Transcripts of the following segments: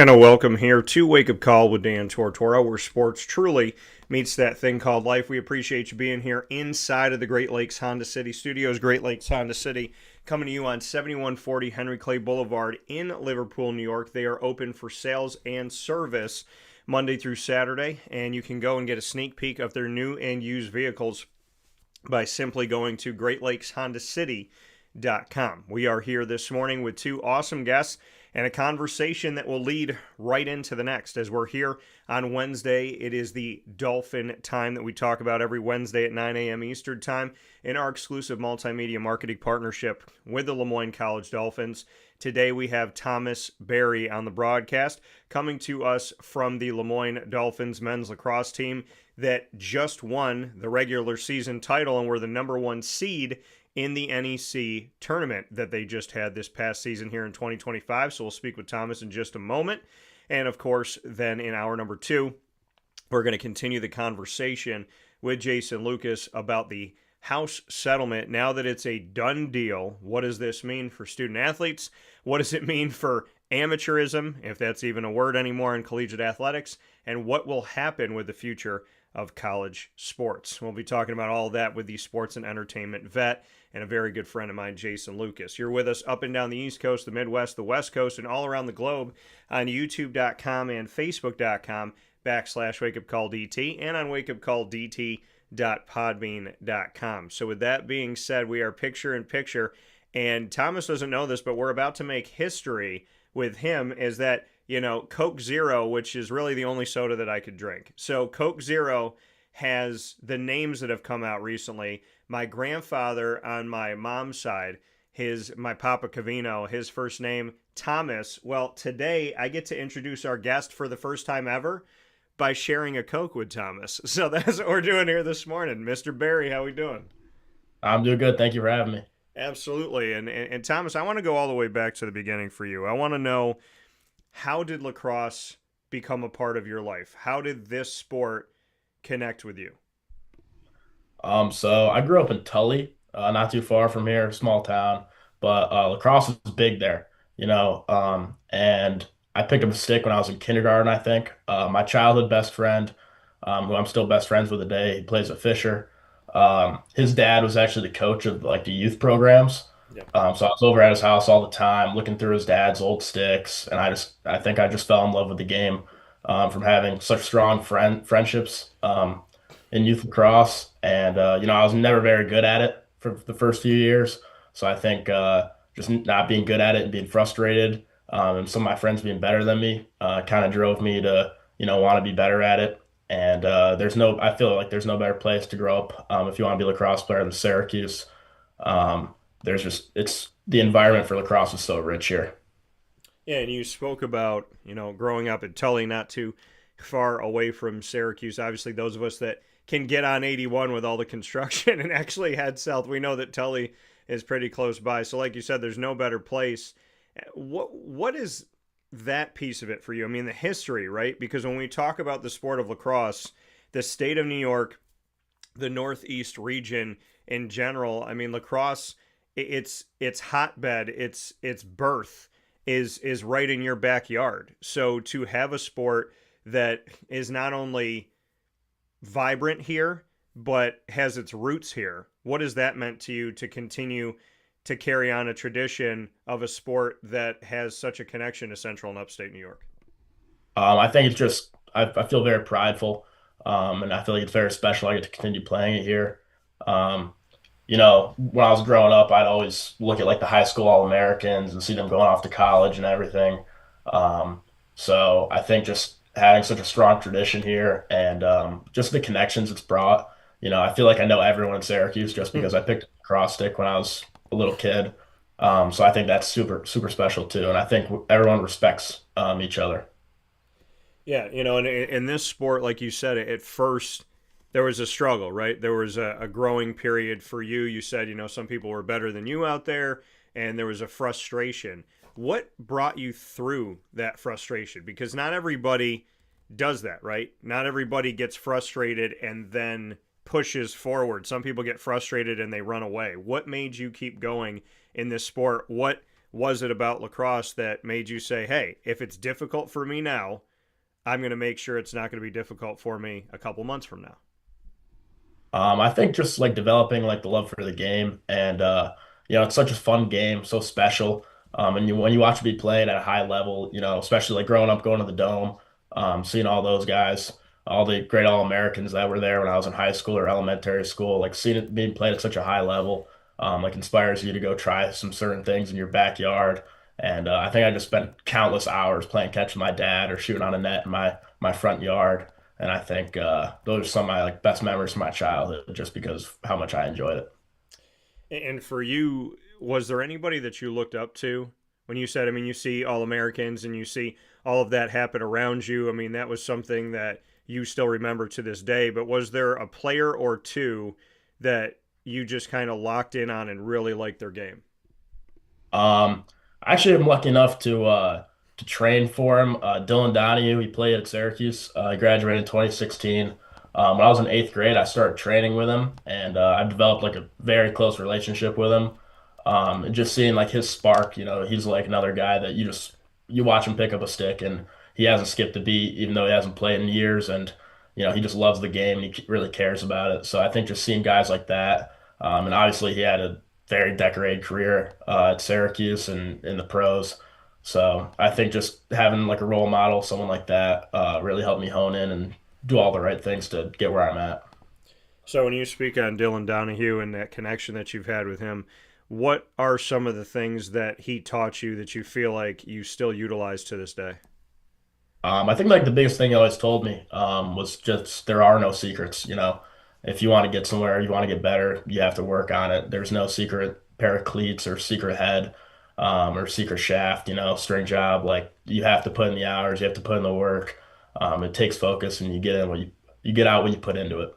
And a welcome here to Wake Up Call with Dan Tortora, where sports truly meets that thing called life. We appreciate you being here inside of the Great Lakes Honda City Studios. Great Lakes Honda City coming to you on 7140 Henry Clay Boulevard in Liverpool, New York. They are open for sales and service Monday through Saturday, and you can go and get a sneak peek of their new and used vehicles by simply going to greatlakeshondacity.com. We are here this morning with two awesome guests and a conversation that will lead right into the next. As we're here on Wednesday, it is the Dolphin time that we talk about every Wednesday at 9 a.m. Eastern Time in our exclusive multimedia marketing partnership with the Moyne College Dolphins. Today we have Thomas Berry on the broadcast, coming to us from the Moyne Dolphins men's lacrosse team that just won the regular season title and were the number one seed in the NEC tournament that they just had this past season here in 2025. So we'll speak with Thomas in just a moment. And of course, then in hour number two, we're going to continue the conversation with Jason Lucas about the House settlement. Now that it's a done deal, what does this mean for student athletes? What does it mean for amateurism, if that's even a word anymore in collegiate athletics? And what will happen with the future of college sports? We'll be talking about all that with the sports and entertainment vet and a very good friend of mine, Jason Lucas. You're with us up and down the East Coast, the Midwest, the West Coast, and all around the globe on YouTube.com and Facebook.com/WakeUpCallDT and on WakeUpCallDT.podbean.com. So with that being said, we are picture in picture, and Thomas doesn't know this, but we're about to make history with him is that, you know, Coke Zero, which is really the only soda that I could drink. So Coke Zero has the names that have come out recently. My grandfather on my mom's side, my Papa Cavino, his first name, Thomas. Well, today I get to introduce our guest for the first time ever by sharing a Coke with Thomas. So that's what we're doing here this morning. Mr. Berry, how we doing? I'm doing good. Thank you for having me. Absolutely. And Thomas, I want to go all the way back to the beginning for you. I want to know, how did lacrosse become a part of your life? How did this sport connect with you? So I grew up in Tully, not too far from here, small town, but lacrosse is big there, and I picked up a stick when I was in kindergarten, I think. My childhood best friend, who I'm still best friends with today, he plays at Fisher. His dad was actually the coach of like the youth programs. Yeah. So I was over at his house all the time, looking through his dad's old sticks, and I think I just fell in love with the game, from having such strong friendships, in youth lacrosse. And I was never very good at it for the first few years. So I think just not being good at it and being frustrated, and some of my friends being better than me, kind of drove me to want to be better at it. And I feel like there's no better place to grow up, if you want to be a lacrosse player than Syracuse. It's the environment for lacrosse is so rich here. Yeah, and you spoke about, growing up in Tully, not too far away from Syracuse. Obviously, those of us that can get on 81 with all the construction and actually head south, we know that Tully is pretty close by. So like you said, there's no better place. What is that piece of it for you? I mean, the history, right? Because when we talk about the sport of lacrosse, the state of New York, the Northeast region in general, I mean, lacrosse, its hotbed, its birth is right in your backyard. So to have a sport that is not only vibrant here, but has its roots here, what has that meant to you to continue to carry on a tradition of a sport that has such a connection to Central and Upstate New York? I think it's just I feel very prideful, and I feel like it's very special. I get to continue playing it here. Um, when I was growing up, I'd always look at like the high school All-Americans and see them going off to college and everything. Um, so I think just having such a strong tradition here and just the connections it's brought, I feel like I know everyone in Syracuse just Hmm. because I picked up a cross stick when I was a little kid. So I think that's super, super special too. And I think everyone respects each other. Yeah, and in this sport, like you said, at first there was a struggle, right? There was a growing period for you. You said, some people were better than you out there, and there was a frustration. What brought you through that frustration? Because not everybody does that, right? Not everybody gets frustrated and then pushes forward. Some people get frustrated and they run away. What made you keep going in this sport? was it about lacrosse that made you say, hey, if it's difficult for me now, I'm going to make sure it's not going to be difficult for me a couple months from now? I think just like developing like the love for the game and it's such a fun game, so special. And when you watch it be played at a high level, especially like growing up going to the Dome, seeing all those guys, all the great All-Americans that were there when I was in high school or elementary school, like seeing it being played at such a high level, like inspires you to go try some certain things in your backyard. And I think I just spent countless hours playing catch with my dad or shooting on a net in my front yard. And I think those are some of my like best memories from my childhood, just because of how much I enjoyed it. And for you, was there anybody that you looked up to when you said, I mean, you see All Americans and you see all of that happen around you? I mean, that was something that you still remember to this day, but was there a player or two that you just kind of locked in on and really liked their game? Um, Actually, I'm lucky enough to train for him. Dylan Donahue, he played at Syracuse. He graduated in 2016. When I was in eighth grade, I started training with him, and I've developed like a very close relationship with him. And just seeing like his spark, he's like another guy that you watch him pick up a stick, and he hasn't skipped a beat, even though he hasn't played in years, and he just loves the game and really cares about it. So I think just seeing guys like that, and obviously he had a very decorated career at Syracuse and in the pros. So I think just having like a role model, someone like that, really helped me hone in and do all the right things to get where I'm at. So when you speak on Dylan Donahue and that connection that you've had with him, what are some of the things that he taught you that you feel like you still utilize to this day? I think like the biggest thing he always told me was just there are no secrets. If you want to get somewhere, you want to get better, you have to work on it. There's no secret pair of cleats or secret head or secret shaft, string job. Like you have to put in the hours, you have to put in the work. It takes focus, and you get out what you put into it.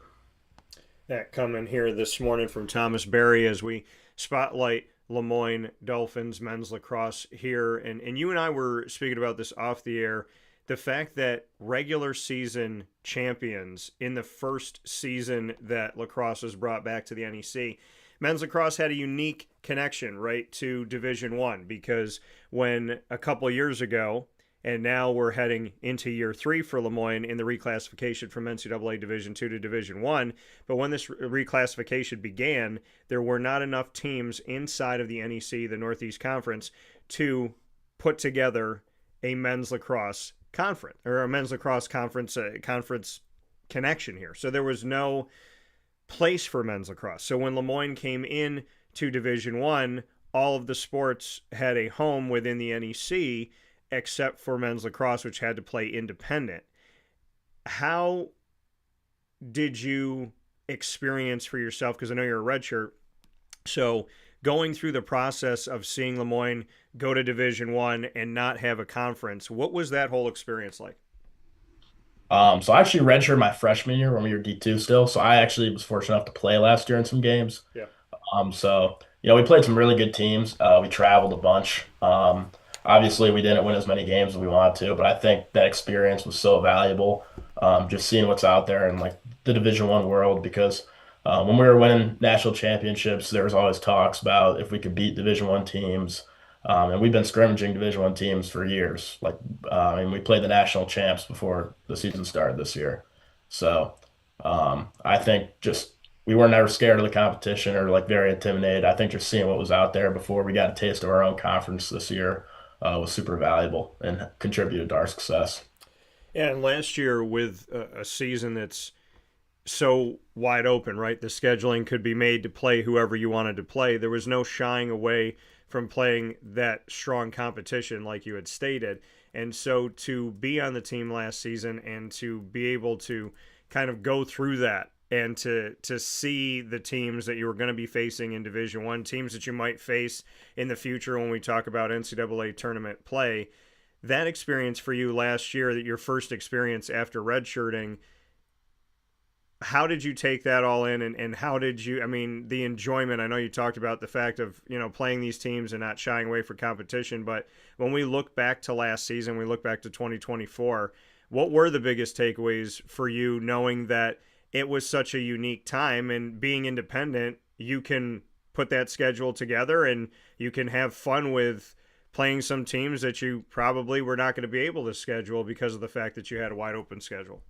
That coming here this morning from Thomas Berry as we spotlight Lemoyne Dolphins men's lacrosse here. And you and I were speaking about this off the air. The fact that regular season champions in the first season that lacrosse was brought back to the NEC, men's lacrosse had a unique connection, right, to Division One because when a couple years ago, and now we're heading into year three for Lemoyne in the reclassification from NCAA Division Two to Division One. But when this reclassification began, there were not enough teams inside of the NEC, the Northeast Conference, to put together a men's lacrosse conference or a men's lacrosse conference connection here. So there was no place for men's lacrosse. So when Lemoyne came in to Division One, all of the sports had a home within the NEC except for men's lacrosse, which had to play independent. How did you experience for yourself? Because I know you're a redshirt. So going through the process of seeing Lemoyne go to Division One and not have a conference, what was that whole experience like? So I actually redshirted my freshman year when we were D2 still. So I actually was fortunate enough to play last year in some games. Yeah. So we played some really good teams. We traveled a bunch. Obviously, we didn't win as many games as we wanted to, but I think that experience was so valuable. Just seeing what's out there in like the Division One world, because when we were winning national championships, there was always talks about if we could beat Division One teams. And we've been scrimmaging Division One teams for years. Like, and we played the national champs before the season started this year. So I think just we were never scared of the competition or like very intimidated. I think just seeing what was out there before we got a taste of our own conference this year was super valuable and contributed to our success. Yeah, and last year with a season that's so wide open, right? The scheduling could be made to play whoever you wanted to play. There was no shying away from playing that strong competition like you had stated. And so to be on the team last season and to be able to kind of go through that and to see the teams that you were going to be facing in Division One, teams that you might face in the future when we talk about NCAA tournament play, that experience for you last year, that your first experience after redshirting, how did you take that all in and how did you, I mean, the enjoyment, I know you talked about the fact of, playing these teams and not shying away for competition, but when we look back to last season, we look back to 2024, what were the biggest takeaways for you knowing that it was such a unique time and being independent, you can put that schedule together and you can have fun with playing some teams that you probably were not going to be able to schedule because of the fact that you had a wide open schedule?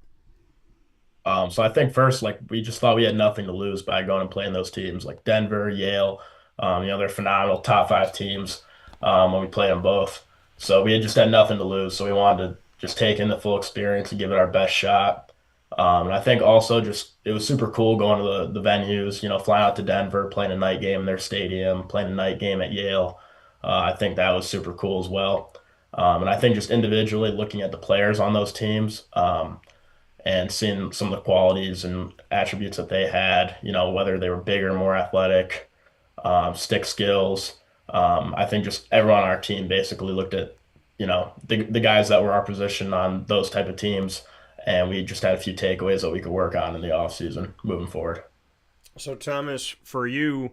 So I think first, like we just thought we had nothing to lose by going and playing those teams like Denver, Yale. They're phenomenal top five teams when we played them both. So we had just had nothing to lose. So we wanted to just take in the full experience and give it our best shot. And I think also just it was super cool going to the venues, flying out to Denver, playing a night game in their stadium, playing a night game at Yale. I think that was super cool as well. And I think just individually looking at the players on those teams, and seeing some of the qualities and attributes that they had, whether they were bigger, more athletic, stick skills. I think just everyone on our team basically looked at, the guys that were our position on those type of teams, and we just had a few takeaways that we could work on in the offseason moving forward. So, Thomas, for you,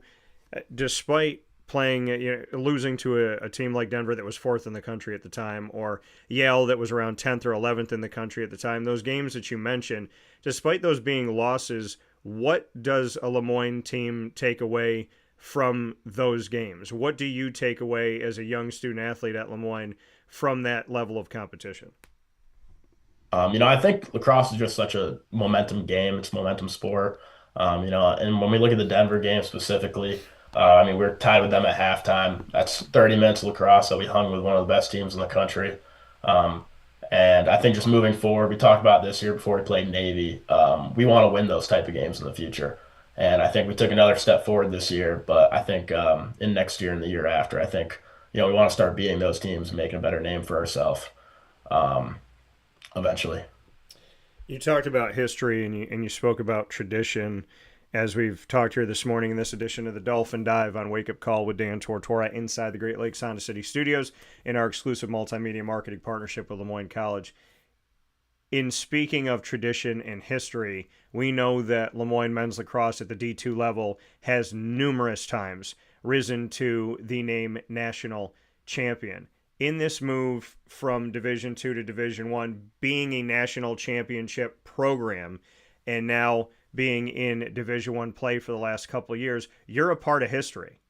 despite playing, losing to a team like Denver that was fourth in the country at the time, or Yale that was around 10th or 11th in the country at the time, those games that you mentioned, despite those being losses, what does a Moyne team take away from those games? What do you take away as a young student athlete at Moyne from that level of competition? I think lacrosse is just such a momentum game. It's a momentum sport. And when we look at the Denver game specifically, we're tied with them at halftime. That's 30 minutes of lacrosse that we hung with one of the best teams in the country. Um, and I think just moving forward, we talked about this year before we played Navy. We want to win those type of games in the future. And I think we took another step forward this year, but I think in next year and the year after, I think, we want to start beating those teams and making a better name for ourselves um, eventually. You talked about history and you spoke about tradition as we've talked here this morning in this edition of the Dolphin Dive on Wake Up Call with Dan Tortora inside the Great Lakes Honda City Studios in our exclusive multimedia marketing partnership with Moyne College. In speaking of tradition and history, we know that Moyne men's lacrosse at the D2 level has numerous times risen to the name national champion. In this move from Division Two to Division One, being a national championship program, and now being in Division One play for the last couple of years, you're a part of history.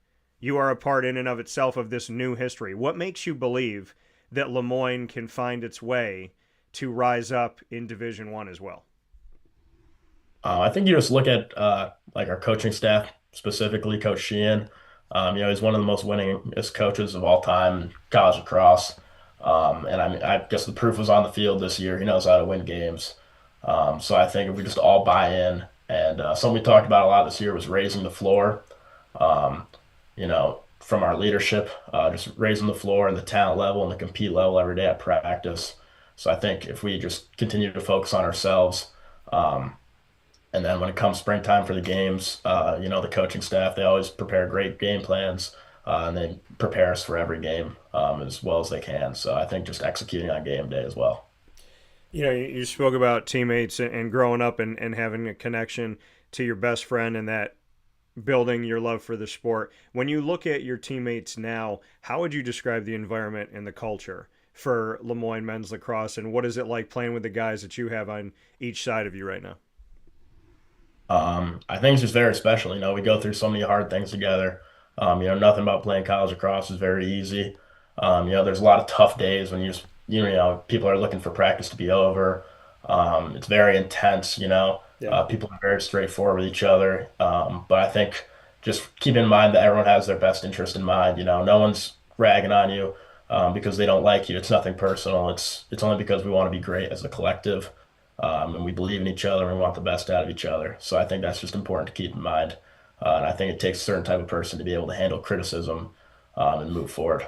You are a part in and of itself of this new history. What makes you believe that Moyne can find its way to rise up in Division One as well? I think you just look at like our coaching staff, specifically Coach Sheehan. He's one of the most winningest coaches of all time in college lacrosse. And I guess the proof was on the field this year. He knows how to win games. So I think if we just all buy in, and something we talked about a lot this year was raising the floor. Um, from our leadership, just raising the floor and the talent level and the compete level every day at practice. So I think if we just continue to focus on ourselves, um, and then when it comes springtime for the games, the coaching staff, they always prepare great game plans, and they prepare us for every game as well as they can. So I think just executing on game day as well. You spoke about teammates and growing up and having a connection to your best friend and that building your love for the sport. When you look at your teammates now, how would you describe the environment and the culture for Moyne men's lacrosse, and what is it like playing with the guys that you have on each side of you right now? I think it's just very special. We go through so many hard things together. Nothing about playing college lacrosse is very easy. There's a lot of tough days when people are looking for practice to be over. It's very intense. Yeah. People are very straightforward with each other. But I think just keep in mind that everyone has their best interest in mind. No one's ragging on you because they don't like you. It's nothing personal. It's only because we want to be great as a collective, and we believe in each other and we want the best out of each other. So I think that's just important to keep in mind. And I think it takes a certain type of person to be able to handle criticism and move forward.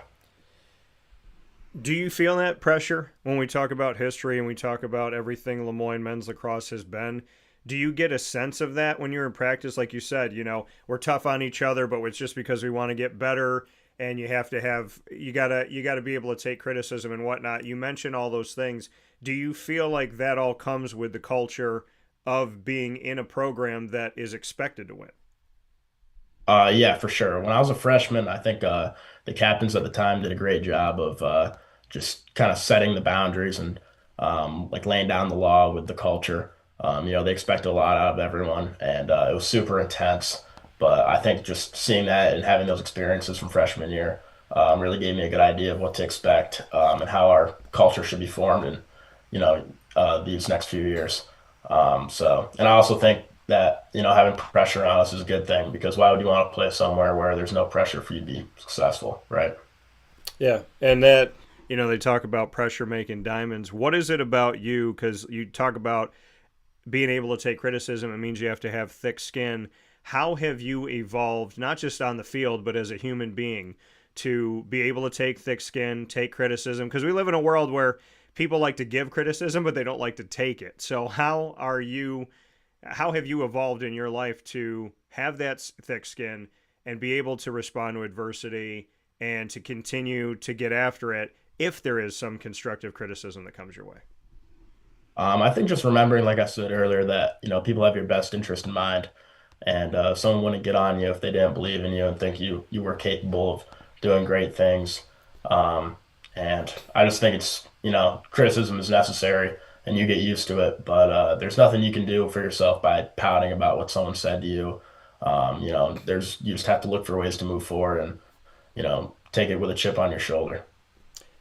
Do you feel that pressure when we talk about history and we talk about everything Moyne men's lacrosse has been? Do you get a sense of that when you're in practice? Like you said, we're tough on each other, but it's just because we want to get better, and you gotta be able to take criticism and whatnot. You mentioned all those things. Do you feel like that all comes with the culture of being in a program that is expected to win? Yeah, for sure. When I was a freshman, I think the captains at the time did a great job of just kind of setting the boundaries and like laying down the law with the culture. They expect a lot out of everyone, and it was super intense. But I think just seeing that and having those experiences from freshman year, really gave me a good idea of what to expect and how our culture should be formed in, you know, these next few years. And I also think that, having pressure on us is a good thing because why would you want to play somewhere where there's no pressure for you to be successful, right? Yeah, and that they talk about pressure making diamonds. What is it about you? Because you talk about being able to take criticism. It means you have to have thick skin. How have you evolved, not just on the field, but as a human being, to be able to take thick skin, take criticism? Because we live in a world where people like to give criticism, but they don't like to take it. So how have you evolved in your life to have that thick skin and be able to respond to adversity and to continue to get after it if there is some constructive criticism that comes your way? I think just remembering, like I said earlier, that people have your best interest in mind, and someone wouldn't get on you if they didn't believe in you and think you were capable of doing great things. Um, and I just think it's criticism is necessary, and you get used to it. But there's nothing you can do for yourself by pouting about what someone said to you. You just have to look for ways to move forward and take it with a chip on your shoulder.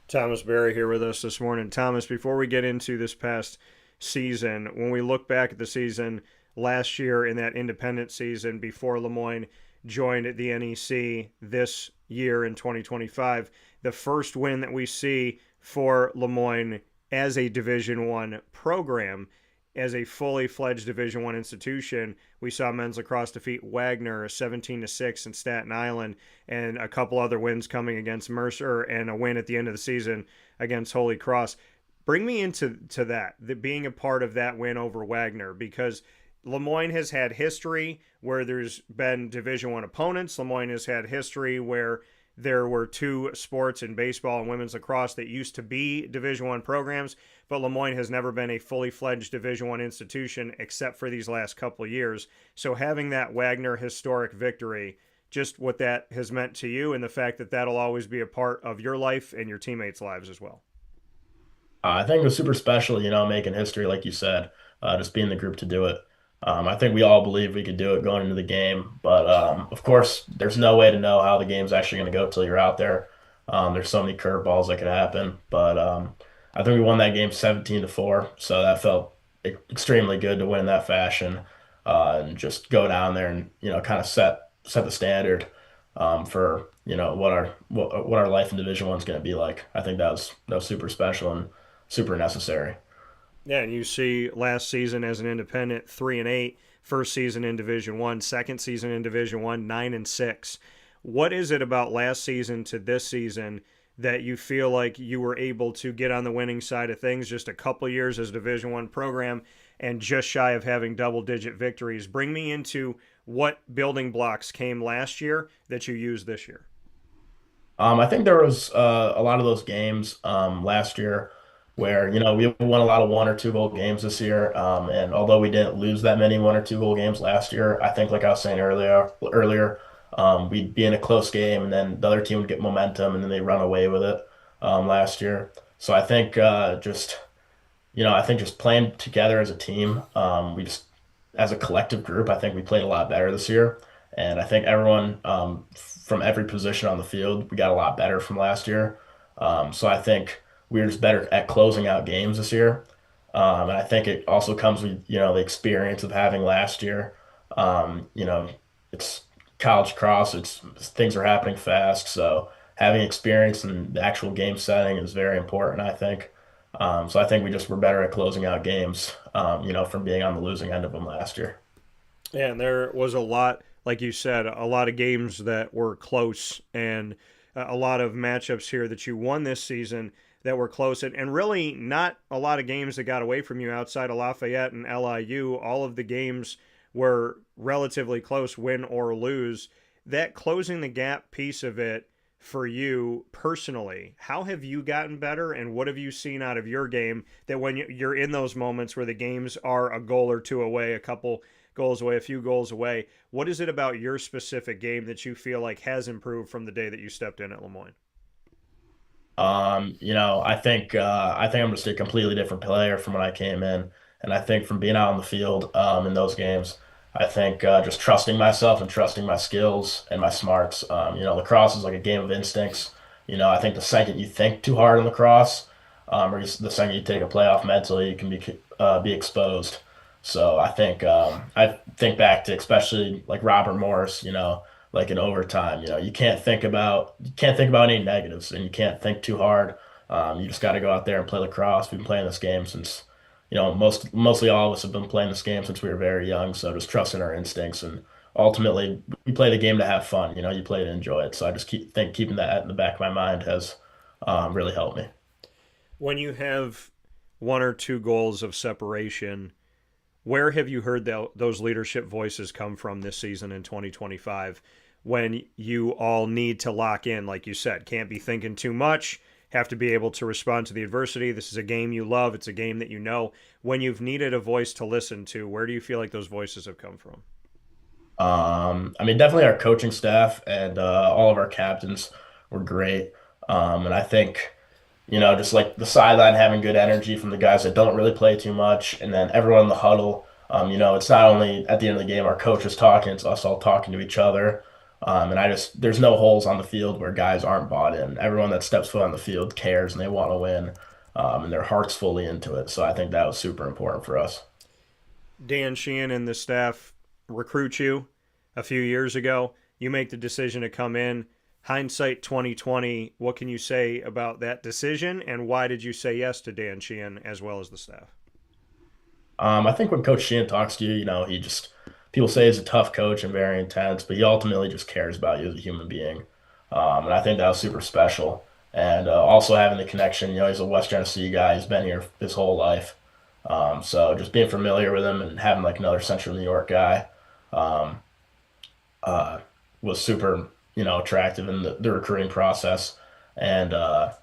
Thomas Berry here with us this morning. Thomas, before we get into this past season, when we look back at the season last year in that independent season before Moyne joined the NEC this year in 2025, the first win that we see for Moyne as a Division One program, as a fully fledged Division One institution, we saw men's lacrosse defeat Wagner 17-6 in Staten Island, and a couple other wins coming against Mercer, and a win at the end of the season against Holy Cross. Bring me into that being a part of that win over Wagner, because Moyne has had history where there's been Division One opponents. Moyne has had history where there were two sports in baseball and women's lacrosse that used to be Division One programs, but Moyne has never been a fully fledged Division One institution except for these last couple of years. So having that Wagner historic victory, just what that has meant to you, and the fact that that'll always be a part of your life and your teammates' lives as well. I think it was super special, making history, like you said, just being the group to do it. I think we all believe we could do it going into the game, but of course, there's no way to know how the game's actually going to go till you're out there. There's so many curveballs that could happen, but I think we won that game 17-4, so that felt extremely good to win in that fashion, and just go down there and kind of set the standard for what our life in Division One's going to be like. I think that was super special and super necessary. Yeah, and you see last season as an independent, 3-8, first season in Division One, second season in Division One, 9-6. What is it about last season to this season that you feel like you were able to get on the winning side of things? Just a couple years as a Division One program and just shy of having double-digit victories. Bring me into what building blocks came last year that you used this year. I think there was a lot of those games last year where we won a lot of one or two goal games this year, and although we didn't lose that many one or two goal games last year, I think like I was saying earlier, we'd be in a close game and then the other team would get momentum and then they run away with it last year. So I think just playing together as a team, we just as a collective group, I think we played a lot better this year, and I think everyone from every position on the field, we got a lot better from last year. So I think we were just better at closing out games this year. And I think it also comes with, the experience of having last year. It's college cross, it's things are happening fast. So having experience in the actual game setting is very important, I think. So I think we just were better at closing out games, from being on the losing end of them last year. Yeah, and there was a lot, like you said, a lot of games that were close, and a lot of matchups here that you won this season that were close, and really not a lot of games that got away from you outside of Lafayette and LIU. All of the games were relatively close, win or lose. That closing the gap piece of it for you personally, how have you gotten better, and what have you seen out of your game that when you're in those moments where the games are a goal or two away, a couple goals away, a few goals away, what is it about your specific game that you feel like has improved from the day that you stepped in at Moyne? I think I'm just a completely different player from when I came in, and I think from being out on the field in those games, I think just trusting myself and trusting my skills and my smarts. Lacrosse is like a game of instincts. I think the second you think too hard in lacrosse, the second you take a playoff mentally, you can be exposed. So I think back to especially like Robert Morris, like in overtime, you can't think about any negatives, and you can't think too hard. You just got to go out there and play lacrosse. We've been playing this game since, mostly all of us have been playing this game since we were very young. So just trusting our instincts, and ultimately we play the game to have fun. You play to enjoy it. So I just keeping that in the back of my mind has really helped me. When you have one or two goals of separation, where have you heard those leadership voices come from this season in 2025 when you all need to lock in, like you said, can't be thinking too much, have to be able to respond to the adversity. This is a game you love. It's a game that you know. When you've needed a voice to listen to, where do you feel like those voices have come from? I mean, definitely our coaching staff and all of our captains were great. And I think, just like the sideline having good energy from the guys that don't really play too much, and then everyone in the huddle. It's not only at the end of the game our coach is talking, it's us all talking to each other. And there's no holes on the field where guys aren't bought in. Everyone that steps foot on the field cares and they want to win, and their heart's fully into it. So I think that was super important for us. Dan Sheehan and the staff recruit you a few years ago. You make the decision to come in. Hindsight 2020, what can you say about that decision, and why did you say yes to Dan Sheehan as well as the staff? I think when Coach Sheehan talks to you, people say he's a tough coach and very intense, but he ultimately just cares about you as a human being. And I think that was super special. And also having the connection, he's a West Genesee guy. He's been here his whole life. So just being familiar with him and having like another Central New York guy um, was super, attractive in the recruiting process. And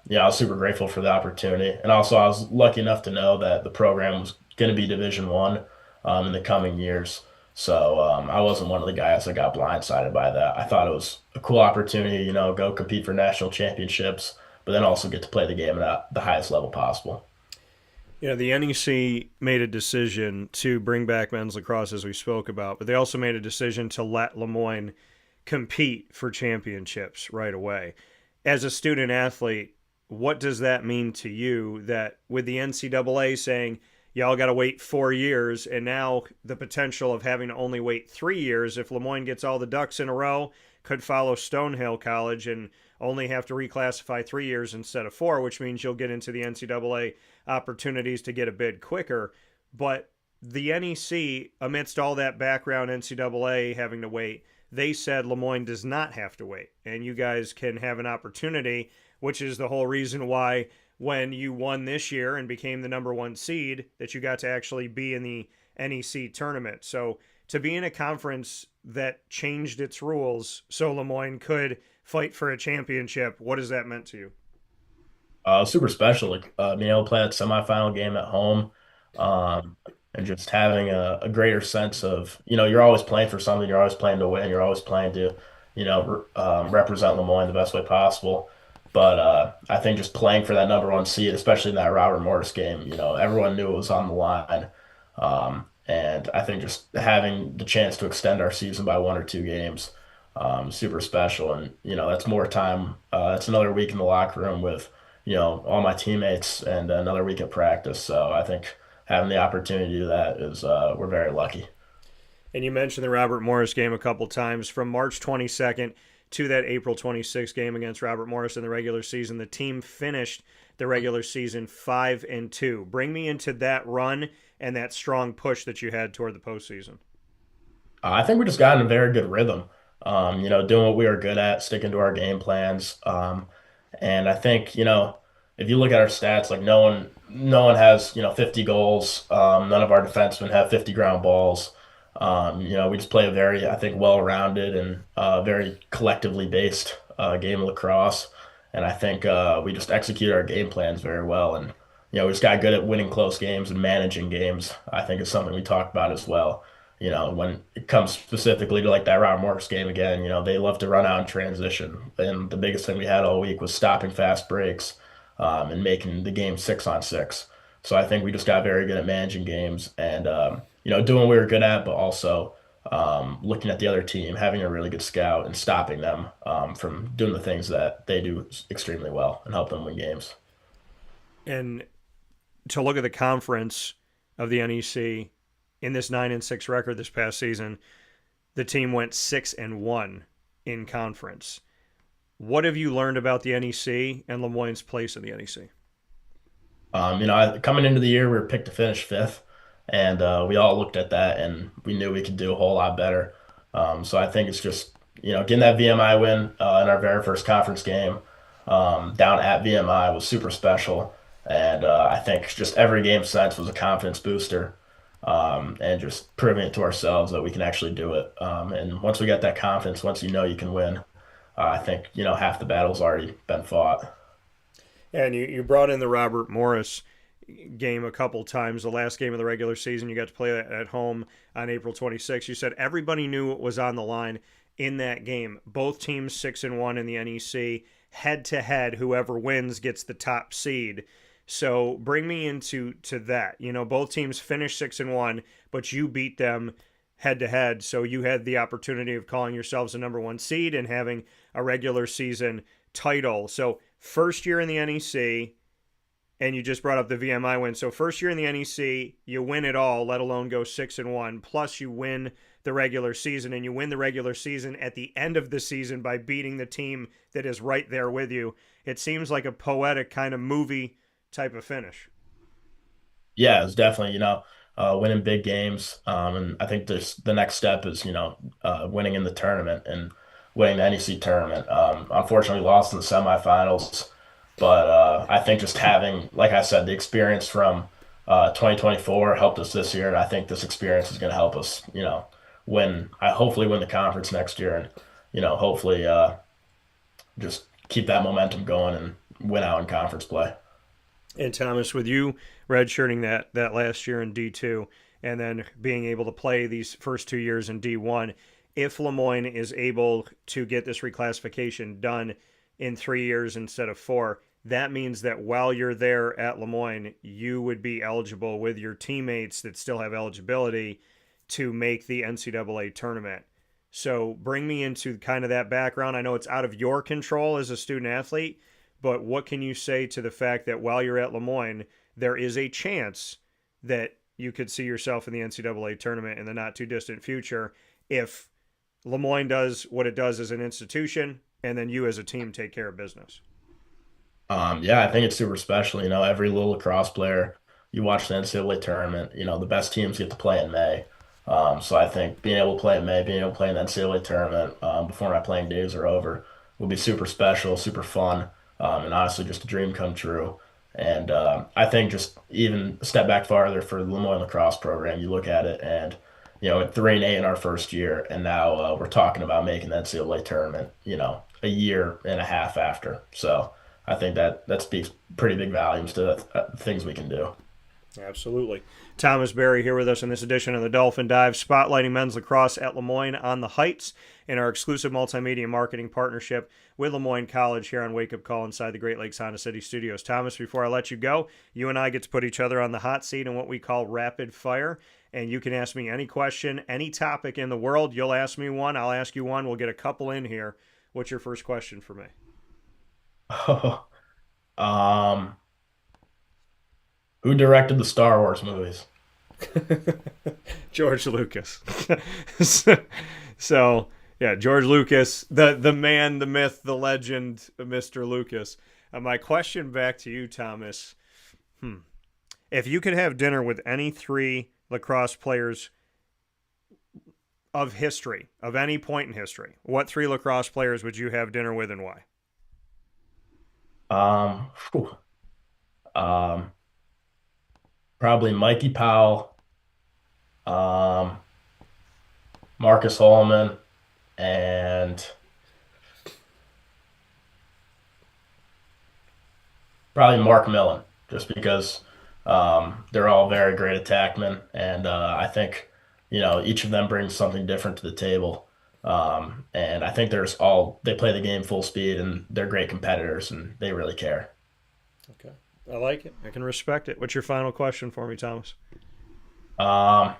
yeah, I was super grateful for the opportunity. And also, I was lucky enough to know that the program was going to be Division 1 in the coming years. So I wasn't one of the guys that got blindsided by that. I thought it was a cool opportunity, go compete for national championships, but then also get to play the game at the highest level possible. The NEC made a decision to bring back men's lacrosse, as we spoke about, but they also made a decision to let Lemoyne compete for championships right away. As a student athlete, what does that mean to you that with the NCAA saying, y'all got to wait 4 years, and now the potential of having to only wait 3 years if Lemoyne gets all the ducks in a row, could follow Stonehill College and only have to reclassify 3 years instead of four, which means you'll get into the NCAA opportunities to get a bid quicker. But the NEC, amidst all that background NCAA having to wait, they said Lemoyne does not have to wait, and you guys can have an opportunity, which is the whole reason why when you won this year and became the number one seed, that you got to actually be in the NEC tournament. So to be in a conference that changed its rules so Lemoyne could fight for a championship, what has that meant to you? Super special, like being able to play that semifinal game at home, um, and just having a greater sense of, you're always playing for something, you're always playing to win, you're always playing to, represent Lemoyne the best way possible. But I think just playing for that number one seed, especially in that Robert Morris game, everyone knew it was on the line. And I think just having the chance to extend our season by 1 or 2 games, super special. And, that's more time. That's another week in the locker room with, all my teammates and another week at practice. So I think having the opportunity to do that is, we're very lucky. And you mentioned the Robert Morris game a couple times. From March 22nd to that April 26th game against Robert Morris in the regular season, the team finished the regular season 5-2. Bring me into that run and that strong push that you had toward the postseason. I think we just got in a very good rhythm. Doing what we were good at, sticking to our game plans. And I think, if you look at our stats, like no one has, 50 goals. None of our defensemen have 50 ground balls. We just play a very, I think, well-rounded and very collectively based game of lacrosse. And I think we just execute our game plans very well. And, we just got good at winning close games and managing games. I think is something we talk about as well. When it comes specifically to like that Robert Morris game again, they love to run out in transition. And the biggest thing we had all week was stopping fast breaks, and making the game 6-on-6. So I think we just got very good at managing games and, doing what we were good at, but also looking at the other team, having a really good scout, and stopping them from doing the things that they do extremely well and help them win games. And to look at the conference of the NEC in this 9-6 record this past season, the team went 6-1 in conference. What have you learned about the NEC and Lemoyne's place in the NEC? Coming into the year, we were picked to finish fifth, and we all looked at that and we knew we could do a whole lot better. So I think it's just, getting that VMI win in our very first conference game down at VMI was super special. And I think just every game since was a confidence booster and just proving it to ourselves that we can actually do it. And once we got that confidence, once you know you can win, I think, half the battle's already been fought. And you brought in the Robert Morris game a couple times. The last game of the regular season, you got to play at home on April 26th. You said everybody knew what was on the line in that game. Both teams 6-1 in the NEC. Head to head, whoever wins gets the top seed. So bring me into that. Both teams finished 6-1, but you beat them head to head. So you had the opportunity of calling yourselves a number one seed and having a regular season title. So first year in the NEC, and you just brought up the VMI win. So first year in the NEC, you win it all, let alone go 6-1. Plus you win the regular season, and you win the regular season at the end of the season by beating the team that is right there with you. It seems like a poetic kind of movie type of finish. Yeah, it's definitely, winning big games. And I think the next step is, winning in the tournament and winning the NEC tournament. Unfortunately, lost in the semifinals, but I think just having, like I said, the experience from 2024 helped us this year, and I think this experience is going to help us, hopefully win the conference next year, and hopefully just keep that momentum going and win out in conference play. And Thomas, with you redshirting that last year in D2 and then being able to play these first 2 years in D1, if Lemoyne is able to get this reclassification done in 3 years instead of 4, that means that while you're there at Lemoyne, you would be eligible with your teammates that still have eligibility to make the NCAA tournament. So bring me into kind of that background. I know it's out of your control as a student athlete, but what can you say to the fact that while you're at Lemoyne, there is a chance that you could see yourself in the NCAA tournament in the not too distant future if Lemoyne does what it does as an institution and then you as a team take care of business? Yeah, I think it's super special. Every little lacrosse player, you watch the NCAA tournament, the best teams get to play in May. So I think being able to play in May, being able to play in the NCAA tournament before my playing days are over will be super special, super fun, and honestly just a dream come true. And I think just even a step back farther for the Lemoyne lacrosse program, you look at it and, at 3-8 in our first year, and now we're talking about making the NCAA tournament, a year and a half after. So I think that speaks pretty big volumes to the things we can do. Absolutely. Thomas Berry here with us in this edition of the Dolphin Dive, spotlighting men's lacrosse at Lemoyne on the Heights in our exclusive multimedia marketing partnership with Lemoyne College here on Wake Up Call inside the Great Lakes Honda City Studios. Thomas, before I let you go, you and I get to put each other on the hot seat in what we call rapid fire, and you can ask me any question, any topic in the world. You'll ask me one, I'll ask you one. We'll get a couple in here. What's your first question for me? um, who directed the Star Wars movies? George Lucas. So, yeah, George Lucas, the man, the myth, the legend, Mr. Lucas. My question back to you, Thomas. If you could have dinner with any 3 lacrosse players of history, of any point in history, what 3 lacrosse players would you have dinner with and why? Whew. Um, Probably Mikey Powell, um, Marcus Holman, and probably Mark Millen, just because they're all very great attackmen, and I think each of them brings something different to the table. And I think they play the game full speed, and they're great competitors, and they really care. Okay. I like it. I can respect it. What's your final question for me, Thomas? Um,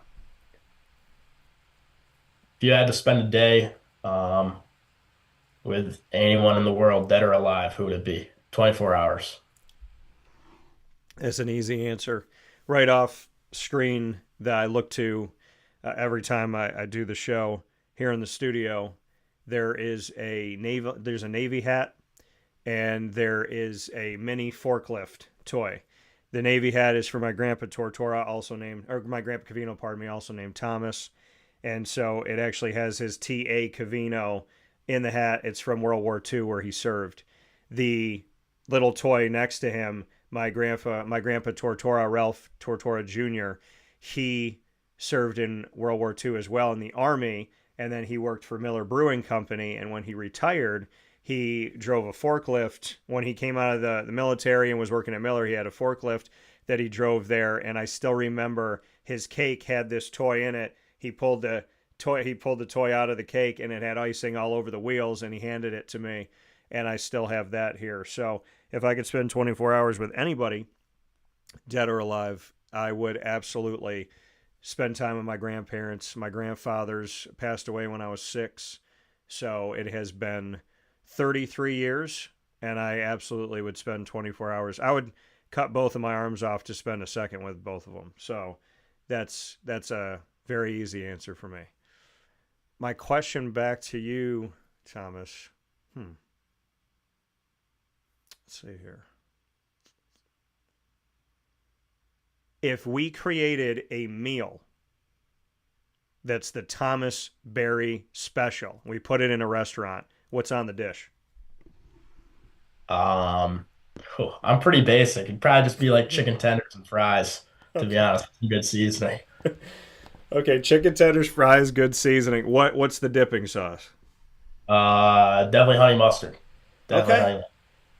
if you had to spend a day with anyone in the world, dead or alive, who would it be? 24 hours. It's an easy answer. Right off screen that I look to every time I do the show here in the studio, there's a Navy hat and there is a mini forklift toy. The Navy hat is for my grandpa Tortora, also named, or my grandpa Cavino, pardon me, also named Thomas. And so it actually has his T.A. Cavino in the hat. It's from World War II where he served. The little toy next to him, my grandpa Tortora, Ralph Tortora Jr., he served in World War II as well in the Army, and then he worked for Miller Brewing Company. And when he retired, he drove a forklift. When he came out of the military and was working at Miller, he had a forklift that he drove there. And I still remember his cake had this toy in it. He pulled the toy out of the cake, and it had icing all over the wheels, and he handed it to me, and I still have that here. So if I could spend 24 hours with anybody, dead or alive, I would absolutely spend time with my grandparents. My grandfathers passed away when I was 6, so it has been 33 years, and I absolutely would spend 24 hours. I would cut both of my arms off to spend a second with both of them. So that's a very easy answer for me. My question back to you, Thomas. Let's see here. If we created a meal that's the Thomas Berry special, we put it in a restaurant, what's on the dish? Um, I'm pretty basic. It'd probably just be like chicken tenders and fries, to be Okay. honest. Good seasoning. Okay, chicken tenders, fries, good seasoning. What's the dipping sauce? Definitely honey mustard. Definitely Okay. honey.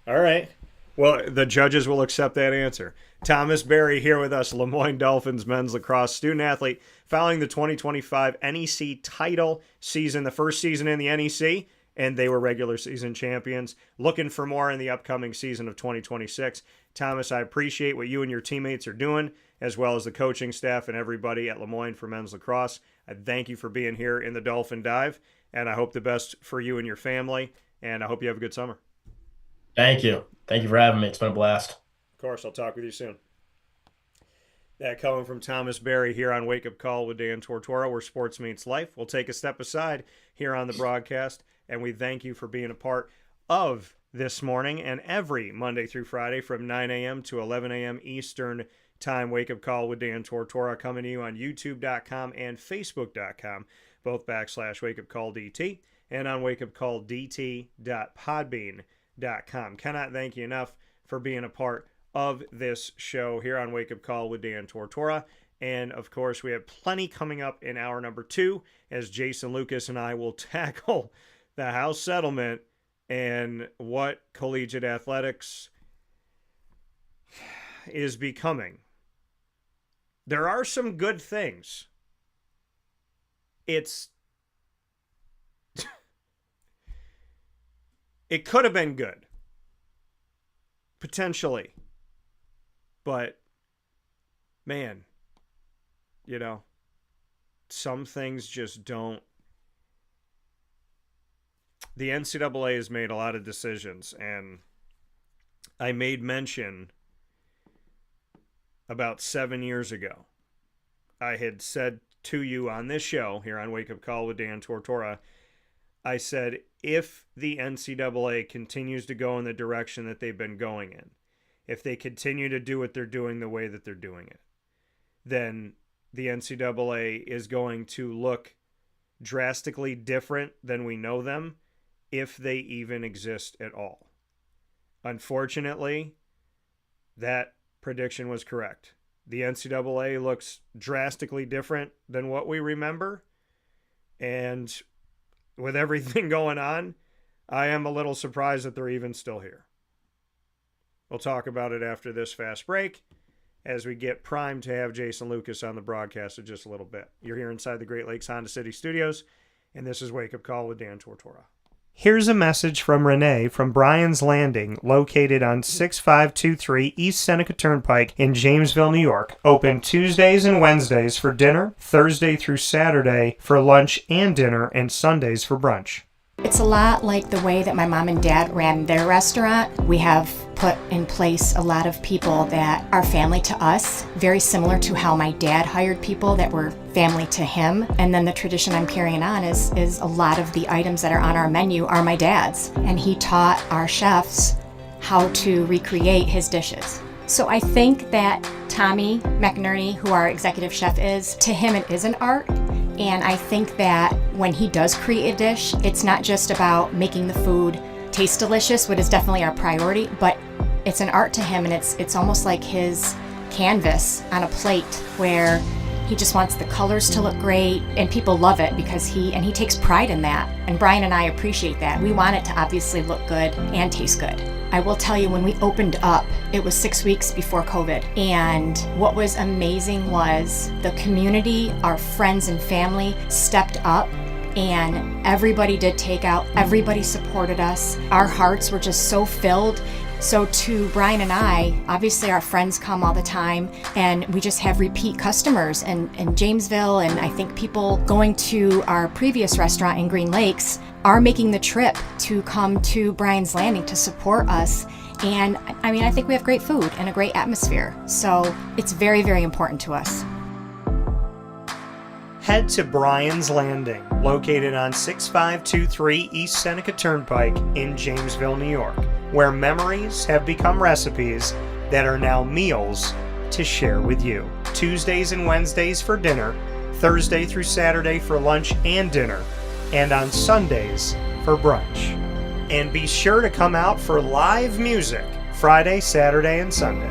All right. Well, the judges will accept that answer. Thomas Berry here with us, Lemoyne Dolphins men's lacrosse student athlete, following the 2025 NEC title season, the first season in the NEC, and they were regular season champions. Looking for more in the upcoming season of 2026. Thomas, I appreciate what you and your teammates are doing, as well as the coaching staff and everybody at Lemoyne for men's lacrosse. I thank you for being here in the Dolphin Dive, and I hope the best for you and your family, and I hope you have a good summer. Thank you. Thank you for having me. It's been a blast. Of course, I'll talk with you soon. That coming from Thomas Berry here on Wake Up Call with Dan Tortora, where sports meets life. We'll take a step aside here on the broadcast, and we thank you for being a part of this morning and every Monday through Friday from 9 a.m. to 11 a.m. Eastern Time. Wake Up Call with Dan Tortora coming to you on YouTube.com and Facebook.com, both / Wake Up Call DT, and on wakeupcalldt.podbean.com. Cannot thank you enough for being a part of this show here on Wake Up Call with Dan Tortora. And of course, we have plenty coming up in hour number 2 as Jason Lucas and I will tackle the House settlement and what collegiate athletics is becoming. There are some good things. It could have been good, potentially. But, man, some things just don't. The NCAA has made a lot of decisions, and I made mention about 7 years ago. I had said to you on this show, here on Wake Up Call with Dan Tortora, I said, if the NCAA continues to go in the direction that they've been going in, if they continue to do what they're doing the way that they're doing it, then the NCAA is going to look drastically different than we know them, if they even exist at all. Unfortunately, that prediction was correct. The NCAA looks drastically different than what we remember, and with everything going on, I am a little surprised that they're even still here. We'll talk about it after this fast break as we get primed to have Jason Lucas on the broadcast in just a little bit. You're here inside the Great Lakes Honda City Studios, and this is Wake Up Call with Dan Tortora. Here's a message from Renee from Brian's Landing, located on 6523 East Seneca Turnpike in Jamesville, New York. Open Tuesdays and Wednesdays for dinner, Thursday through Saturday for lunch and dinner, and Sundays for brunch. It's a lot like the way that my mom and dad ran their restaurant. We have put in place a lot of people that are family to us, very similar to how my dad hired people that were family to him. And then the tradition I'm carrying on is a lot of the items that are on our menu are my dad's. And he taught our chefs how to recreate his dishes. So I think that Tommy McNerney, who our executive chef is, to him it is an art. And I think that when he does create a dish, it's not just about making the food taste delicious, which is definitely our priority, but it's an art to him, and it's almost like his canvas on a plate where he just wants the colors to look great, and people love it because he takes pride in that. And Brian and I appreciate that. We want it to obviously look good and taste good. I will tell you, when we opened up, it was 6 weeks before COVID. And what was amazing was the community, our friends and family stepped up, and everybody did takeout. Everybody supported us. Our hearts were just so filled. So to Brian and I, obviously our friends come all the time, and we just have repeat customers in Jamesville, and I think people going to our previous restaurant in Green Lakes are making the trip to come to Brian's Landing to support us. And I mean, I think we have great food and a great atmosphere. So it's very, very important to us. Head to Brian's Landing, located on 6523 East Seneca Turnpike in Jamesville, New York, where memories have become recipes that are now meals to share with you. Tuesdays and Wednesdays for dinner, Thursday through Saturday for lunch and dinner, and on Sundays for brunch. And be sure to come out for live music Friday, Saturday, and Sunday.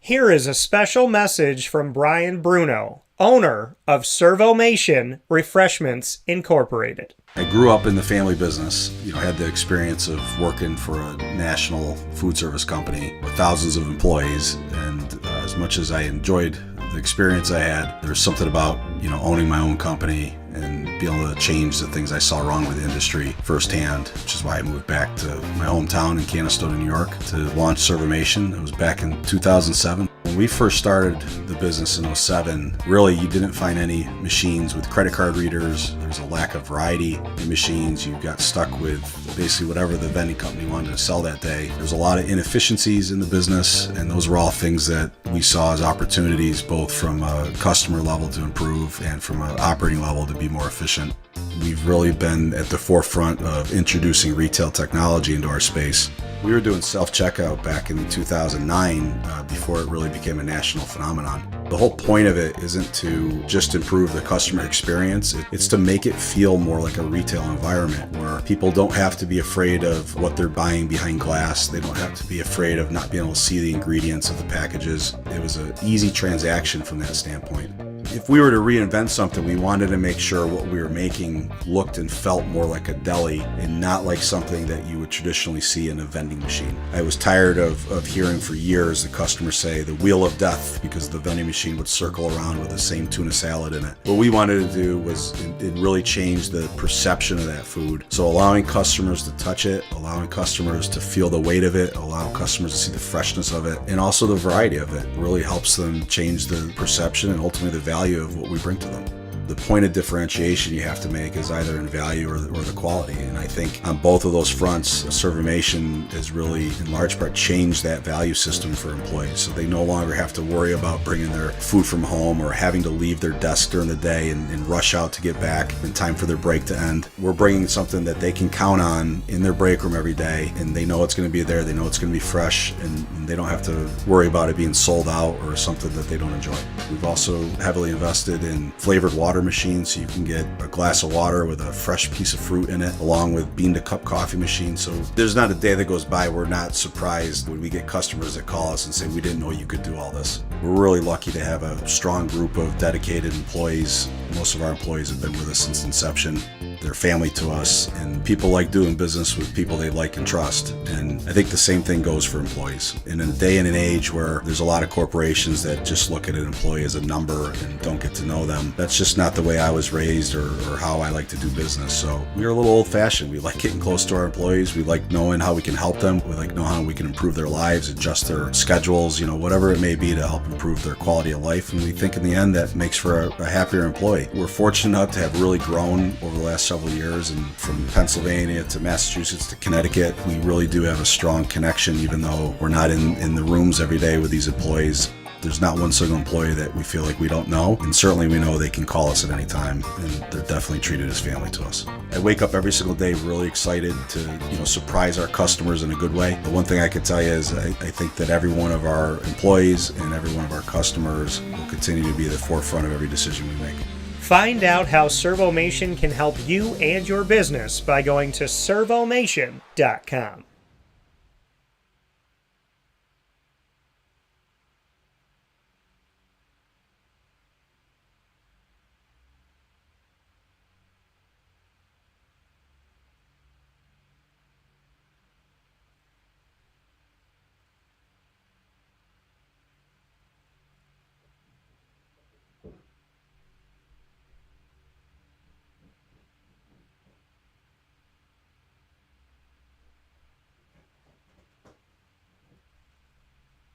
Here is a special message from Brian Bruno, owner of Servomation Refreshments Incorporated. I grew up in the family business, had the experience of working for a national food service company with thousands of employees, and as much as I enjoyed the experience I had, there's something about, owning my own company and being able to change the things I saw wrong with the industry firsthand, which is why I moved back to my hometown in Canastota, New York to launch Servomation. It was back in 2007. When we first started the business in 2007, really you didn't find any machines with credit card readers. There was a lack of variety in machines. You got stuck with basically whatever the vending company wanted to sell that day. There was a lot of inefficiencies in the business, and those were all things that we saw as opportunities, both from a customer level to improve and from an operating level to be more efficient. We've really been at the forefront of introducing retail technology into our space. We were doing self-checkout back in 2009 before it really became a national phenomenon. The whole point of it isn't to just improve the customer experience. It's to make it feel more like a retail environment where people don't have to be afraid of what they're buying behind glass. They don't have to be afraid of not being able to see the ingredients of the packages. It was an easy transaction from that standpoint. If we were to reinvent something, we wanted to make sure what we were making looked and felt more like a deli and not like something that you would traditionally see in a vending machine. I was tired of hearing for years the customers say the wheel of death because the vending machine would circle around with the same tuna salad in it. What we wanted to do was it really change the perception of that food. So allowing customers to touch it, allowing customers to feel the weight of it, allowing customers to see the freshness of it, and also the variety of it really helps them change the perception and ultimately the value of what we bring to them. The point of differentiation you have to make is either in value or the quality. And I think on both of those fronts, Servomation has really, in large part, changed that value system for employees. So they no longer have to worry about bringing their food from home or having to leave their desk during the day and rush out to get back in time for their break to end. We're bringing something that they can count on in their break room every day, and they know it's going to be there, they know it's going to be fresh, and they don't have to worry about it being sold out or something that they don't enjoy. We've also heavily invested in flavored water machine, so you can get a glass of water with a fresh piece of fruit in it, along with bean to cup coffee machine. So there's not a day that goes by we're not surprised when we get customers that call us and say, we didn't know you could do all this. We're really lucky to have a strong group of dedicated employees. Most of our employees have been with us since inception. They're family to us, and people like doing business with people they like and trust. And I think the same thing goes for employees. In a day and an age where there's a lot of corporations that just look at an employee as a number and don't get to know them, that's just not the way I was raised or how I like to do business. So we're a little old-fashioned. We like getting close to our employees. We like knowing how we can help them. We like knowing how we can improve their lives, adjust their schedules, whatever it may be to help improve their quality of life. And we think in the end that makes for a happier employee. We're fortunate enough to have really grown over the last several years, and from Pennsylvania to Massachusetts to Connecticut, we really do have a strong connection, even though we're not in the rooms every day with these employees. There's not one single employee that we feel like we don't know, and certainly we know they can call us at any time, and they're definitely treated as family to us. I wake up every single day really excited to surprise our customers in a good way. The one thing I can tell you is I think that every one of our employees and every one of our customers will continue to be at the forefront of every decision we make. Find out how Servomation can help you and your business by going to servomation.com.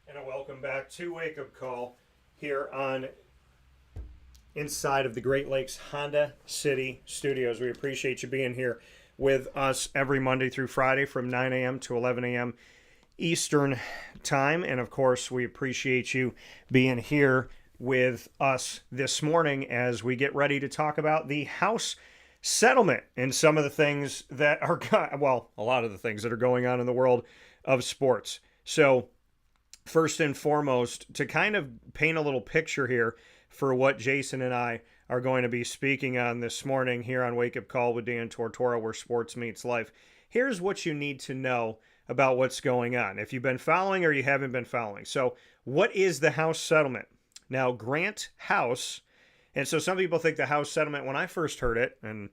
And a welcome back to Wake Up Call here on inside of the Great Lakes Honda City Studios. We appreciate you being here with us every Monday through Friday from 9 a.m. to 11 a.m. Eastern Time. And of course, we appreciate you being here with us this morning as we get ready to talk about the House settlement and some of the things that are, a lot of the things that are going on in the world of sports. So, first and foremost, to kind of paint a little picture here for what Jason and I are going to be speaking on this morning here on Wake Up Call with Dan Tortora, where sports meets life. Here's what you need to know about what's going on, if you've been following or you haven't been following. So, what is the House settlement? Now, Grant House, and so some people think the House settlement, when I first heard it, and,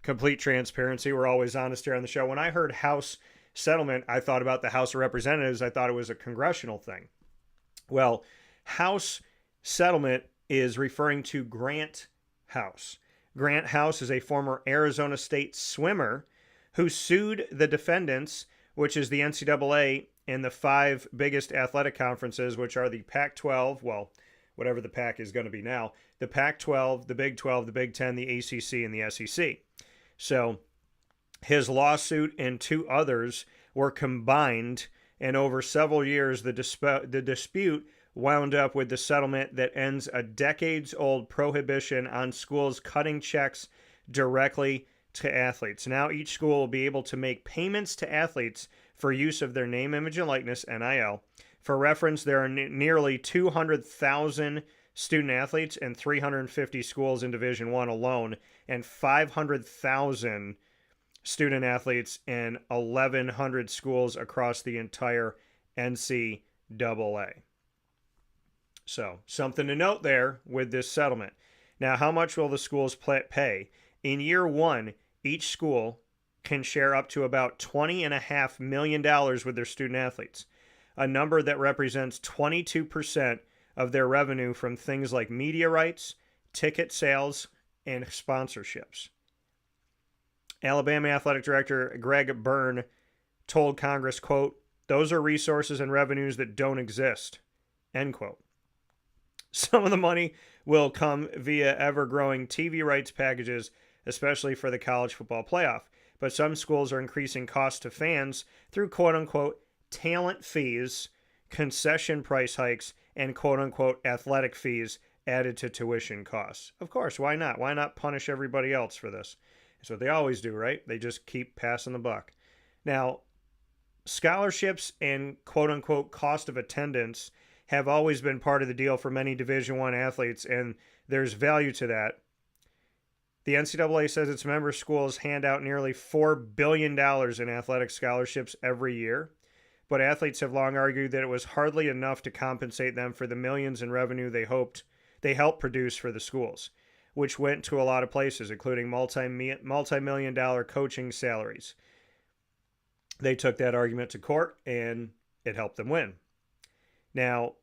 complete transparency, we're always honest here on the show. When I heard House settlement, I thought about the House of Representatives. I thought it was a congressional thing. Well, House settlement is referring to Grant House. Grant House is a former Arizona State swimmer who sued the defendants, which is the NCAA and the 5 biggest athletic conferences, which are the Pac-12, whatever the Pac is going to be now, the Pac-12, the Big 12, the Big 10, the ACC, and the SEC. So his lawsuit and 2 others were combined, and over several years, the dispute wound up with the settlement that ends a decades-old prohibition on schools cutting checks directly to athletes. Now each school will be able to make payments to athletes for use of their name, image, and likeness, NIL. For reference, there are nearly 200,000 student athletes in 350 schools in Division I alone, and 500,000 student athletes in 1,100 schools across the entire NCAA. So, something to note there with this settlement. Now, how much will the schools pay? In year 1, each school can share up to about $20.5 million with their student athletes, a number that represents 22% of their revenue from things like media rights, ticket sales, and sponsorships. Alabama Athletic Director Greg Byrne told Congress, quote, "Those are resources and revenues that don't exist," end quote. Some of the money will come via ever-growing TV rights packages, especially for the college football playoff. But some schools are increasing costs to fans through quote-unquote talent fees, concession price hikes, and quote-unquote athletic fees added to tuition costs. Of course, why not? Why not punish everybody else for this? That's what they always do, right? They just keep passing the buck. Now, scholarships and quote-unquote cost of attendance have always been part of the deal for many Division I athletes, and there's value to that. The NCAA says its member schools hand out nearly $4 billion in athletic scholarships every year, but athletes have long argued that it was hardly enough to compensate them for the millions in revenue they helped produce for the schools. which went to a lot of places, including multi-million dollar coaching salaries. They took that argument to court, and it helped them win. Now,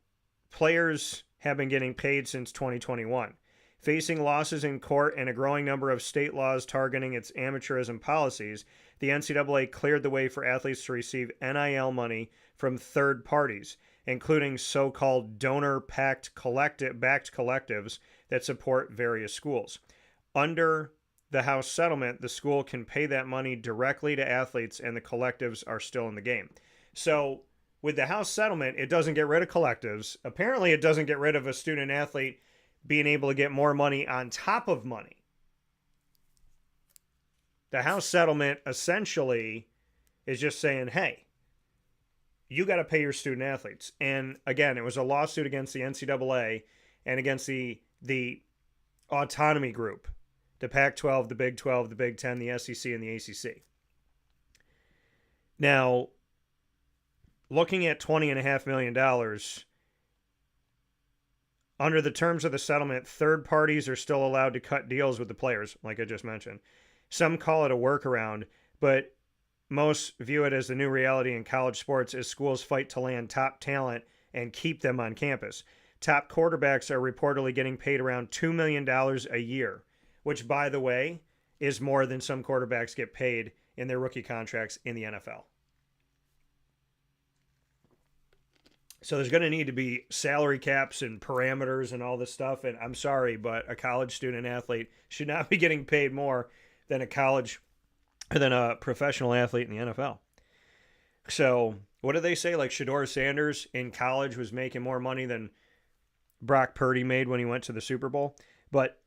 players have been getting paid since 2021. Facing losses in court and a growing number of state laws targeting its amateurism policies, the NCAA cleared the way for athletes to receive NIL money from third parties, including so-called donor-backed collectives that support various schools. Under the House settlement, the school can pay that money directly to athletes, and the collectives are still in the game. So with the House settlement, it doesn't get rid of collectives. Apparently, it doesn't get rid of a student-athlete being able to get more money on top of money. The House settlement essentially is just saying, hey, you got to pay your student athletes. And again, it was a lawsuit against the NCAA and against the autonomy group, the Pac-12, the Big 12, the Big 10, the SEC, and the ACC. Now, looking at $20.5 million, under the terms of the settlement, third parties are still allowed to cut deals with the players, like I just mentioned. Some call it a workaround, but most view it as the new reality in college sports as schools fight to land top talent and keep them on campus. Top quarterbacks are reportedly getting paid around $2 million a year, which, by the way, is more than some quarterbacks get paid in their rookie contracts in the NFL. So there's going to need to be salary caps and parameters and all this stuff. And I'm sorry, but a college student athlete should not be getting paid more than a professional athlete in the NFL. So what do they say? Like Shedeur Sanders in college was making more money than Brock Purdy made when he went to the Super Bowl. But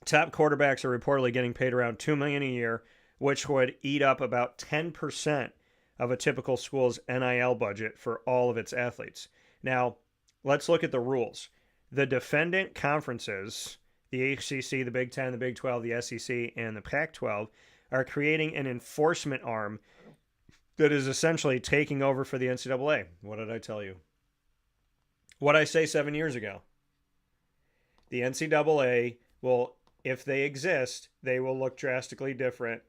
top quarterbacks are reportedly getting paid around $2 million a year, which would eat up about 10% of a typical school's NIL budget for all of its athletes. Now, let's look at the rules. The defendant conferences, the ACC, the Big 10, the Big 12, the SEC, and the Pac-12, are creating an enforcement arm that is essentially taking over for the NCAA. What did I tell you? What I say 7 years ago. The NCAA will, if they exist, they will look drastically different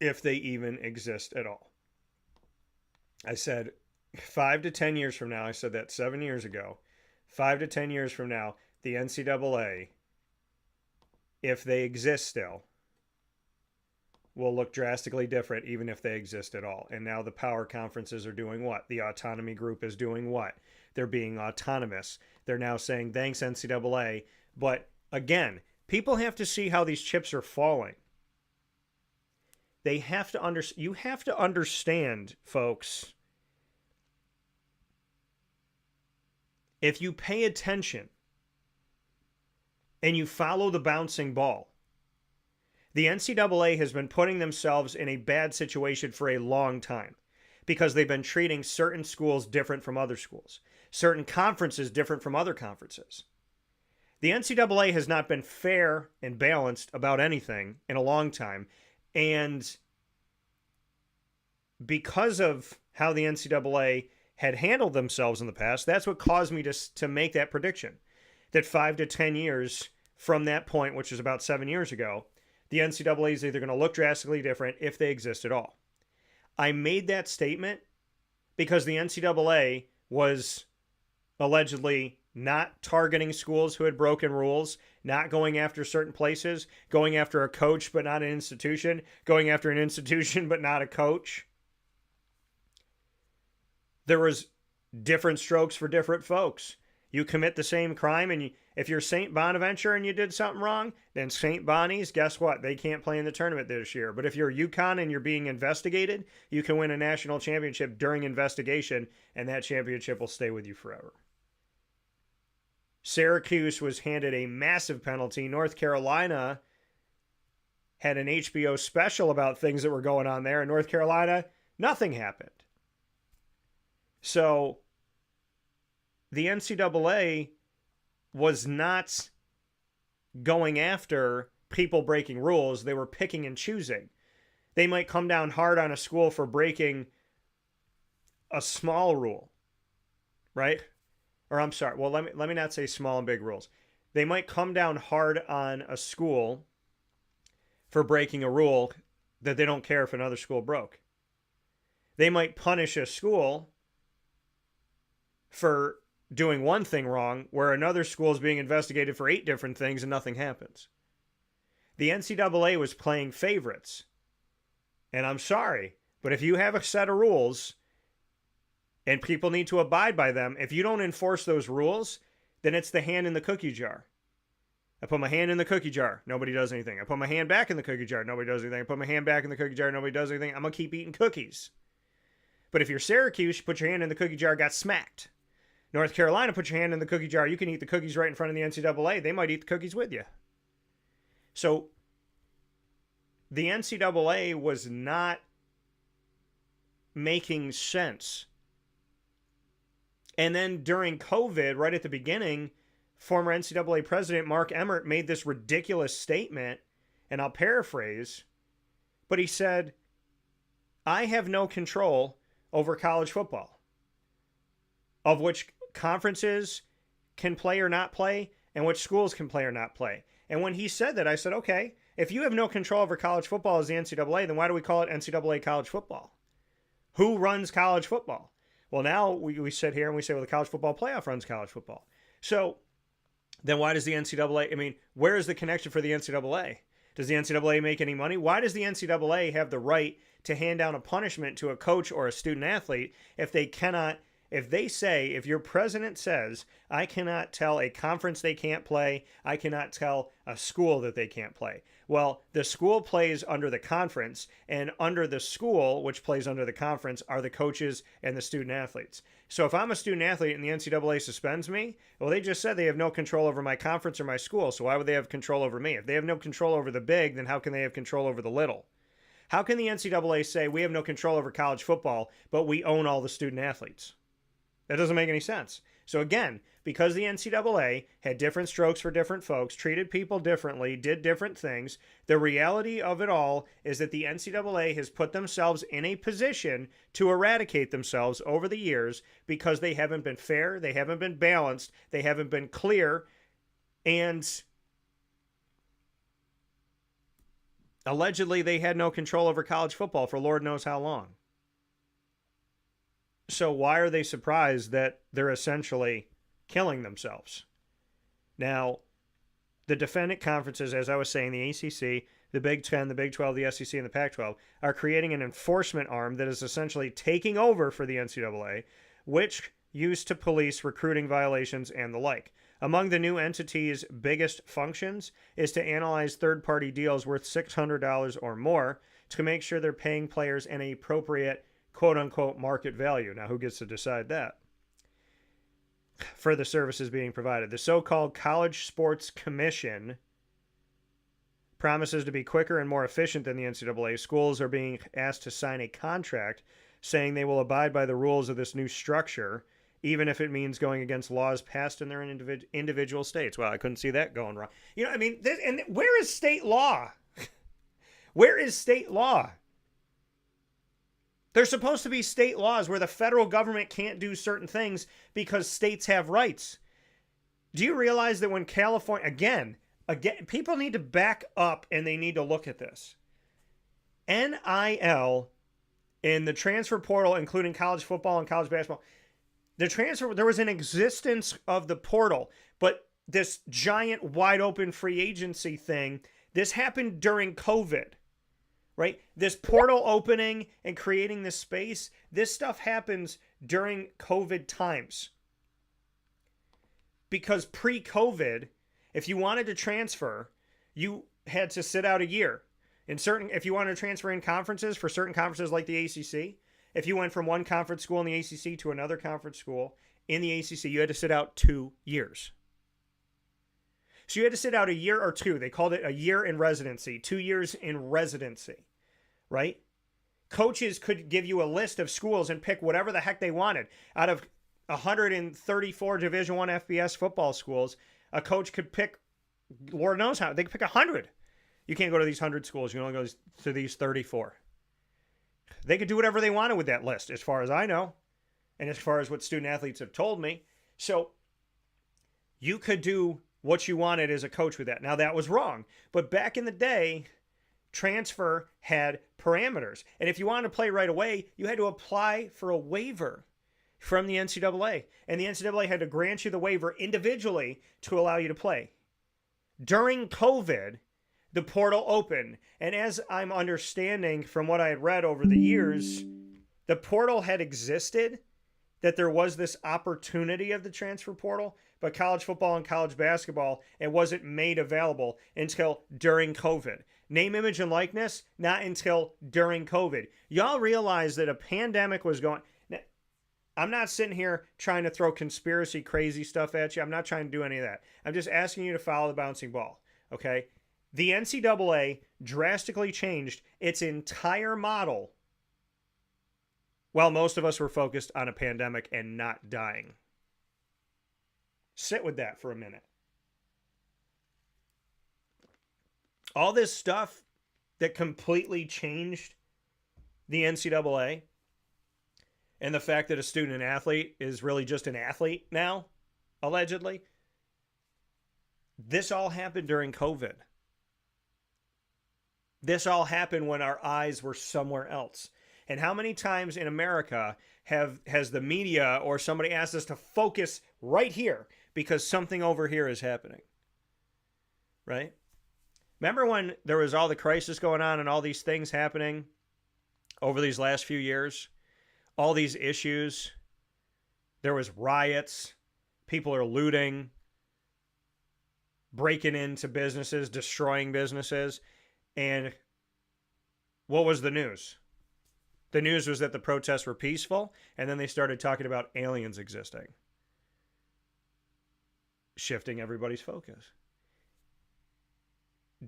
if they even exist at all. I said 5 to 10 years from now, I said that 7 years ago, 5 to 10 years from now, the NCAA, if they exist still, will look drastically different even if they exist at all. And now the power conferences are doing what? The autonomy group is doing what? They're being autonomous. They're now saying, thanks, NCAA. But again, people have to see how these chips are falling. They have to you have to understand, folks, if you pay attention and you follow the bouncing ball, the NCAA has been putting themselves in a bad situation for a long time because they've been treating certain schools different from other schools, certain conferences different from other conferences. The NCAA has not been fair and balanced about anything in a long time. And because of how the NCAA had handled themselves in the past, that's what caused me to make that prediction. That 5 to 10 years from that point, which was about 7 years ago, the NCAA is either going to look drastically different if they exist at all. I made that statement because the NCAA was allegedly not targeting schools who had broken rules, not going after certain places, going after a coach but not an institution, going after an institution but not a coach. There was different strokes for different folks. You commit the same crime, and if you're St. Bonaventure and you did something wrong, then St. Bonnie's, guess what? They can't play in the tournament this year. But if you're UConn and you're being investigated, you can win a national championship during investigation, and that championship will stay with you forever. Syracuse was handed a massive penalty. North Carolina had an HBO special about things that were going on there. In North Carolina, nothing happened. So the NCAA was not going after people breaking rules. They were picking and choosing. They might come down hard on a school for breaking a small rule, right? Or I'm sorry, well, let me not say small and big rules. They might come down hard on a school for breaking a rule that they don't care if another school broke. They might punish a school for doing one thing wrong where another school is being investigated for 8 different things and nothing happens. The NCAA was playing favorites. And I'm sorry, but if you have a set of rules and people need to abide by them, if you don't enforce those rules, then it's the hand in the cookie jar. I put my hand in the cookie jar, nobody does anything. I put my hand back in the cookie jar, nobody does anything. I put my hand back in the cookie jar, nobody does anything. I'm going to keep eating cookies. But if you're Syracuse, you put your hand in the cookie jar, got smacked. North Carolina, put your hand in the cookie jar, you can eat the cookies right in front of the NCAA. They might eat the cookies with you. So the NCAA was not making sense. And then during COVID, right at the beginning, former NCAA president Mark Emmert made this ridiculous statement, and I'll paraphrase, but he said, I have no control over college football, of which conferences can play or not play, and which schools can play or not play. And when he said that, I said, okay, if you have no control over college football as the NCAA, then why do we call it NCAA college football? Who runs college football? Well, now we sit here and we say, well, the college football playoff runs college football. So then why does the NCAA, I mean, where is the connection for the NCAA? Does the NCAA make any money? Why does the NCAA have the right to hand down a punishment to a coach or a student athlete if they cannot, if they say, if your president says, I cannot tell a conference they can't play, I cannot tell a school that they can't play. Well, the school plays under the conference, and under the school, which plays under the conference, are the coaches and the student athletes. So if I'm a student athlete and the NCAA suspends me, well, they just said they have no control over my conference or my school, so why would they have control over me? If they have no control over the big, then how can they have control over the little? How can the NCAA say we have no control over college football, but we own all the student athletes? That doesn't make any sense. So again, because the NCAA had different strokes for different folks, treated people differently, did different things, the reality of it all is that the NCAA has put themselves in a position to eradicate themselves over the years because they haven't been fair, they haven't been balanced, they haven't been clear, and allegedly they had no control over college football for Lord knows how long. So why are they surprised that they're essentially killing themselves? Now, the defendant conferences, as I was saying, the ACC, the Big Ten, the Big 12, the SEC, and the Pac-12, are creating an enforcement arm that is essentially taking over for the NCAA, which used to police recruiting violations and the like. Among the new entity's biggest functions is to analyze third-party deals worth $600 or more to make sure they're paying players an appropriate quote-unquote market value. Now, who gets to decide that? For the services being provided. The so-called College Sports Commission promises to be quicker and more efficient than the NCAA. Schools are being asked to sign a contract saying they will abide by the rules of this new structure, even if it means going against laws passed in their individual states. Well, I couldn't see that going wrong. You know, I mean, and where is state law? Where is state law? There's supposed to be state laws where the federal government can't do certain things because states have rights. Do you realize that when California, again, people need to back up and they need to look at this. NIL in the transfer portal, including college football and college basketball, there was an existence of the portal, but this giant wide open free agency thing, this happened during COVID. Right? This portal opening and creating this space, this stuff happens during COVID times. Because pre-COVID, if you wanted to transfer, you had to sit out a year. If you wanted to transfer in conferences, for certain conferences like the ACC, if you went from one conference school in the ACC to another conference school in the ACC, you had to sit out 2 years. So you had to sit out a year or two. They called it a year in residency, 2 years in residency, right? Coaches could give you a list of schools and pick whatever the heck they wanted. Out of 134 Division I FBS football schools, a coach could pick, Lord knows how, they could pick 100. You can't go to these 100 schools. You can only go to these 34. They could do whatever they wanted with that list, as far as I know, and as far as what student athletes have told me. So you could do what you wanted as a coach with that. Now, that was wrong. But back in the day, transfer had parameters. And if you wanted to play right away, you had to apply for a waiver from the NCAA. And the NCAA had to grant you the waiver individually to allow you to play. During COVID, the portal opened. And as I'm understanding from what I had read over the years, the portal had existed, that there was this opportunity of the transfer portal, but college football and college basketball, it wasn't made available until during COVID. Name, image, and likeness, not until during COVID. Y'all realize that a pandemic was going... Now, I'm not sitting here trying to throw conspiracy crazy stuff at you. I'm not trying to do any of that. I'm just asking you to follow the bouncing ball, okay? The NCAA drastically changed its entire model while most of us were focused on a pandemic and not dying. Sit with that for a minute. All this stuff that completely changed the NCAA, and the fact that a student athlete is really just an athlete now, allegedly, this all happened during COVID. This all happened when our eyes were somewhere else. And how many times in America has the media or somebody asked us to focus right here because something over here is happening? Right? Remember when there was all the crisis going on and all these things happening over these last few years? All these issues. There was riots. People are looting, breaking into businesses, destroying businesses. And what was the news? The news was that the protests were peaceful, and then they started talking about aliens existing, shifting everybody's focus.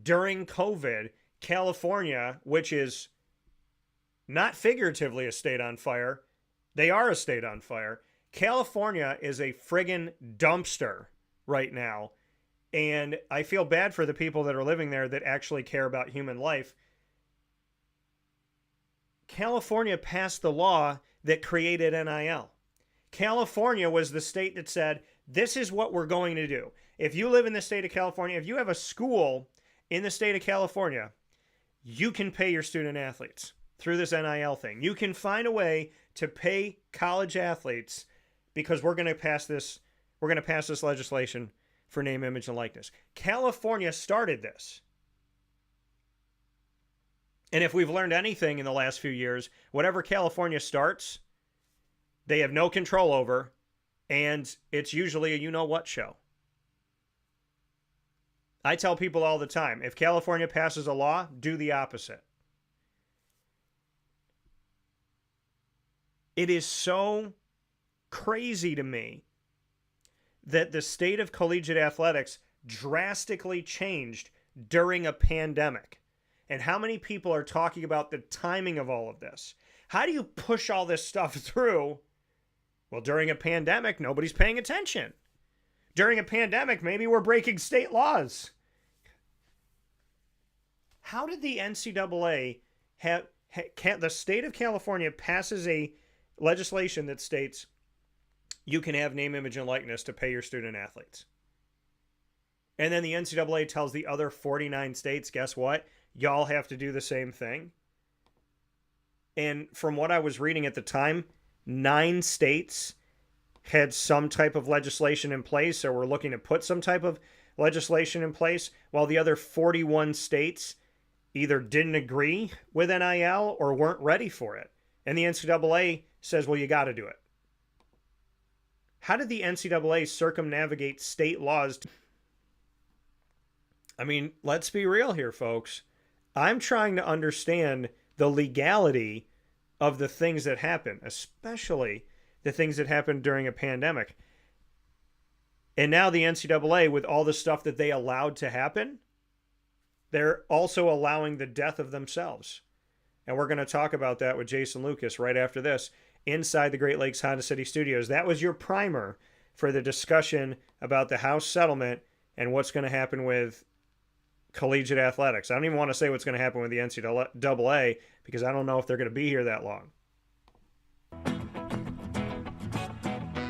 During COVID, California, which is not figuratively a state on fire, they are a state on fire. California is a friggin' dumpster right now, and I feel bad for the people that are living there that actually care about human life. California passed the law that created NIL. California was the state that said, this is what we're going to do. If you live in the state of California, if you have a school in the state of California, you can pay your student athletes through this NIL thing. You can find a way to pay college athletes because we're going to pass this legislation for name, image, and likeness. California started this. And if we've learned anything in the last few years, whatever California starts, they have no control over, and it's usually a you-know-what show. I tell people all the time, if California passes a law, do the opposite. It is so crazy to me that the state of collegiate athletics drastically changed during a pandemic. And how many people are talking about the timing of all of this? How do you push all this stuff through? Well, during a pandemic, nobody's paying attention. During a pandemic, maybe we're breaking state laws. How did the NCAA the state of California passes a legislation that states you can have name, image, and likeness to pay your student athletes? And then the NCAA tells the other 49 states, guess what? Y'all have to do the same thing. And from what I was reading at the time, 9 states had some type of legislation in place or were looking to put some type of legislation in place, while the other 41 states either didn't agree with NIL or weren't ready for it. And the NCAA says, well, you got to do it. How did the NCAA circumnavigate state laws? I mean, let's be real here, folks. I'm trying to understand the legality of the things that happen, especially the things that happened during a pandemic. And now the NCAA, with all the stuff that they allowed to happen, they're also allowing the death of themselves. And we're going to talk about that with Jason Lucas right after this inside the Great Lakes Honda City Studios. That was your primer for the discussion about the House settlement and what's going to happen with collegiate athletics. I don't even want to say what's going to happen with the NCAA because I don't know if they're going to be here that long.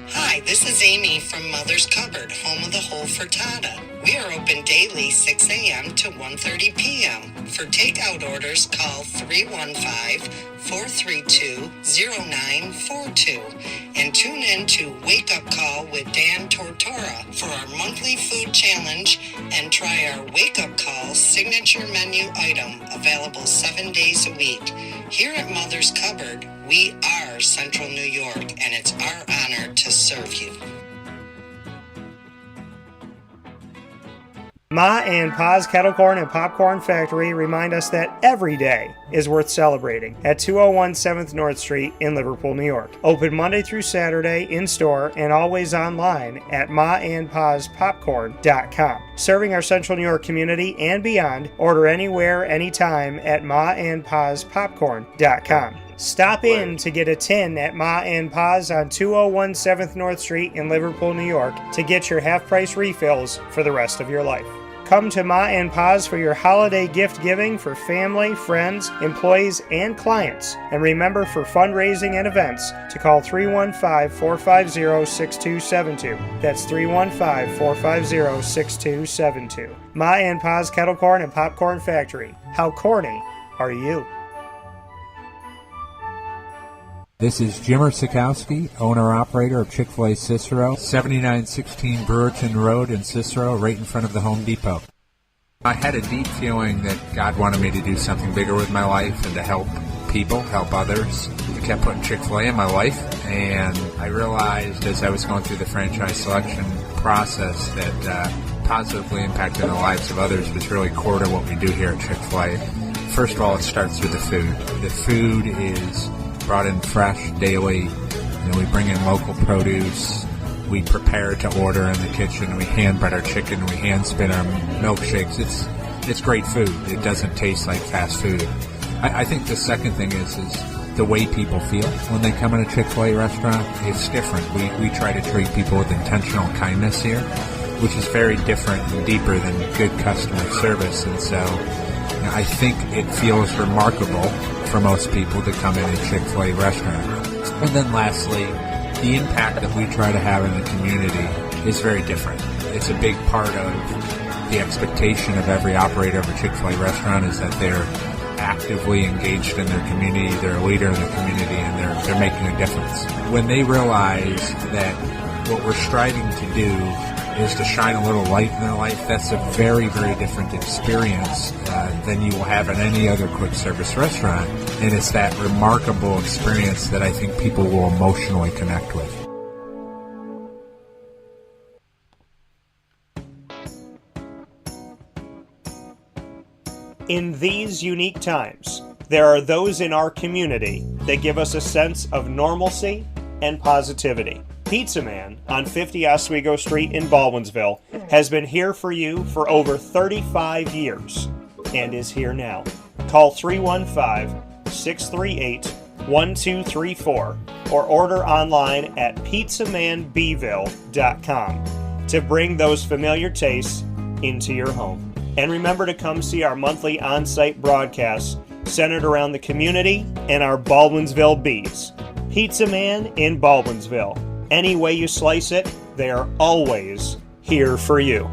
Hi, Hi, this is Amy from Mother's Cupboard, home of the whole frittata. We are open daily 6 a.m. to 1:30 p.m. For takeout orders, call 315-432-0942 and tune in to Wake Up Call with Dan Tortora for our monthly food challenge and try our Wake Up Call signature menu item available 7 days a week. Here at Mother's Cupboard, we are Central New York, and it's our honor to serve you. Ma and Pa's Kettle Corn and Popcorn Factory remind us that every day is worth celebrating at 201 7th North Street in Liverpool, New York. Open Monday through Saturday in-store and always online at maandpaspopcorn.com. Serving our Central New York community and beyond, order anywhere, anytime at maandpaspopcorn.com. Stop in to get a tin at Ma and Pa's on 201 7th North Street in Liverpool, New York to get your half-price refills for the rest of your life. Come to Ma and Pa's for your holiday gift giving for family, friends, employees, and clients. And remember, for fundraising and events, to call 315-450-6272. That's 315-450-6272. Ma and Pa's Kettle Corn and Popcorn Factory. How corny are you? This is Jimmer Sikowski, owner-operator of Chick-fil-A Cicero, 7916 Brewerton Road in Cicero, right in front of the Home Depot. I had a deep feeling that God wanted me to do something bigger with my life and to help people, help others. I kept putting Chick-fil-A in my life, and I realized as I was going through the franchise selection process that positively impacting the lives of others was really core to what we do here at Chick-fil-A. First of all, it starts with the food. The food is brought in fresh daily. We bring in local produce. We prepare to order in the kitchen. We hand bread our chicken. We hand spin our milkshakes. It's great food. It doesn't taste like fast food. I think the second thing is the way people feel when they come in a Chick-fil-A restaurant. It's different. We try to treat people with intentional kindness here, which is very different and deeper than good customer service. And so I think it feels remarkable for most people to come in a Chick-fil-A restaurant. And then lastly, the impact that we try to have in the community is very different. It's a big part of the expectation of every operator of a Chick-fil-A restaurant is that they're actively engaged in their community, they're a leader in the community, and they're making a difference. When they realize that what we're striving to do is to shine a little light in their life, that's a very, very different experience than you will have in any other quick service restaurant. And it's that remarkable experience that I think people will emotionally connect with. In these unique times, there are those in our community that give us a sense of normalcy and positivity. Pizza Man on 50 Oswego Street in Baldwinsville has been here for you for over 35 years and is here now. Call 315-638-1234 or order online at pizzamanbville.com to bring those familiar tastes into your home. And remember to come see our monthly on-site broadcasts centered around the community and our Baldwinsville Bees. Pizza Man in Baldwinsville. Any way you slice it, they are always here for you.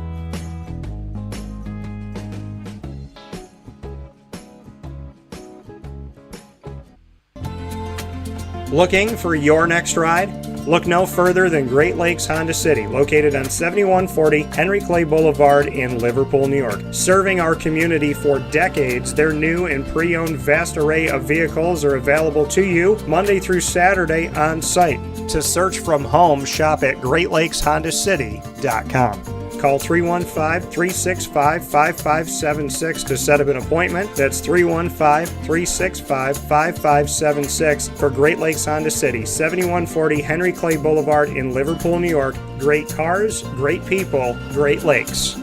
Looking for your next ride? Look no further than Great Lakes Honda City, located on 7140 Henry Clay Boulevard in Liverpool, New York. Serving our community for decades, their new and pre-owned vast array of vehicles are available to you Monday through Saturday on site. To search from home, shop at GreatLakesHondaCity.com. Call 315-365-5576 to set up an appointment. That's 315-365-5576 for Great Lakes Honda City, 7140 Henry Clay Boulevard in Liverpool, New York. Great cars, great people, Great Lakes.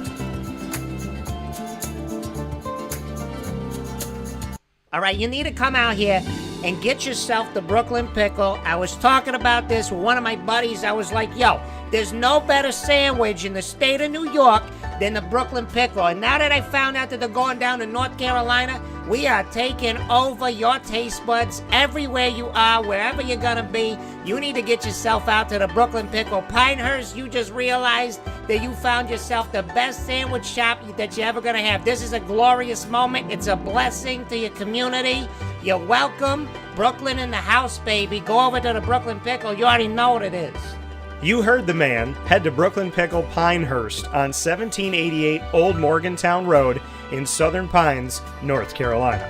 All right, you need to come out here and get yourself the Brooklyn Pickle. I was talking about this with one of my buddies. I was like, yo, there's no better sandwich in the state of New York than the Brooklyn Pickle. And now that I found out that they're going down to North Carolina, we are taking over your taste buds everywhere you are, wherever you're gonna be. You need to get yourself out to the Brooklyn Pickle. Pinehurst, you just realized that you found yourself the best sandwich shop that you're ever gonna have. This is a glorious moment. It's a blessing to your community. You're welcome. Brooklyn in the house, baby. Go over to the Brooklyn Pickle. You already know what it is. You heard the man. Head to Brooklyn Pickle Pinehurst on 1788 Old Morgantown Road in Southern Pines, North Carolina.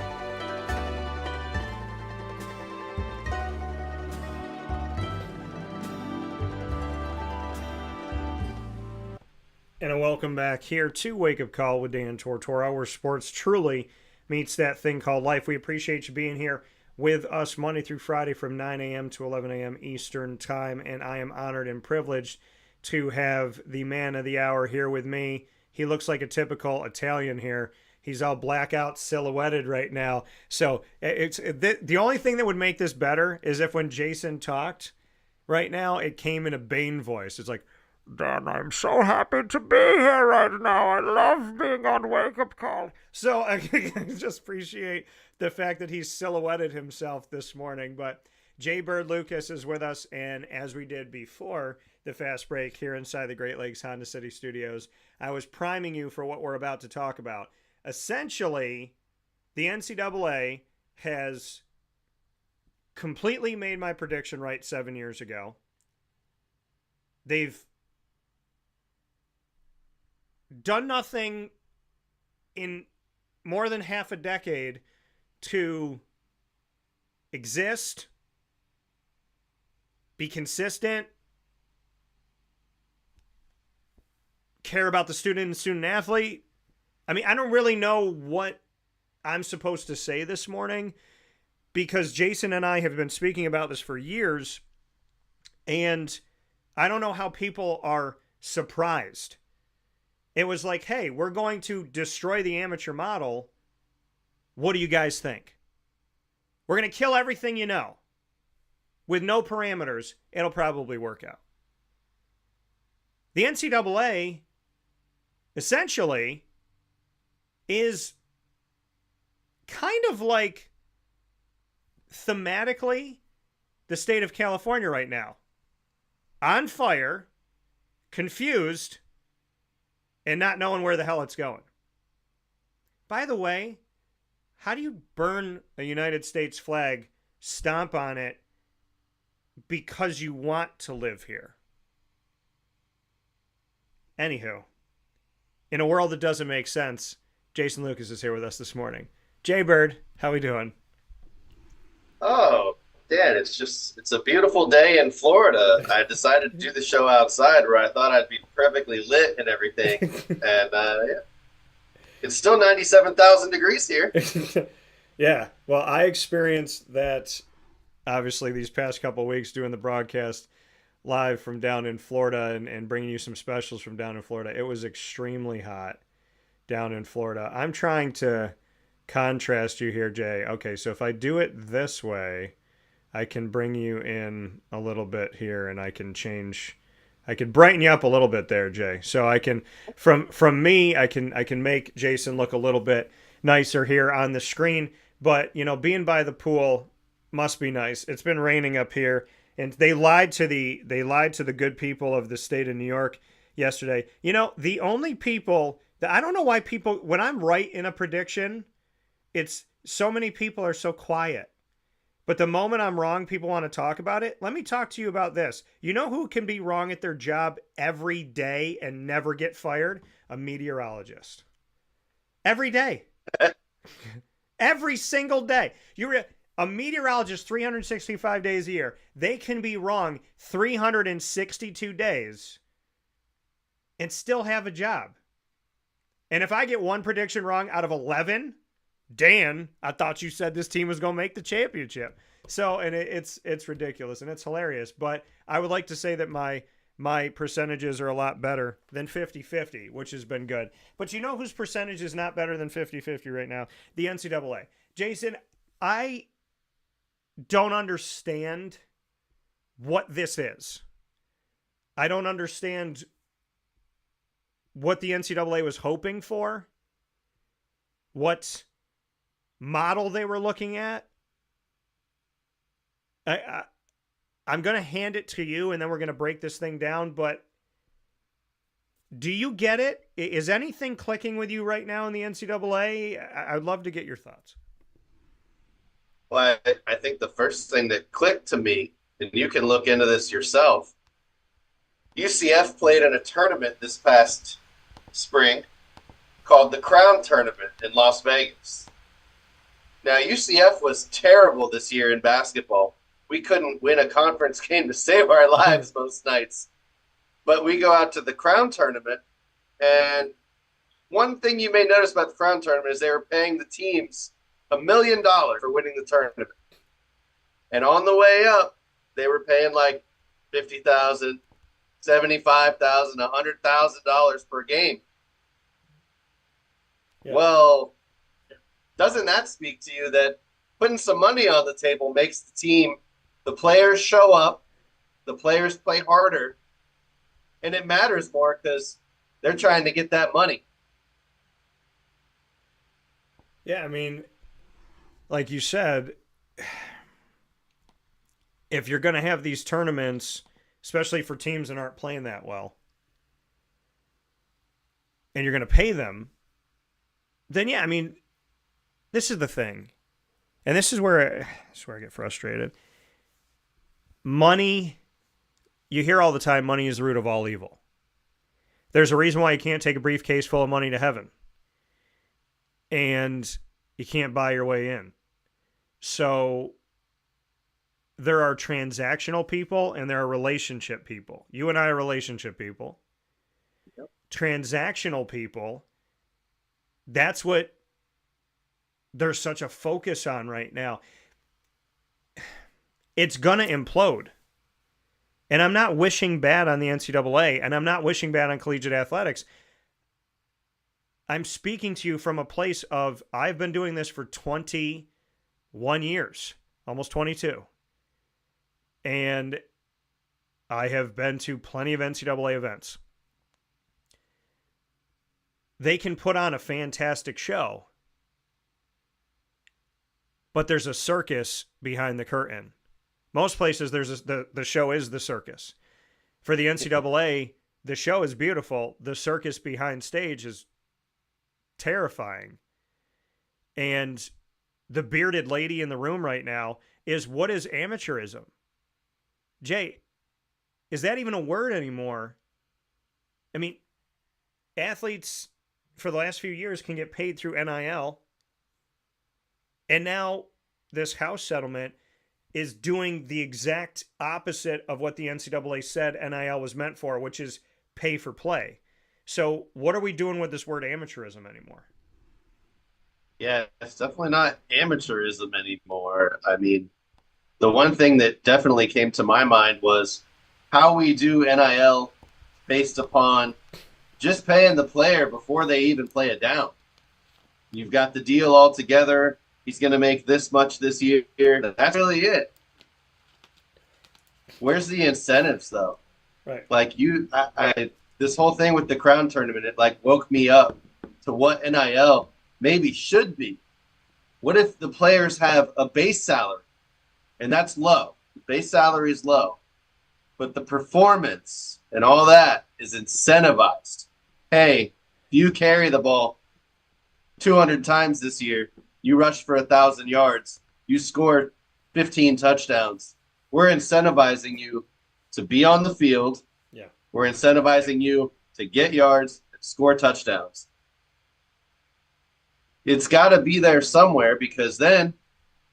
And a welcome back here to Wake Up Call with Dan Tortora, where sports truly meets that thing called life. We appreciate you being here with us Monday through Friday from 9 a.m. to 11 a.m. Eastern Time, and I am honored and privileged to have the man of the hour here with me. He looks like a typical Italian here. He's all blackout silhouetted right now. So it's the only thing that would make this better is if when Jason talked right now, it came in a Bane voice. It's like, Dan, I'm so happy to be here right now. I love being on Wake Up Call. So I just appreciate the fact that he's silhouetted himself this morning. But Jay Bird Lucas is with us, and as we did before the fast break here inside the Great Lakes Honda City Studios, I was priming you for what we're about to talk about. Essentially, the NCAA has completely made my prediction right 7 years ago. They've done nothing in more than half a decade to exist, be consistent, care about the student and student athlete. I mean, I don't really know what I'm supposed to say this morning because Jason and I have been speaking about this for years, and I don't know how people are surprised. It was like, hey, we're going to destroy the amateur model. What do you guys think? We're going to kill everything you know. With no parameters, it'll probably work out. The NCAA essentially is kind of like thematically the state of California right now. On fire, confused, and not knowing where the hell it's going. By the way, how do you burn a United States flag, stomp on it, because you want to live here? Anywho, in a world that doesn't make sense, Jason Lucas is here with us this morning. Jay Bird, how we doing? Oh, Dan, it's a beautiful day in Florida. I decided to do the show outside where I thought I'd be perfectly lit and everything. And yeah, it's still 97,000 degrees here. Yeah, well, I experienced that obviously these past couple of weeks doing the broadcast live from down in Florida and bringing you some specials from down in Florida. It was extremely hot down in Florida. I'm trying to contrast you here, Jay. Okay, so if I do it this way, I can bring you in a little bit here, and I can brighten you up a little bit there, Jay. So I can, from me, I can make Jason look a little bit nicer here on the screen. But you know, being by the pool must be nice. It's been raining up here, and they lied to the good people of the state of New York yesterday. You know, the only people that I don't know why people, when I'm right in a prediction, it's so many people are so quiet. But the moment I'm wrong, people want to talk about it. Let me talk to you about this. You know who can be wrong at their job every day and never get fired? A meteorologist. Every day. Every single day. A meteorologist 365 days a year. They can be wrong 362 days and still have a job. And if I get one prediction wrong out of 11, Dan, I thought you said this team was going to make the championship. So, and it's ridiculous and it's hilarious. But I would like to say that my percentages are a lot better than 50-50, which has been good. But you know whose percentage is not better than 50-50 right now? The NCAA. Jason, I don't understand what this is. I don't understand what the NCAA was hoping for, what model they were looking at, I'm going to hand it to you, and then we're going to break this thing down. But do you get it? Is anything clicking with you right now in the NCAA? I'd love to get your thoughts. Well, I think the first thing that clicked to me, and you can look into this yourself, UCF played in a tournament this past spring called the Crown Tournament in Las Vegas. Now, UCF was terrible this year in basketball. We couldn't win a conference game to save our lives most nights. But we go out to the Crown Tournament, and one thing you may notice about the Crown Tournament is they were paying the teams $1 million for winning the tournament. And on the way up, they were paying like $50,000, $75,000, $100,000 per game. Yeah. Well, doesn't that speak to you that putting some money on the table makes the team, the players show up, the players play harder, and it matters more because they're trying to get that money. Yeah, I mean, like you said, if you're going to have these tournaments, especially for teams that aren't playing that well, and you're going to pay them, then yeah, I mean, this is the thing. And this is where I get frustrated. Money, you hear all the time, money is the root of all evil. There's a reason why you can't take a briefcase full of money to heaven. And you can't buy your way in. So there are transactional people and there are relationship people. You and I are relationship people. Yep. Transactional people, that's what there's such a focus on right now. It's going to implode. And I'm not wishing bad on the NCAA, and I'm not wishing bad on collegiate athletics. I'm speaking to you from a place of, I've been doing this for 21 years, almost 22. And I have been to plenty of NCAA events. They can put on a fantastic show, but there's a circus behind the curtain. Most places, the show is the circus. For the NCAA, the show is beautiful. The circus behind stage is terrifying. And the bearded lady in the room right now is, what is amateurism? Jay, is that even a word anymore? I mean, athletes for the last few years can get paid through NIL. And now this house settlement is doing the exact opposite of what the NCAA said NIL was meant for, which is pay for play. So what are we doing with this word amateurism anymore? Yeah, it's definitely not amateurism anymore. I mean, the one thing that definitely came to my mind was how we do NIL based upon just paying the player before they even play it down. You've got the deal all together. He's going to make this much this year. That's really it. Where's the incentives, though? Right. Like this whole thing with the Crown Tournament, it like woke me up to what NIL maybe should be. What if the players have a base salary, and that's low? The base salary is low, but the performance and all that is incentivized. Hey, if you carry the ball 200 times this year, you rushed for 1,000 yards, you scored 15 touchdowns. We're incentivizing you to be on the field. Yeah. We're incentivizing you to get yards and score touchdowns. It's got to be there somewhere, because then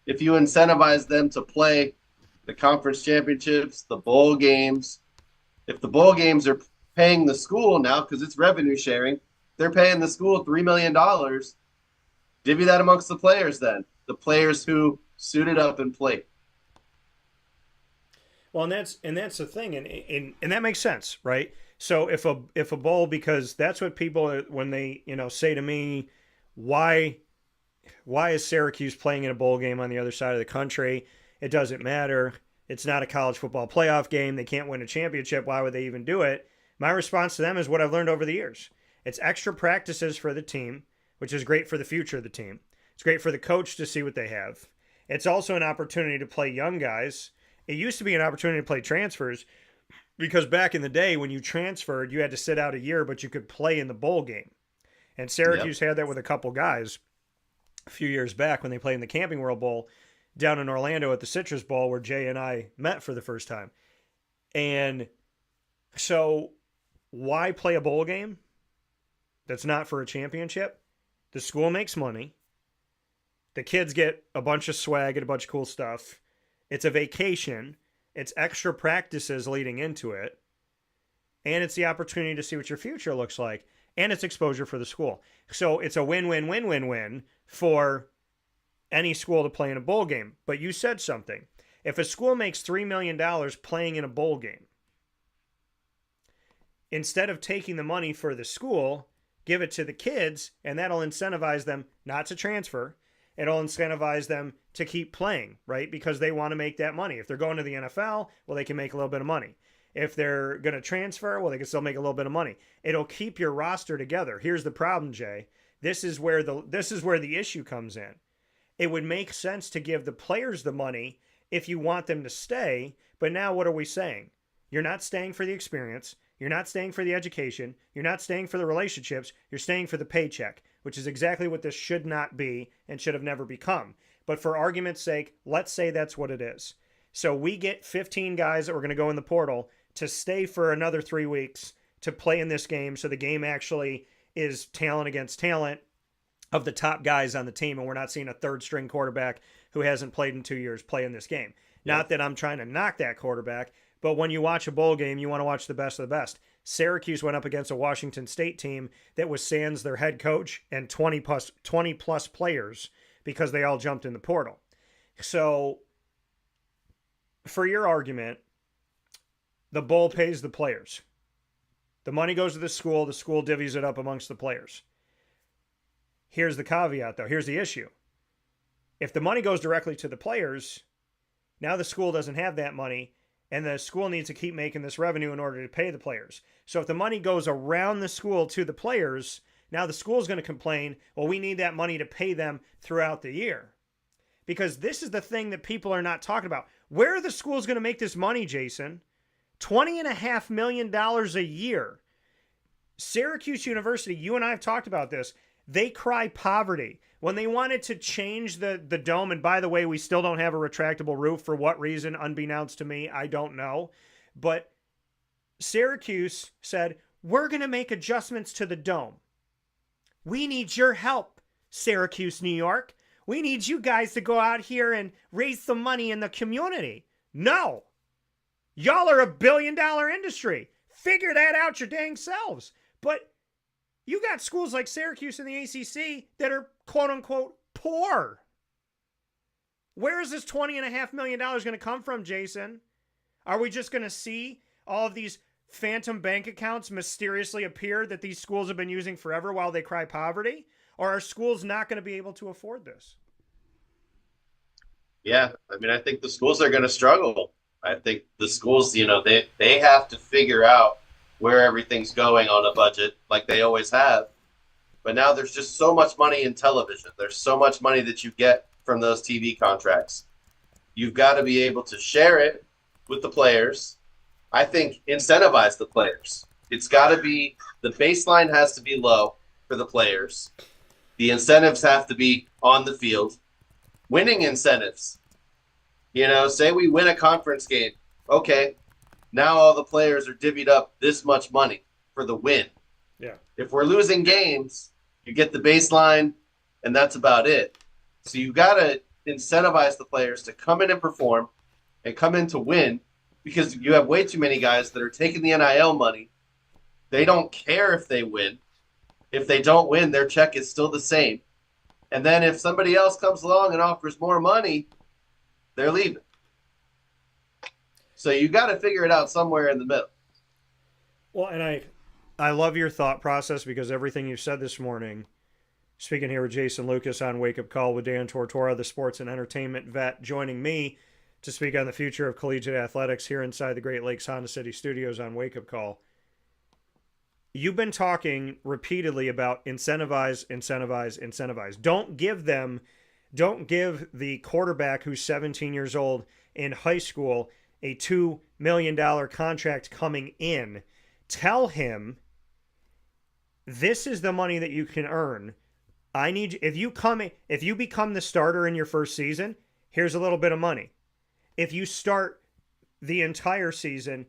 if you incentivize them to play the conference championships, the bowl games, if the bowl games are paying the school now, because it's revenue sharing, they're paying the school $3 million. Divvy that amongst the players then. The players who suited up and played. Well, and that's the thing, and that makes sense, right? So if a bowl, because that's what people, when they say to me, why is Syracuse playing in a bowl game on the other side of the country? It doesn't matter. It's not a college football playoff game. They can't win a championship. Why would they even do it? My response to them is what I've learned over the years. It's extra practices for the team, which is great for the future of the team. It's great for the coach to see what they have. It's also an opportunity to play young guys. It used to be an opportunity to play transfers because back in the day when you transferred, you had to sit out a year, but you could play in the bowl game. And Syracuse had that with a couple guys a few years back when they played in the Camping World Bowl down in Orlando at the Citrus Bowl where Jay and I met for the first time. And so why play a bowl game that's not for a championship? The school makes money. The kids get a bunch of swag and a bunch of cool stuff. It's a vacation. It's extra practices leading into it. And it's the opportunity to see what your future looks like. And it's exposure for the school. So it's a win-win-win-win-win for any school to play in a bowl game. But you said something. If a school makes $3 million playing in a bowl game, instead of taking the money for the school, give it to the kids, and that'll incentivize them not to transfer. It'll incentivize them to keep playing, right? Because they want to make that money. If they're going to the NFL, well, they can make a little bit of money. If they're going to transfer, well, they can still make a little bit of money. It'll keep your roster together. Here's the problem, Jay. This is where the issue comes in. It would make sense to give the players the money if you want them to stay, but now what are we saying? You're not staying for the experience. You're not staying for the education. You're not staying for the relationships. You're staying for the paycheck, which is exactly what this should not be and should have never become. But for argument's sake, let's say that's what it is. So we get 15 guys that we're going to go in the portal to stay for another 3 weeks to play in this game. So the game actually is talent against talent of the top guys on the team. And we're not seeing a third string quarterback who hasn't played in 2 years play in this game. Yeah. Not that I'm trying to knock that quarterback, but when you watch a bowl game, you want to watch the best of the best. Syracuse went up against a Washington State team that was sans their head coach and 20 plus players because they all jumped in the portal. So for your argument, the bowl pays the players. The money goes to the school divvies it up amongst the players. Here's the caveat, though. Here's the issue. If the money goes directly to the players, now the school doesn't have that money, and the school needs to keep making this revenue in order to pay the players. So if the money goes around the school to the players, now the school's going to complain, well, we need that money to pay them throughout the year. Because this is the thing that people are not talking about. Where are the schools going to make this money, Jason? $20.5 million a year. Syracuse University, you and I have talked about this. They cry poverty. When they wanted to change the dome, and by the way, we still don't have a retractable roof. For what reason, unbeknownst to me, I don't know. But Syracuse said, we're going to make adjustments to the dome. We need your help, Syracuse, New York. We need you guys to go out here and raise some money in the community. No. Y'all are $1 billion industry. Figure that out your dang selves. But you got schools like Syracuse and the ACC that are quote unquote poor. Where is this $20.5 million going to come from, Jason? Are we just going to see all of these phantom bank accounts mysteriously appear that these schools have been using forever while they cry poverty? Or are schools not going to be able to afford this? Yeah, I mean, I think the schools are going to struggle. I think the schools, they have to figure out where everything's going on a budget like they always have. But now there's just so much money in television. There's so much money that you get from those TV contracts. You've got to be able to share it with the players. I think incentivize the players. It's got to be, the baseline has to be low for the players. The incentives have to be on the field. Winning incentives. Say we win a conference game. Okay, now all the players are divvied up this much money for the win. Yeah. If we're losing games, you get the baseline, and that's about it. So you got to incentivize the players to come in and perform and come in to win, because you have way too many guys that are taking the NIL money. They don't care if they win. If they don't win, their check is still the same. And then if somebody else comes along and offers more money, they're leaving. So you got to figure it out somewhere in the middle. Well, and I love your thought process, because everything you said this morning, speaking here with Jason Lucas on Wake Up Call with Dan Tortora, the sports and entertainment vet, joining me to speak on the future of collegiate athletics here inside the Great Lakes Honda City Studios on Wake Up Call. you've been talking repeatedly about incentivize. Don't give the quarterback who's 17 years old in high school a $2 million contract coming in. Tell him, this is the money that you can earn. If you become the starter in your first season, here's a little bit of money. If you start the entire season,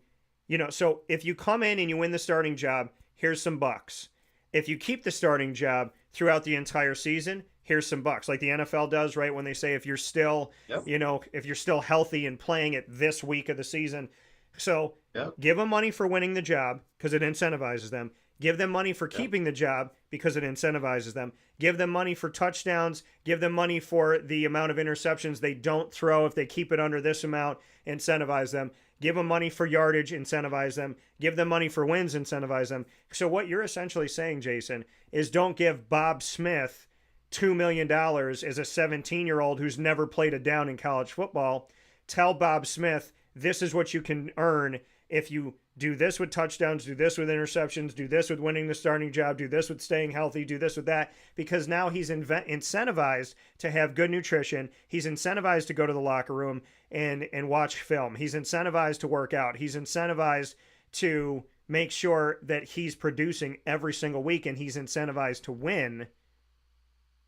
so if you come in and you win the starting job, here's some bucks. If you keep the starting job throughout the entire season, here's some bucks, like the NFL does, right? When they say if you're still, if you're still healthy and playing it this week of the season. So give them money for winning the job because it incentivizes them. Give them money for keeping the job because it incentivizes them. Give them money for touchdowns. Give them money for the amount of interceptions they don't throw. If they keep it under this amount, incentivize them. Give them money for yardage, incentivize them. Give them money for wins, incentivize them. So what you're essentially saying, Jason, is don't give Bob Smith $2 million as a 17-year-old who's never played a down in college football. Tell Bob Smith, this is what you can earn if you do this with touchdowns, do this with interceptions, do this with winning the starting job, do this with staying healthy, do this with that, because now he's incentivized to have good nutrition. He's incentivized to go to the locker room and watch film. He's incentivized to work out. He's incentivized to make sure that he's producing every single week, and he's incentivized to win.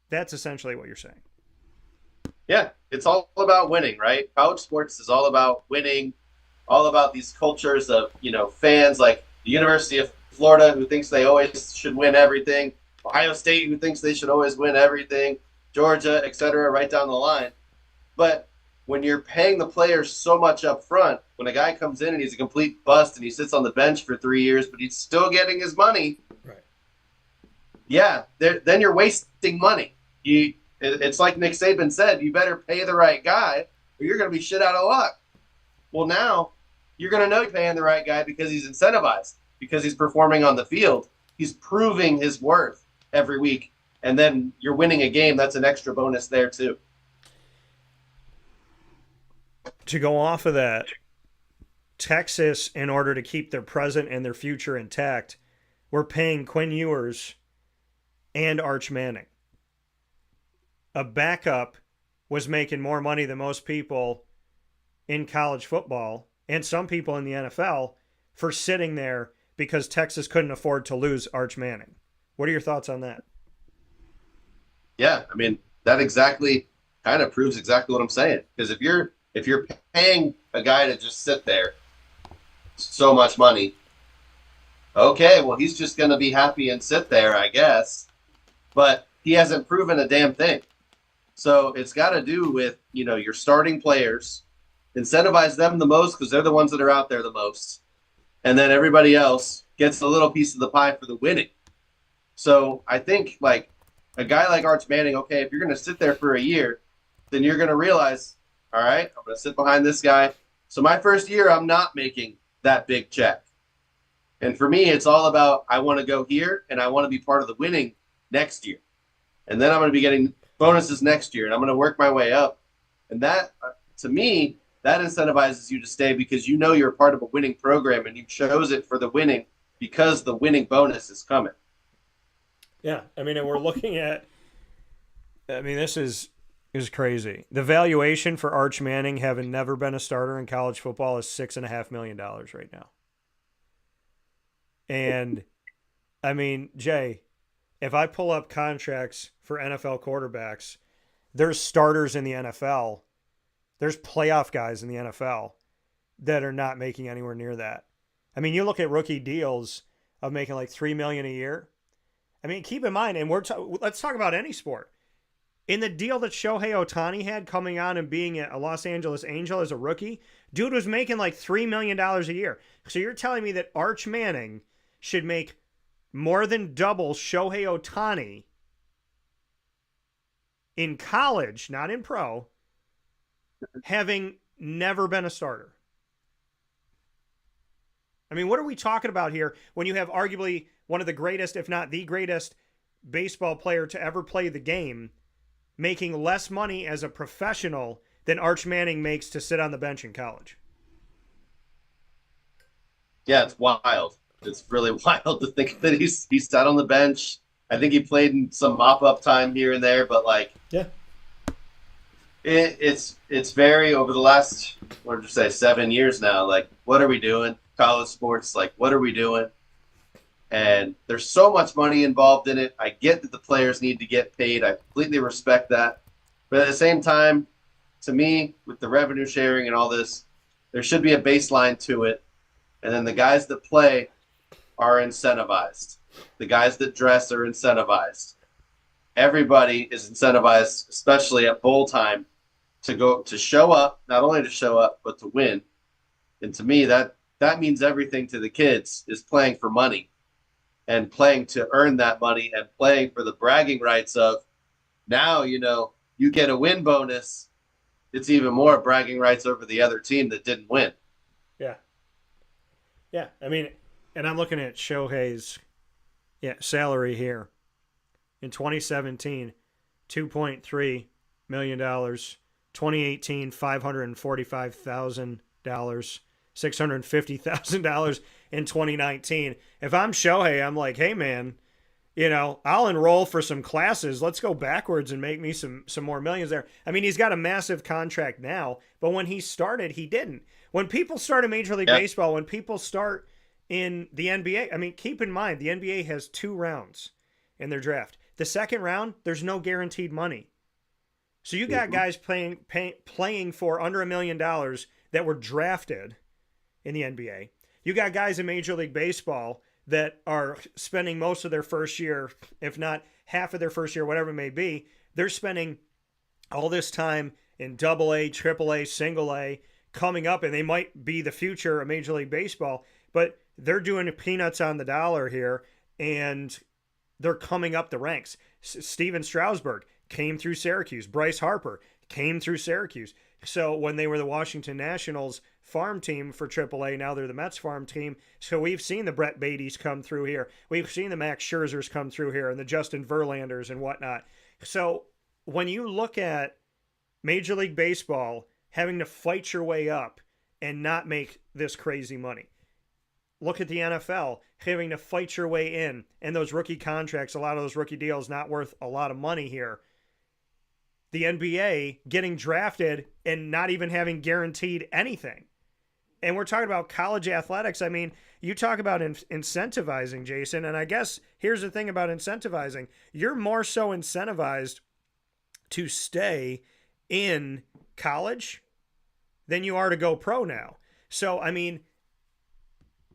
That's essentially what you're saying. Yeah, it's all about winning, right? College sports is all about winning, all about these cultures of, fans like the University of Florida who thinks they always should win everything, Ohio State who thinks they should always win everything, Georgia, etc., right down the line. But when you're paying the players so much up front, when a guy comes in and he's a complete bust and he sits on the bench for 3 years, but he's still getting his money, right? Yeah, then you're wasting money. It's like Nick Saban said, you better pay the right guy or you're going to be shit out of luck. Well, now you're going to know you're paying the right guy because he's incentivized, because he's performing on the field. He's proving his worth every week. And then you're winning a game. That's an extra bonus there, too. To go off of that, Texas, in order to keep their present and their future intact, we're paying Quinn Ewers and Arch Manning. A backup was making more money than most people in college football and some people in the NFL for sitting there because Texas couldn't afford to lose Arch Manning. What are your thoughts on that? Yeah, I mean, that exactly kind of proves exactly what I'm saying. Because if you're paying a guy to just sit there so much money, okay, well, he's just going to be happy and sit there, I guess. But he hasn't proven a damn thing. So it's got to do with, your starting players, incentivize them the most because they're the ones that are out there the most. And then everybody else gets a little piece of the pie for the winning. So I think like a guy like Arch Manning, okay, if you're going to sit there for a year, then you're going to realize, all right, I'm going to sit behind this guy. So my first year, I'm not making that big check. And for me, it's all about I want to go here and I want to be part of the winning next year. And then I'm going to be getting bonuses next year and I'm going to work my way up. And that, to me, that incentivizes you to stay because you're a part of a winning program and you chose it for the winning because the winning bonus is coming. Yeah, I mean, and we're looking at, this is crazy. The valuation for Arch Manning, having never been a starter in college football, is $6.5 million right now. And, Jay, if I pull up contracts for NFL quarterbacks, there's starters in the NFL. There's playoff guys in the NFL that are not making anywhere near that. You look at rookie deals of making like $3 million a year. Keep in mind, and let's talk about any sport. In the deal that Shohei Ohtani had coming on and being a Los Angeles Angel as a rookie, dude was making like $3 million a year. So you're telling me that Arch Manning should make more than double Shohei Ohtani in college, not in pro, having never been a starter? What are we talking about here when you have arguably one of the greatest, if not the greatest, baseball player to ever play the game making less money as a professional than Arch Manning makes to sit on the bench in college? Yeah, it's wild. It's really wild to think that he sat on the bench. I think he played in some mop-up time here and there, but like, Yeah. It's very over the last, what did you say, 7 years now. Like, what are we doing? College sports, like, what are we doing? And there's so much money involved in it. I get that the players need to get paid. I completely respect that. But at the same time, to me, with the revenue sharing and all this, there should be a baseline to it. And then the guys that play are incentivized. The guys that dress are incentivized. Everybody is incentivized, especially at bowl time, to show up, not only to show up, but to win. And to me, that means everything to the kids is playing for money and playing to earn that money and playing for the bragging rights of now, you get a win bonus. It's even more bragging rights over the other team that didn't win. Yeah. Yeah. I mean, and I'm looking at Shohei's salary here. In 2017, $2.3 million. 2018, $545,000. $650,000 in 2019. If I'm Shohei, I'm like, hey man, I'll enroll for some classes. Let's go backwards and make me some more millions there. I mean, he's got a massive contract now, but when he started, he didn't. When people start in Major League Baseball, when people start in the NBA, I mean, keep in mind, the NBA has 2 rounds in their draft. The second round, there's no guaranteed money. So you got guys playing for under $1 million that were drafted in the NBA. You got guys in Major League Baseball that are spending most of their first year, if not half of their first year, whatever it may be. They're spending all this time in AA, AAA, single A, coming up, and they might be the future of Major League Baseball, but they're doing peanuts on the dollar here, and they're coming up the ranks. Steven Strasburg came through Syracuse. Bryce Harper came through Syracuse. So when they were the Washington Nationals farm team for AAA, now they're the Mets farm team. So we've seen the Brett Beatties come through here. We've seen the Max Scherzers come through here and the Justin Verlanders and whatnot. So when you look at Major League Baseball having to fight your way up and not make this crazy money, look at the NFL having to fight your way in, and those rookie contracts, a lot of those rookie deals not worth a lot of money here. The NBA getting drafted and not even having guaranteed anything. And we're talking about college athletics. I mean, you talk about incentivizing, Jason, and I guess here's the thing about incentivizing. You're more so incentivized to stay in college than you are to go pro now. So, I mean,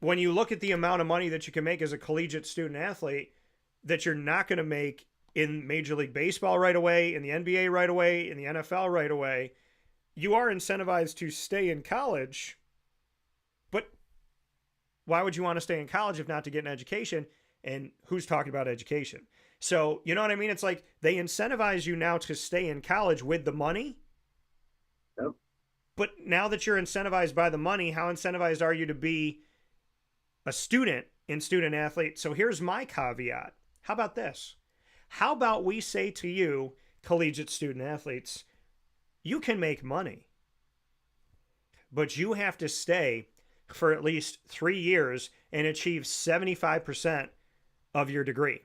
when you look at the amount of money that you can make as a collegiate student athlete that you're not going to make in Major League Baseball right away, in the NBA right away, in the NFL right away, you are incentivized to stay in college. But why would you want to stay in college if not to get an education? And who's talking about education? So, you know what I mean? It's like they incentivize you now to stay in college with the money. Yep. But now that you're incentivized by the money, how incentivized are you to be a student in student athlete? So here's my caveat. How about this? How about we say to you, collegiate student athletes, you can make money, but you have to stay for at least 3 years and achieve 75% of your degree.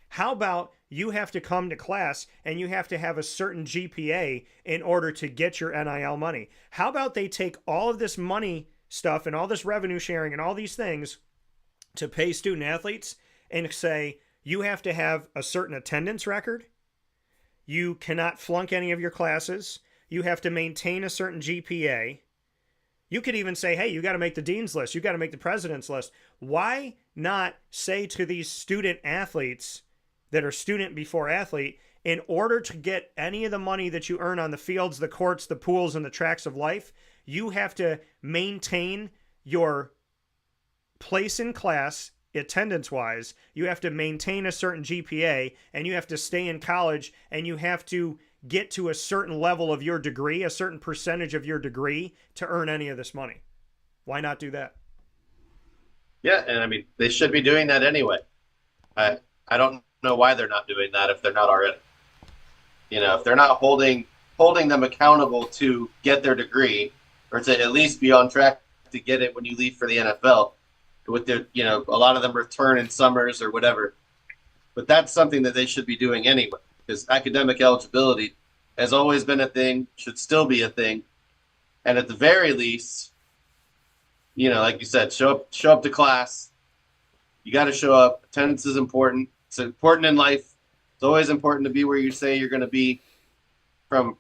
How about you have to come to class and you have to have a certain GPA in order to get your NIL money? How about they take all of this money stuff and all this revenue sharing and all these things to pay student athletes and say, you have to have a certain attendance record. You cannot flunk any of your classes. You have to maintain a certain GPA. You could even say, hey, you got to make the dean's list. You got to make the president's list. Why not say to these student athletes that are student before athlete, in order to get any of the money that you earn on the fields, the courts, the pools, and the tracks of life, you have to maintain your place in class attendance-wise. You have to maintain a certain GPA, and you have to stay in college, and you have to get to a certain level of your degree, a certain percentage of your degree to earn any of this money. Why not do that? Yeah, and I mean, they should be doing that anyway. I don't know why they're not doing that if they're not already. If they're not holding them accountable to get their degree, or to at least be on track to get it when you leave for the NFL, with their, a lot of them return in summers or whatever. But that's something that they should be doing anyway, because academic eligibility has always been a thing, should still be a thing. And at the very least, like you said, show up to class. You got to show up. Attendance is important. It's important in life. It's always important to be where you say you're going to be from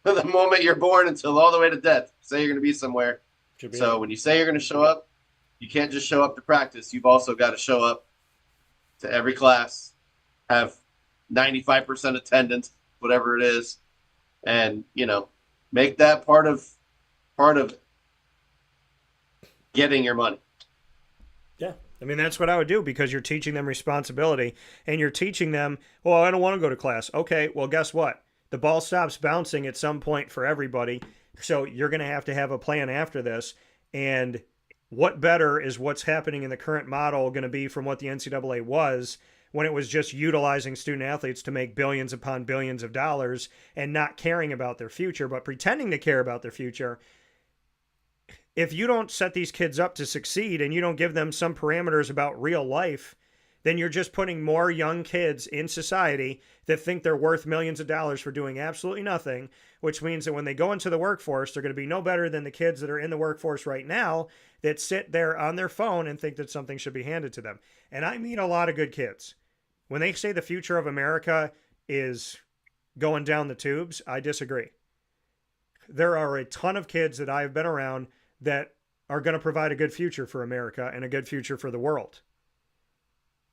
the moment you're born until all the way to death. Say you're going to be somewhere. So when you say you're going to show up, you can't just show up to practice. You've also got to show up to every class, have 95% attendance, whatever it is, and, make that part of getting your money. Yeah. I mean, that's what I would do, because you're teaching them responsibility, and you're teaching them, well, I don't want to go to class. Okay, well, guess what? The ball stops bouncing at some point for everybody, so you're going to have a plan after this. And what better is what's happening in the current model going to be from what the NCAA was when it was just utilizing student athletes to make billions upon billions of dollars and not caring about their future, but pretending to care about their future. If you don't set these kids up to succeed and you don't give them some parameters about real life, then you're just putting more young kids in society that think they're worth millions of dollars for doing absolutely nothing, which means that when they go into the workforce, they're going to be no better than the kids that are in the workforce right now that sit there on their phone and think that something should be handed to them. And I meet a lot of good kids. When they say the future of America is going down the tubes, I disagree. There are a ton of kids that I've been around that are going to provide a good future for America and a good future for the world.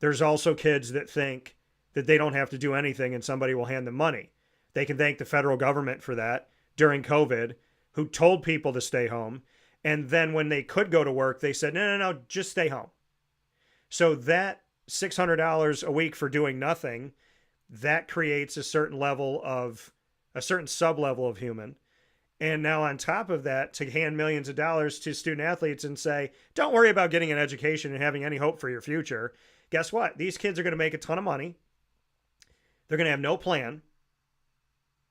There's also kids that think that they don't have to do anything and somebody will hand them money. They can thank the federal government for that during COVID, who told people to stay home. And then when they could go to work, they said, no, just stay home. So that $600 a week for doing nothing, that creates a certain sub-level of human. And now on top of that, to hand millions of dollars to student athletes and say, don't worry about getting an education and having any hope for your future. Guess what? These kids are going to make a ton of money. They're going to have no plan.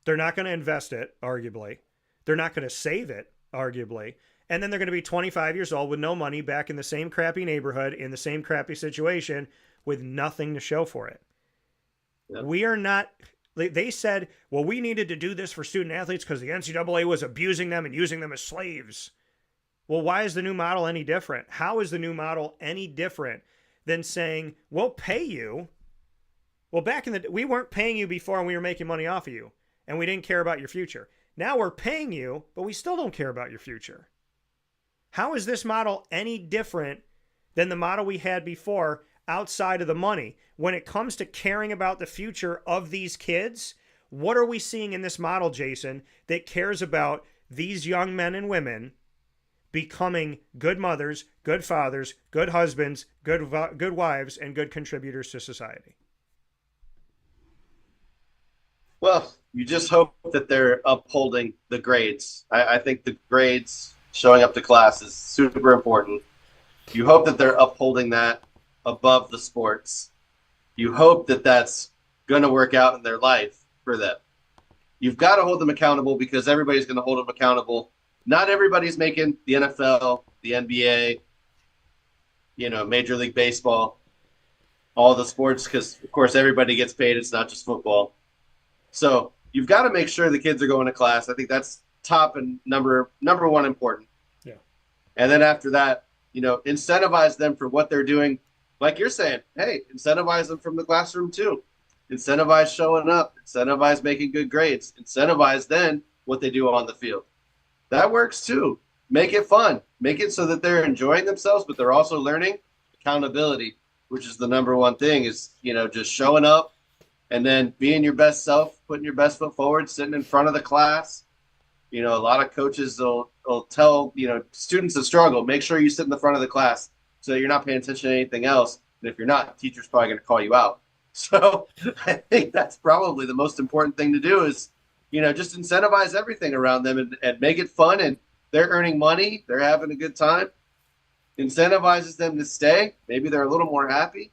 They're not going to invest it, arguably. They're not going to save it, arguably. And then they're going to be 25 years old with no money, back in the same crappy neighborhood, in the same crappy situation, with nothing to show for it. Yep. We are not... They said, well, we needed to do this for student athletes because the NCAA was abusing them and using them as slaves. Well, why is the new model any different? How is the new model any different than saying, we'll pay you? Well, we weren't paying you before and we were making money off of you and we didn't care about your future. Now we're paying you, but we still don't care about your future. How is this model any different than the model we had before outside of the money? When it comes to caring about the future of these kids, what are we seeing in this model, Jason, that cares about these young men and women becoming good mothers, good fathers, good husbands, good wives, and good contributors to society? Well, you just hope that they're upholding the grades. I think the grades, showing up to class, is super important. You hope that they're upholding that above the sports. You hope that that's going to work out in their life for them. You've got to hold them accountable because everybody's going to hold them accountable. Not everybody's making the NFL, the NBA, Major League Baseball, all the sports, because, of course, everybody gets paid. It's not just football. So you've got to make sure the kids are going to class. I think that's top and number one important. Yeah. And then after that, incentivize them for what they're doing. Like you're saying, hey, incentivize them from the classroom too. Incentivize showing up. Incentivize making good grades. Incentivize then what they do on the field. That works too. Make it fun. Make it so that they're enjoying themselves, but they're also learning accountability, which is the number one thing, is, just showing up and then being your best self, putting your best foot forward, sitting in front of the class. A lot of coaches will tell, students that struggle, make sure you sit in the front of the class so that you're not paying attention to anything else. And if you're not, the teacher's probably going to call you out. So I think that's probably the most important thing to do is, just incentivize everything around them and make it fun. And they're earning money. They're having a good time. Incentivizes them to stay. Maybe they're a little more happy.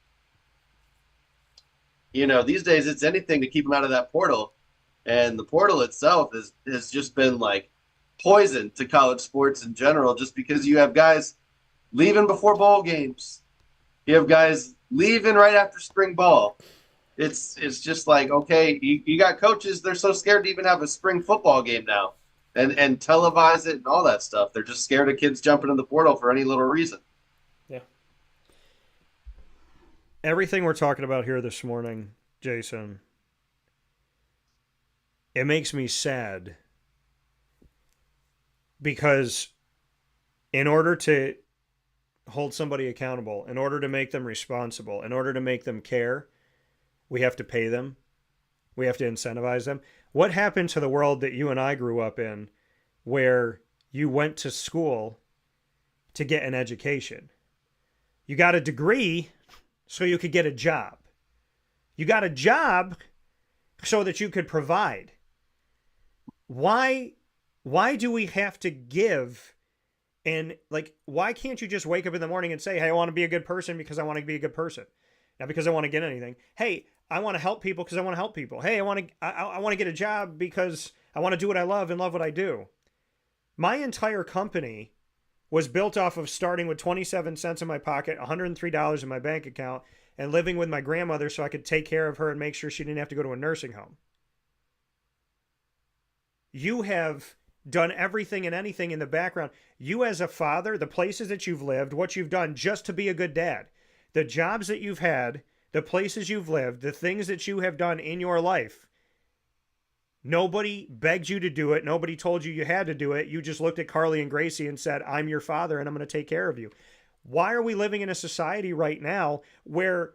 These days it's anything to keep them out of that portal. And the portal itself has just been like poison to college sports in general, just because you have guys leaving before bowl games. You have guys leaving right after spring ball. It's just like, okay, you got coaches, they're so scared to even have a spring football game now and televise it and all that stuff. They're just scared of kids jumping in the portal for any little reason. Yeah. Everything we're talking about here this morning, Jason, it makes me sad because in order to hold somebody accountable, in order to make them responsible, in order to make them care, we have to pay them. We have to incentivize them. What happened to the world that you and I grew up in where you went to school to get an education? You got a degree so you could get a job. You got a job so that you could provide. Why do we have to give? And like, why can't you just wake up in the morning and say, hey, I want to be a good person because I want to be a good person, not because I want to get anything. Hey, I want to help people because I want to help people. Hey, I want to get a job because I want to do what I love and love what I do. My entire company was built off of starting with 27 cents in my pocket, $103 in my bank account, and living with my grandmother so I could take care of her and make sure she didn't have to go to a nursing home. You have done everything and anything in the background. You as a father, the places that you've lived, what you've done just to be a good dad, the jobs that you've had, the places you've lived, the things that you have done in your life. Nobody begged you to do it. Nobody told you you had to do it. You just looked at Carly and Gracie and said, I'm your father and I'm going to take care of you. Why are we living in a society right now where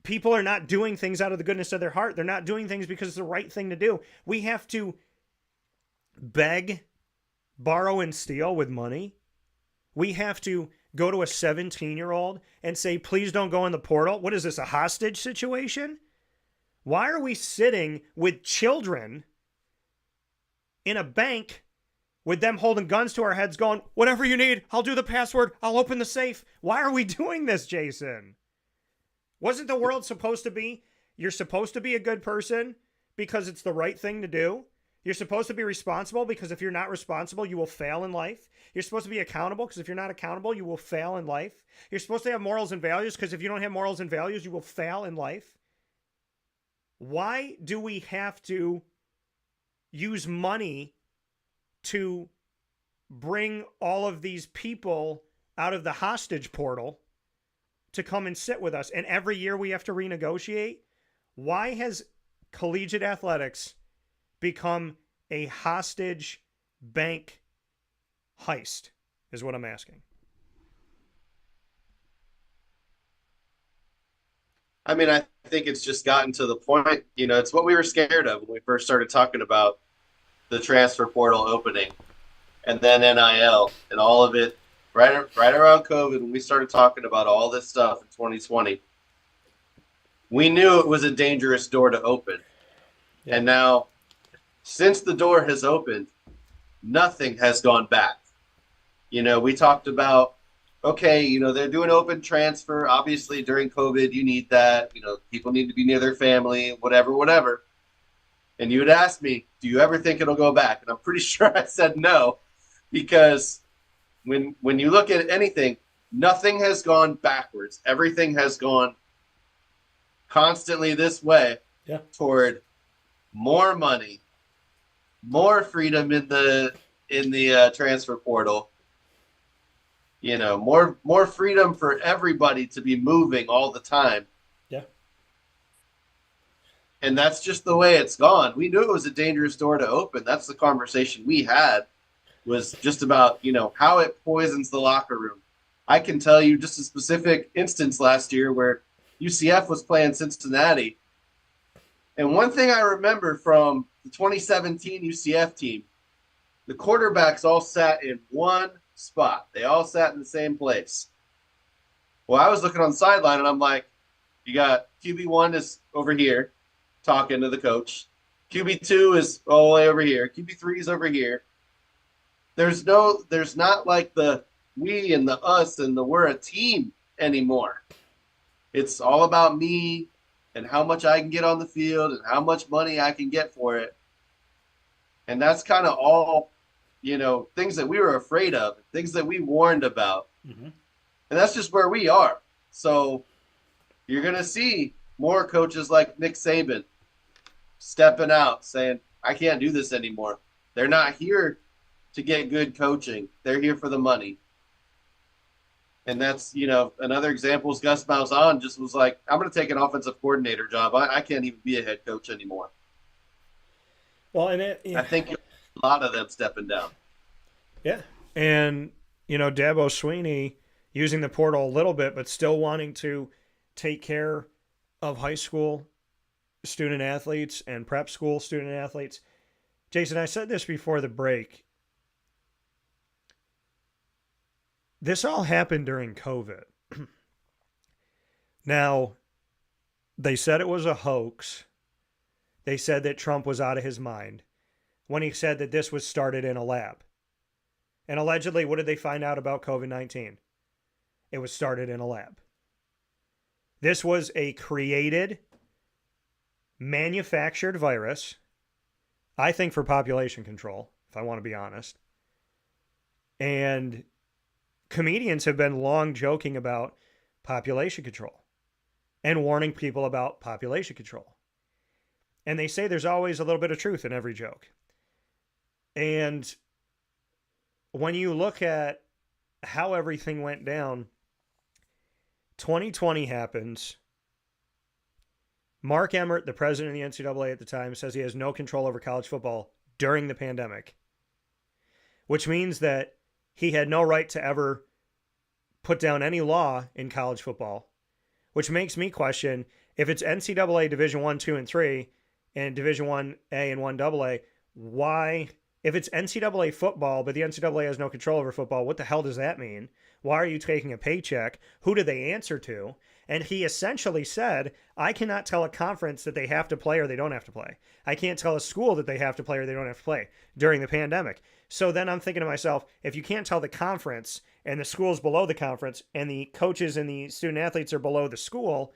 people are not doing things out of the goodness of their heart? They're not doing things because it's the right thing to do. We have to beg, borrow, and steal with money. We have to go to a 17-year-old and say, please don't go in the portal. What is this, a hostage situation? Why are we sitting with children in a bank with them holding guns to our heads going, whatever you need, I'll do the password, I'll open the safe? Why are we doing this, Jason? Wasn't the world supposed to be, you're supposed to be a good person because it's the right thing to do? You're supposed to be responsible because if you're not responsible, you will fail in life. You're supposed to be accountable because if you're not accountable, you will fail in life. You're supposed to have morals and values because if you don't have morals and values, you will fail in life. Why do we have to use money to bring all of these people out of the hostage portal to come and sit with us? And every year we have to renegotiate? Why has collegiate athletics become a hostage bank heist, is what I'm asking. I mean, I think it's just gotten to the point, it's what we were scared of when we first started talking about the transfer portal opening and then NIL and all of it right around COVID when we started talking about all this stuff in 2020. We knew it was a dangerous door to open. Yeah. And now, since the door has opened, nothing has gone back. We talked about, okay, they're doing open transfer. Obviously, during COVID, you need that. People need to be near their family, whatever. And you would ask me, do you ever think it'll go back? And I'm pretty sure I said no, because when you look at anything, nothing has gone backwards. Everything has gone constantly this way toward more money, more freedom in the transfer portal. More freedom for everybody to be moving all the time. Yeah. And that's just the way it's gone. We knew it was a dangerous door to open. That's the conversation we had, was just about, how it poisons the locker room. I can tell you just a specific instance last year where UCF was playing Cincinnati. And one thing I remember from the 2017 UCF team, the quarterbacks all sat in one spot. They all sat in the same place. Well, I was looking on the sideline, and I'm like, you got QB1 is over here talking to the coach. QB2 is all the way over here. QB3 is over here. There's not like the we and the us and the we're a team anymore. It's all about me and how much I can get on the field and how much money I can get for it. And that's kind of all, things that we were afraid of, things that we warned about. Mm-hmm. And that's just where we are. So you're going to see more coaches like Nick Saban stepping out saying, I can't do this anymore. They're not here to get good coaching. They're here for the money. And that's, another example is Gus Malzahn just was like, I'm going to take an offensive coordinator job. I can't even be a head coach anymore. Well, and I think a lot of them stepping down. Yeah. And, Dabo Sweeney using the portal a little bit, but still wanting to take care of high school student athletes and prep school student athletes. Jason, I said this before the break. This all happened during COVID. Now, they said it was a hoax. They said that Trump was out of his mind when he said that this was started in a lab. And allegedly, what did they find out about COVID-19? It was started in a lab. This was a created, manufactured virus, I think for population control, if I want to be honest. And comedians have been long joking about population control and warning people about population control. And they say there's always a little bit of truth in every joke. And when you look at how everything went down, 2020 happens. Mark Emmert, the president of the NCAA at the time, says he has no control over college football during the pandemic, which means that he had no right to ever put down any law in college football, which makes me question if it's NCAA Division 1, 2, and 3 and Division 1A and 1AA, why, if it's NCAA football, but the NCAA has no control over football, what the hell does that mean? Why are you taking a paycheck? Who do they answer to? And he essentially said, I cannot tell a conference that they have to play or they don't have to play. I can't tell a school that they have to play or they don't have to play during the pandemic. So then I'm thinking to myself, if you can't tell the conference and the school's below the conference and the coaches and the student athletes are below the school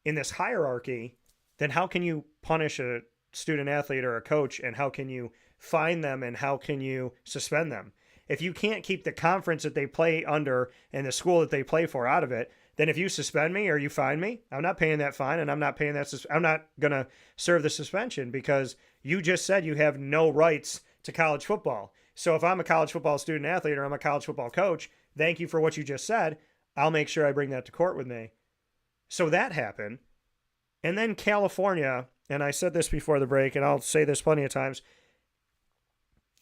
in this hierarchy, then how can you punish a student athlete or a coach, and how can you fine them, and how can you suspend them? If you can't keep the conference that they play under and the school that they play for out of it, then if you suspend me or you fine me, I'm not paying that fine, and I'm not paying that. I'm not going to serve the suspension because you just said you have no rights to college football. So if I'm a college football student athlete or I'm a college football coach, thank you for what you just said. I'll make sure I bring that to court with me. So that happened. And then California, and I said this before the break, and I'll say this plenty of times,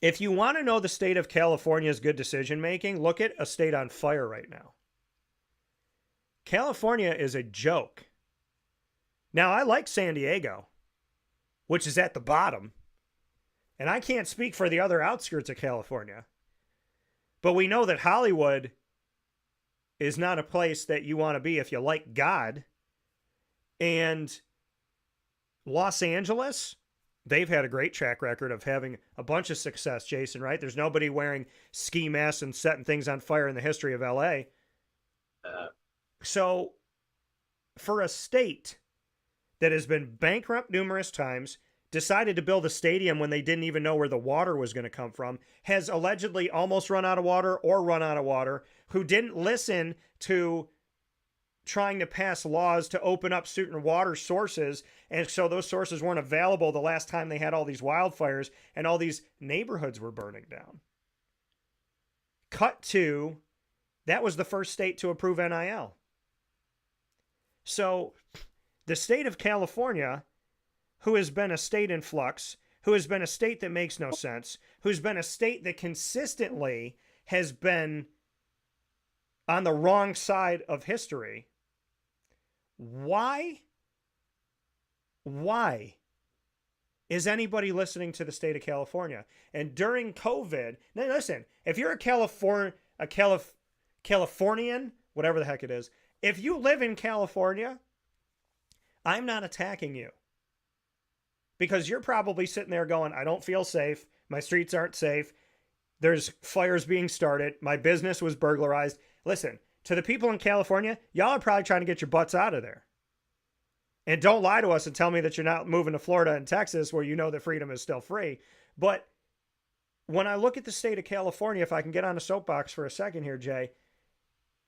if you want to know the state of California's good decision making, look at a state on fire right now. California is a joke. Now, I like San Diego, which is at the bottom. And I can't speak for the other outskirts of California. But we know that Hollywood is not a place that you want to be if you like God. And Los Angeles, they've had a great track record of having a bunch of success, Jason, right? There's nobody wearing ski masks and setting things on fire in the history of LA. So for a state that has been bankrupt numerous times, decided to build a stadium when they didn't even know where the water was going to come from, has allegedly almost run out of water or run out of water, who didn't listen to trying to pass laws to open up certain water sources, and so those sources weren't available the last time they had all these wildfires and all these neighborhoods were burning down. Cut to, that was the first state to approve NIL. So the state of California, who has been a state in flux, who has been a state that makes no sense, who's been a state that consistently has been on the wrong side of history, why is anybody listening to the state of California? And during COVID, now listen, if you're a Californian, whatever the heck it is, if you live in California, I'm not attacking you. Because you're probably sitting there going, I don't feel safe. My streets aren't safe. There's fires being started. My business was burglarized. Listen, to the people in California, y'all are probably trying to get your butts out of there. And don't lie to us and tell me that you're not moving to Florida and Texas where you know that freedom is still free. But when I look at the state of California, if I can get on a soapbox for a second here, Jay,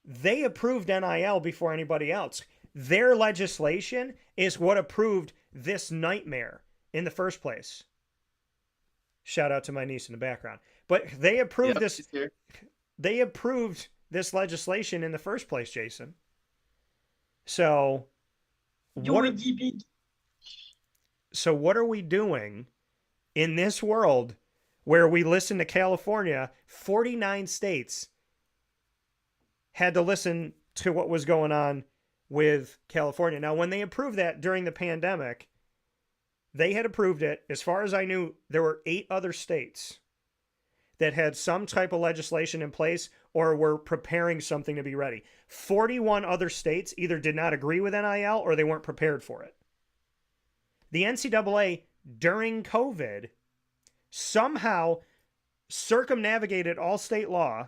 they approved NIL before anybody else. Their legislation is what approved this nightmare in the first place. Shout out to my niece in the background. But they approved this. They approved this legislation in the first place, Jason. So what are we doing in this world where we listen to California? 49 states had to listen to what was going on with California. Now, when they approved that during the pandemic, they had approved it. As far as I knew, there were 8 other states that had some type of legislation in place or were preparing something to be ready. 41 other states either did not agree with NIL or they weren't prepared for it. The NCAA, during COVID, somehow circumnavigated all state law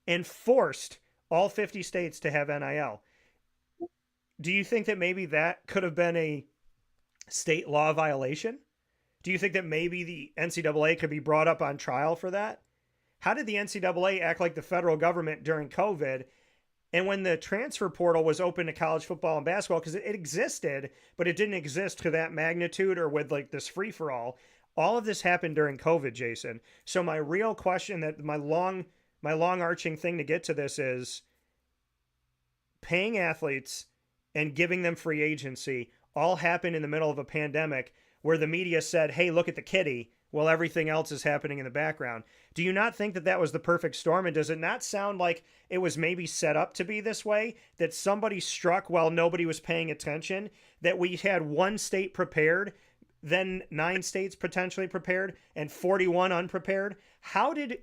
and forced all 50 states to have NIL. Do you think that maybe that could have been a state law violation? Do you think that maybe the NCAA could be brought up on trial for that? How did the NCAA act like the federal government during COVID? And when the transfer portal was open to college football and basketball, because it existed, but it didn't exist to that magnitude or with like this free-for-all. All of this happened during COVID, Jason. So my real question, that my long-arching thing to get to this is paying athletes and giving them free agency all happened in the middle of a pandemic where the media said, hey, look at the kitty, while everything else is happening in the background. Do you not think that that was the perfect storm? And does it not sound like it was maybe set up to be this way, that somebody struck while nobody was paying attention, that we had one state prepared, then 9 states potentially prepared, and 41 unprepared? How did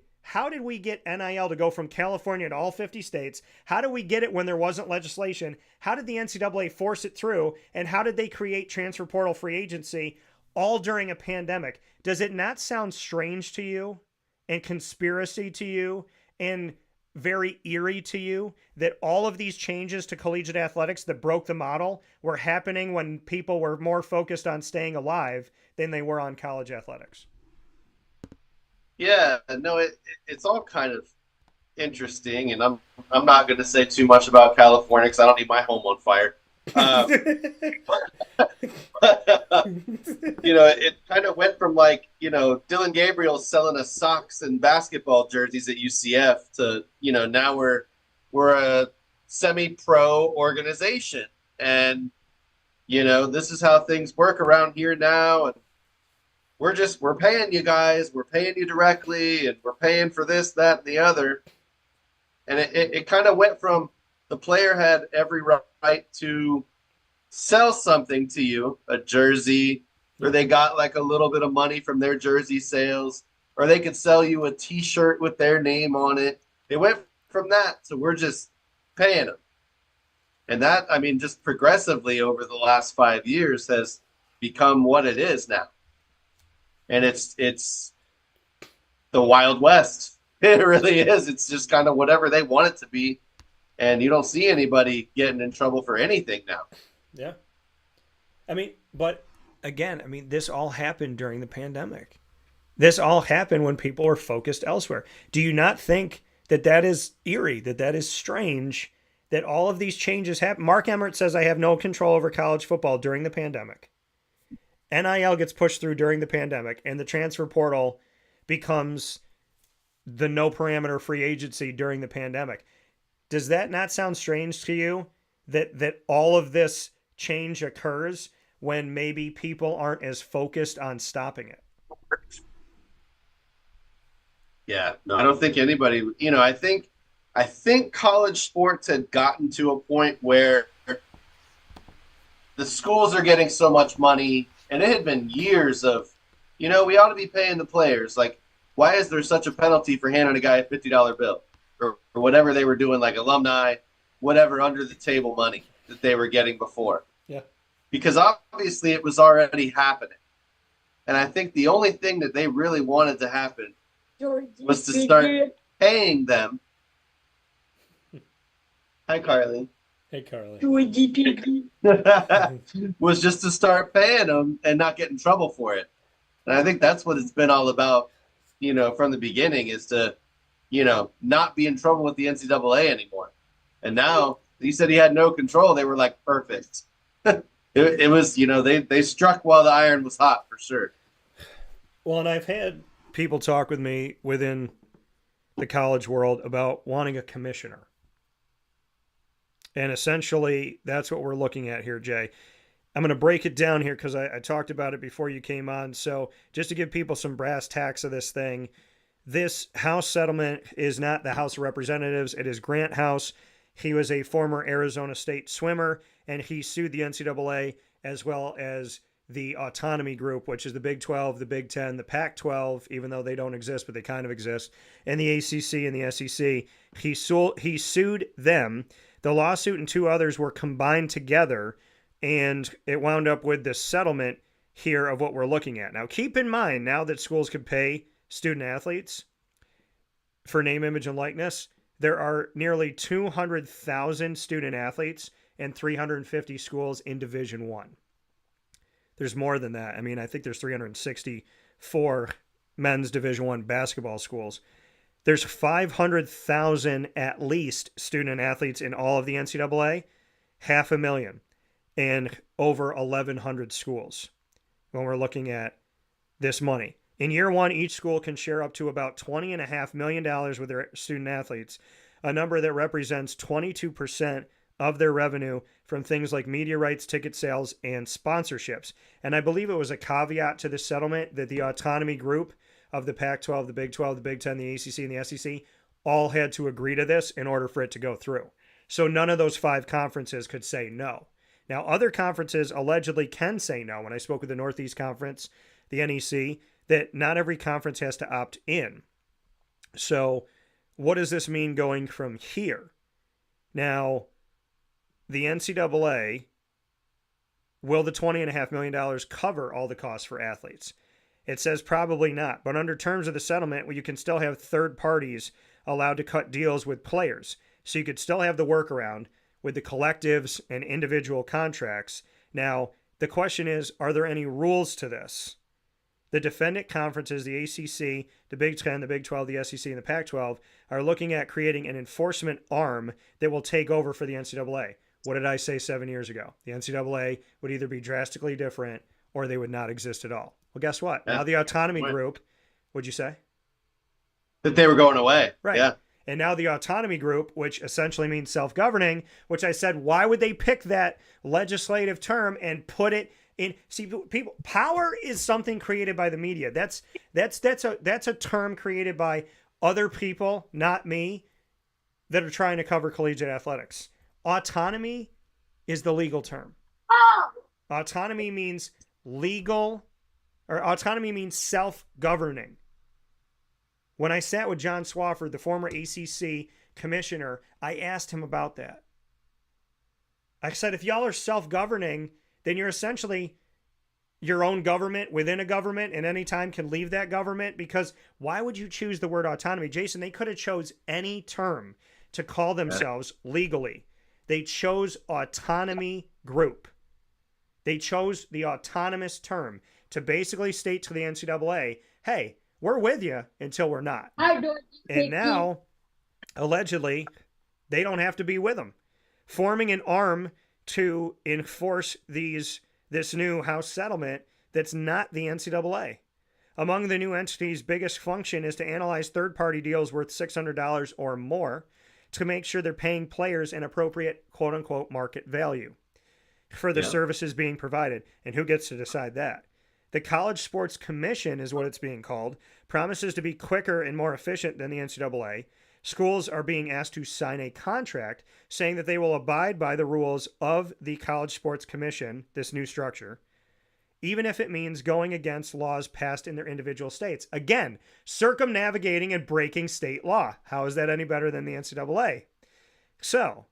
we get NIL to go from California to all 50 states? How did we get it when there wasn't legislation? How did the NCAA force it through? And how did they create transfer portal free agency all during a pandemic? Does it not sound strange to you and conspiracy to you and very eerie to you that all of these changes to collegiate athletics that broke the model were happening when people were more focused on staying alive than they were on college athletics? Yeah, no, it's all kind of interesting, and I'm not going to say too much about California because I don't need my home on fire. It kind of went from Dylan Gabriel selling us socks and basketball jerseys at UCF to, now we're a semi-pro organization, and, this is how things work around here now. And we're paying you guys, we're paying you directly, and we're paying for this, that, and the other. And it kind of went from the player had every right to sell something to you, a jersey, or they got like a little bit of money from their jersey sales, or they could sell you a T-shirt with their name on it. It went from that to we're just paying them. And that, just progressively over the last 5 years has become what it is now. And it's the Wild West. It really is. It's just kind of whatever they want it to be. And you don't see anybody getting in trouble for anything now. Yeah. But again, this all happened during the pandemic. This all happened when people were focused elsewhere. Do you not think that is eerie, that is strange, that all of these changes happen? Mark Emmert says, I have no control over college football during the pandemic. NIL gets pushed through during the pandemic, and the transfer portal becomes the no parameter free agency during the pandemic. Does that not sound strange to you that all of this change occurs when maybe people aren't as focused on stopping it? Yeah, no, I don't think anybody, I think college sports had gotten to a point where the schools are getting so much money, and it had been years of, we ought to be paying the players. Like, why is there such a penalty for handing a guy a $50 bill or whatever they were doing, like alumni, whatever under the table money that they were getting before? Yeah. Because obviously it was already happening. And I think the only thing that they really wanted to happen was to start paying them. Hi, Carly. Hey, Carly. Was just to start paying them and not get in trouble for it. And I think that's what it's been all about, from the beginning, is to, not be in trouble with the NCAA anymore. And now he said he had no control. They were like, perfect. It was, they struck while the iron was hot for sure. Well, and I've had people talk with me within the college world about wanting a commissioner. And essentially, that's what we're looking at here, Jay. I'm going to break it down here because I talked about it before you came on. So just to give people some brass tacks of this thing, this House settlement is not the House of Representatives. It is Grant House. He was a former Arizona State swimmer, and he sued the NCAA as well as the autonomy group, which is the Big 12, the Big 10, the Pac-12, even though they don't exist, but they kind of exist, and the ACC and the SEC. He sued them. The lawsuit and two others were combined together, and it wound up with this settlement here of what we're looking at. Now, keep in mind, now that schools can pay student athletes for name, image, and likeness, there are nearly 200,000 student athletes and 350 schools in Division I. There's more than that. I mean, I think there's 364 men's Division I basketball schools. There's 500,000 at least student athletes in all of the NCAA, 500,000, and over 1,100 schools when we're looking at this money. In year one, each school can share up to about $20.5 million with their student athletes, a number that represents 22% of their revenue from things like media rights, ticket sales, and sponsorships. And I believe it was a caveat to this settlement that the autonomy group of the Pac-12, the Big 12, the Big 10, the ACC, and the SEC all had to agree to this in order for it to go through. So none of those 5 conferences could say no. Now, other conferences allegedly can say no. When I spoke with the Northeast Conference, the NEC, that not every conference has to opt in. So what does this mean going from here? Now, the NCAA, will the $20.5 million cover all the costs for athletes? It says probably not, but under terms of the settlement, you can still have third parties allowed to cut deals with players. So you could still have the workaround with the collectives and individual contracts. Now, the question is, are there any rules to this? The defendant conferences, the ACC, the Big 10, the Big 12, the SEC, and the Pac-12, are looking at creating an enforcement arm that will take over for the NCAA. What did I say 7 years ago? The NCAA would either be drastically different or they would not exist at all. Well, guess what? Yeah. Now the autonomy group, what'd you say? That they were going away. Right. Yeah. And now the autonomy group, which essentially means self-governing, which I said, why would they pick that legislative term and put it in? See, people, power is something created by the media. That's a term created by other people, not me, that are trying to cover collegiate athletics. Autonomy is the legal term. Autonomy means legal, or autonomy means self-governing. When I sat with John Swafford, the former ACC commissioner, I asked him about that. I said, if y'all are self-governing, then you're essentially your own government within a government, and any time can leave that government, because why would you choose the word autonomy? Jason, they could have chose any term to call themselves legally. They chose autonomy group. They chose the autonomous term to basically state to the NCAA, hey, we're with you until we're not. And now, allegedly, they don't have to be with them. Forming an arm to enforce this new House settlement that's not the NCAA. Among the new entity's biggest function is to analyze third-party deals worth $600 or more to make sure they're paying players an appropriate quote-unquote market value for the services being provided. And who gets to decide that? The College Sports Commission is what it's being called, promises to be quicker and more efficient than the NCAA. Schools are being asked to sign a contract saying that they will abide by the rules of the College Sports Commission, this new structure, even if it means going against laws passed in their individual states. Again, circumnavigating and breaking state law. How is that any better than the NCAA? So,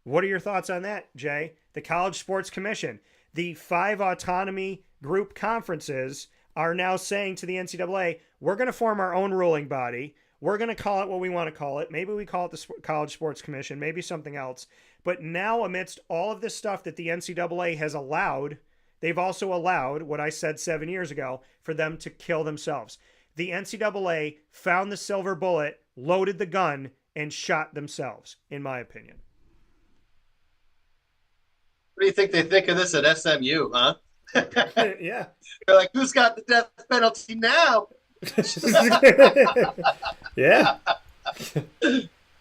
what are your thoughts on that, Jay? The College Sports Commission, the 5 autonomy group conferences are now saying to the NCAA, we're going to form our own ruling body. We're going to call it what we want to call it. Maybe we call it the College Sports Commission, maybe something else. But now, amidst all of this stuff that the NCAA has allowed, they've also allowed, what I said 7 years ago, for them to kill themselves. The NCAA found the silver bullet, loaded the gun, and shot themselves, in my opinion. What do you think they think of this at SMU, huh? Yeah. They're like, who's got the death penalty now? Yeah.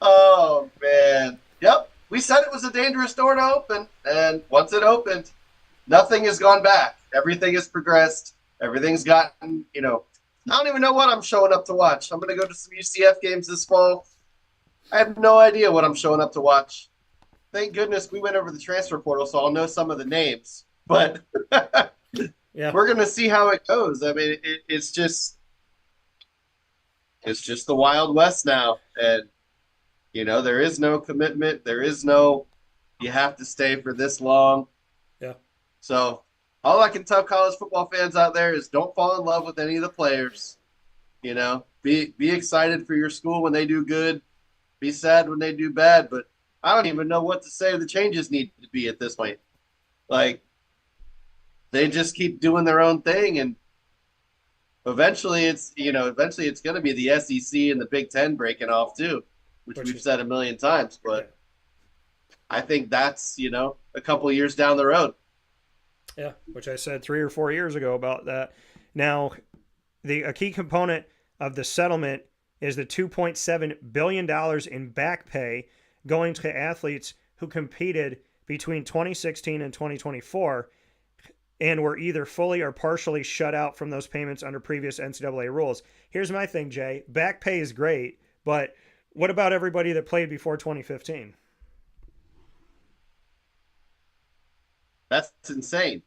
Oh, man. Yep. We said it was a dangerous door to open. And once it opened, nothing has gone back. Everything has progressed. Everything's gotten, I don't even know what I'm showing up to watch. I'm going to go to some UCF games this fall. I have no idea what I'm showing up to watch. Thank goodness we went over the transfer portal, so I'll know some of the names. But Yeah, we're going to see how it goes. I mean, it's just the Wild West now. And, there is no commitment. There is no, you have to stay for this long. yeah. So all I can tell college football fans out there is don't fall in love with any of the players. Be excited for your school when they do good. Be sad when they do bad. But I don't even know what to say the changes need to be at this point. Like, they just keep doing their own thing, and eventually it's going to be the SEC and the Big Ten breaking off too, which we've said a million times. But I think that's a couple of years down the road. Yeah, which I said 3 or 4 years ago about that. Now, a key component of the settlement is the $2.7 billion in back pay going to athletes who competed between 2016 and 2024 and were either fully or partially shut out from those payments under previous NCAA rules. Here's my thing, Jay. Back pay is great, but what about everybody that played before 2015? That's insane.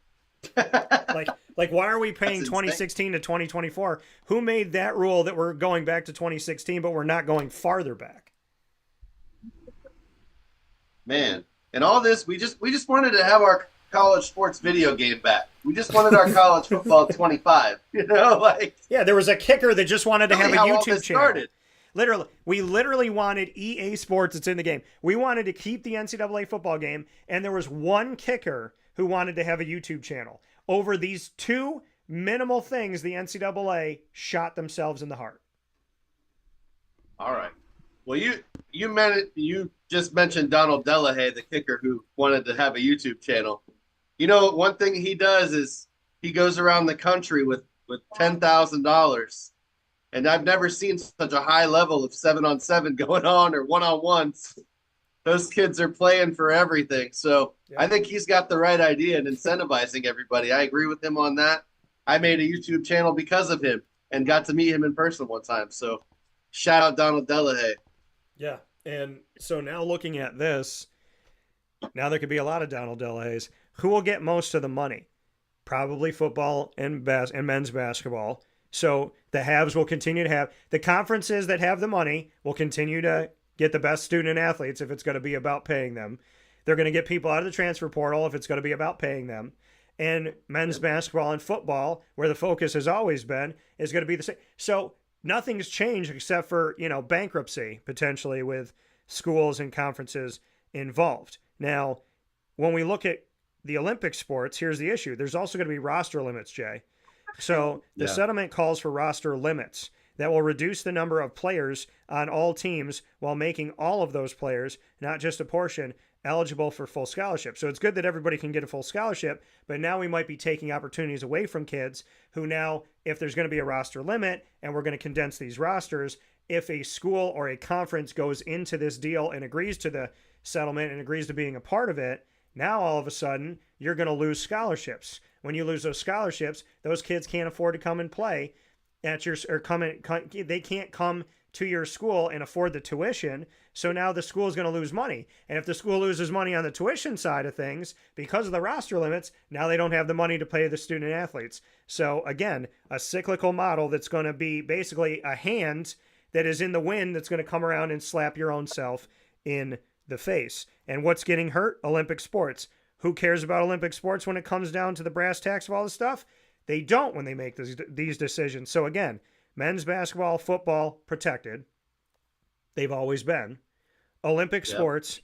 Like why are we paying 2016 to 2024? Who made that rule that we're going back to 2016, but we're not going farther back? Man, and all this, we just wanted to have our college sports video game back. We just wanted our college football 25. Yeah, there was a kicker that just wanted to have a YouTube channel. Started. We literally wanted EA Sports that's in the game. We wanted to keep the NCAA football game, and there was one kicker who wanted to have a YouTube channel. Over these two minimal things, the NCAA shot themselves in the heart. All right. Well, you just mentioned Donald Delahaye, the kicker who wanted to have a YouTube channel. One thing he does is he goes around the country with $10,000. And I've never seen such a high level of 7-on-7 going on or 1-on-1s. Those kids are playing for everything. So yeah. I think he's got the right idea in incentivizing everybody. I agree with him on that. I made a YouTube channel because of him and got to meet him in person one time. So shout out Donald Delahaye. Yeah. And so now looking at this, now there could be a lot of Donald Delahayes. Who will get most of the money? Probably football and men's basketball. So the haves will continue to have, the conferences that have the money will continue to get the best student athletes if it's going to be about paying them. They're going to get people out of the transfer portal if it's going to be about paying them. And men's basketball and football, where the focus has always been, is going to be the same. So nothing's changed except for, bankruptcy potentially with schools and conferences involved. Now, when we look at the Olympic sports, here's the issue. There's also going to be roster limits, Jay. So the settlement calls for roster limits that will reduce the number of players on all teams while making all of those players, not just a portion, eligible for full scholarship. So it's good that everybody can get a full scholarship, but now we might be taking opportunities away from kids who now, if there's going to be a roster limit and we're going to condense these rosters, if a school or a conference goes into this deal and agrees to the settlement and agrees to being a part of it, now all of a sudden you're going to lose scholarships. When you lose those scholarships, those kids can't afford to come and play at your, or they can't come to your school and afford the tuition. So now the school is going to lose money. And if the school loses money on the tuition side of things, because of the roster limits, now they don't have the money to pay the student athletes. So again, a cyclical model that's going to be basically a hand that is in the wind that's going to come around and slap your own self in the face. And what's getting hurt? Olympic sports. Who cares about Olympic sports when it comes down to the brass tacks of all this stuff? They don't when they make these decisions. So again, men's basketball, football, protected. They've always been. Olympic sports,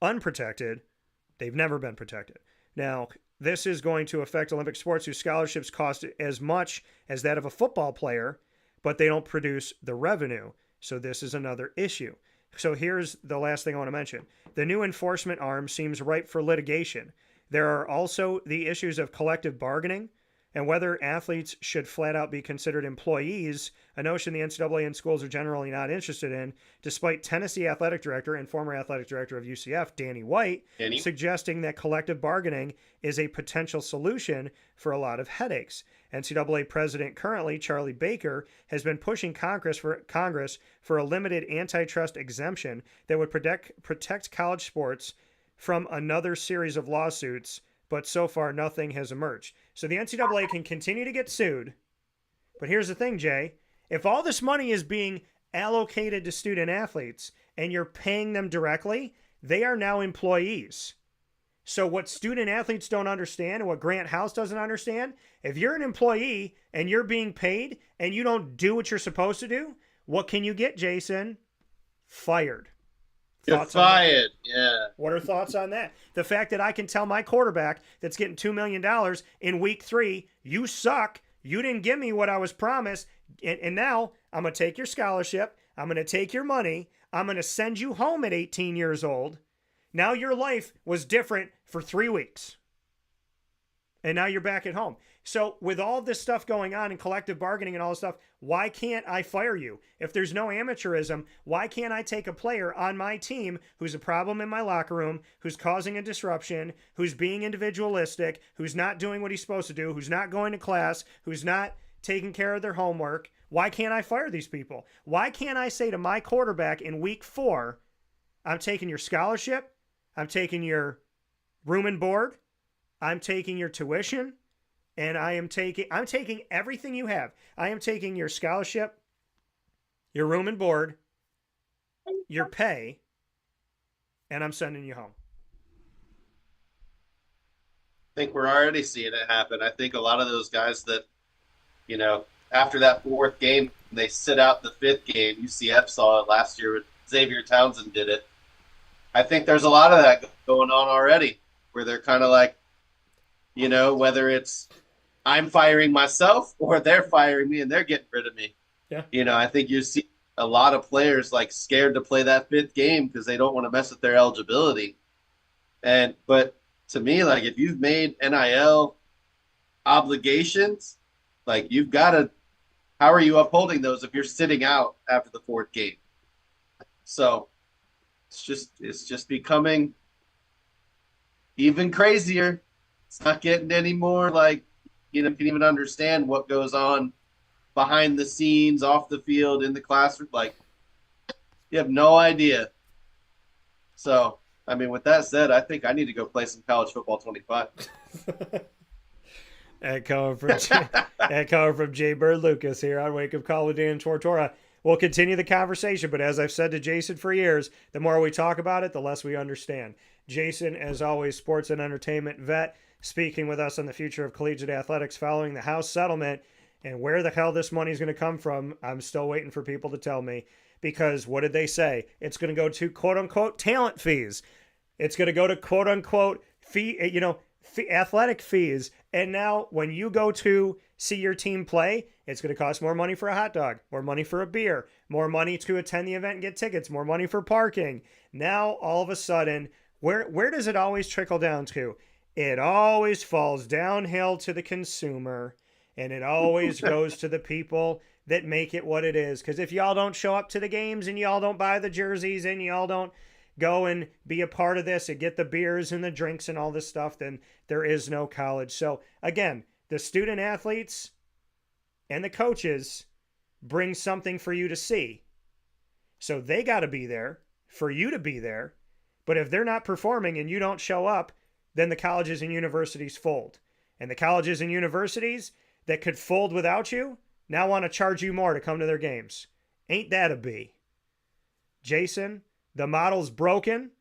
unprotected. They've never been protected. Now, this is going to affect Olympic sports whose scholarships cost as much as that of a football player, but they don't produce the revenue. So this is another issue. So here's the last thing I want to mention. The new enforcement arm seems ripe for litigation. There are also the issues of collective bargaining and whether athletes should flat out be considered employees, a notion the NCAA and schools are generally not interested in, despite Tennessee athletic director and former athletic director of UCF, Danny White, suggesting that collective bargaining is a potential solution for a lot of headaches. NCAA president currently, Charlie Baker, has been pushing Congress for a limited antitrust exemption that would protect college sports from another series of lawsuits, but so far nothing has emerged. So the NCAA can continue to get sued. But here's the thing, Jay. If all this money is being allocated to student athletes and you're paying them directly, they are now employees. So what student athletes don't understand and what Grant House doesn't understand, if you're an employee and you're being paid and you don't do what you're supposed to do, what can you get, Jason? Fired. You're fired. Yeah. What are thoughts on that? The fact that I can tell my quarterback that's getting $2 million in week 3, you suck. You didn't give me what I was promised. And now I'm going to take your scholarship. I'm going to take your money. I'm going to send you home at 18 years old. Now your life was different for 3 weeks. And now you're back at home. So with all this stuff going on in collective bargaining and all this stuff, why can't I fire you? If there's no amateurism, why can't I take a player on my team who's a problem in my locker room, who's causing a disruption, who's being individualistic, who's not doing what he's supposed to do, who's not going to class, who's not taking care of their homework? Why can't I fire these people? Why can't I say to my quarterback in week 4, I'm taking your scholarship, I'm taking your room and board, I'm taking your tuition, and I'm taking everything you have. I am taking your scholarship, your room and board, your pay, and I'm sending you home. I think we're already seeing it happen. I think a lot of those guys that, after that 4th game, they sit out the 5th game. UCF saw it last year with Xavier Townsend did it. I think there's a lot of that going on already where they're kind of like, whether it's I'm firing myself or they're firing me and they're getting rid of me. Yeah. I think you see a lot of players like scared to play that 5th game because they don't want to mess with their eligibility. But to me, like if you've made NIL obligations, like you've got to, how are you upholding those if you're sitting out after the 4th game? So it's just becoming even crazier. It's not getting any more like, can even understand what goes on behind the scenes, off the field, in the classroom. Like, you have no idea. So, with that said, I think I need to go play some college football 25. And coming from Jay Bird Lucas here on Wake Up Call with Dan Tortora. We'll continue the conversation, but as I've said to Jason for years, the more we talk about it, the less we understand. Jason, as always, sports and entertainment vet, speaking with us on the future of collegiate athletics following the House settlement. And where the hell this money is going to come from, I'm still waiting for people to tell me. Because what did they say? It's going to go to quote-unquote talent fees. It's going to go to quote-unquote athletic fees. And now when you go to see your team play, it's going to cost more money for a hot dog, more money for a beer, more money to attend the event and get tickets, more money for parking. Now, all of a sudden, where does it always trickle down to? It always falls downhill to the consumer, and it always goes to the people that make it what it is. Because if y'all don't show up to the games and y'all don't buy the jerseys and y'all don't go and be a part of this and get the beers and the drinks and all this stuff, then there is no college. So again, the student athletes and the coaches bring something for you to see. So they got to be there for you to be there. But if they're not performing and you don't show up, then the colleges and universities fold. And the colleges and universities that could fold without you now want to charge you more to come to their games. Ain't that a B? Jason, the model's broken.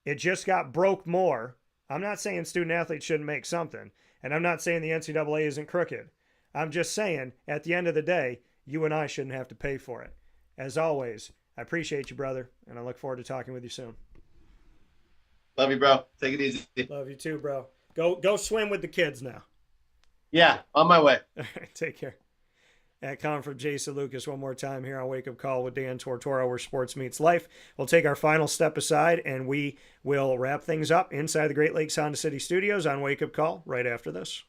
It just got broke more. I'm not saying student athletes shouldn't make something. And I'm not saying the NCAA isn't crooked. I'm just saying, at the end of the day, you and I shouldn't have to pay for it. As always, I appreciate you, brother, and I look forward to talking with you soon. Love you, bro. Take it easy. Love you too, bro. Go swim with the kids now. Yeah, on my way. All right, take care. That comment from Jason Lucas one more time here on Wake Up Call with Dan Tortora, where sports meets life. We'll take our final step aside, and we will wrap things up inside the Great Lakes Honda City Studios on Wake Up Call right after this.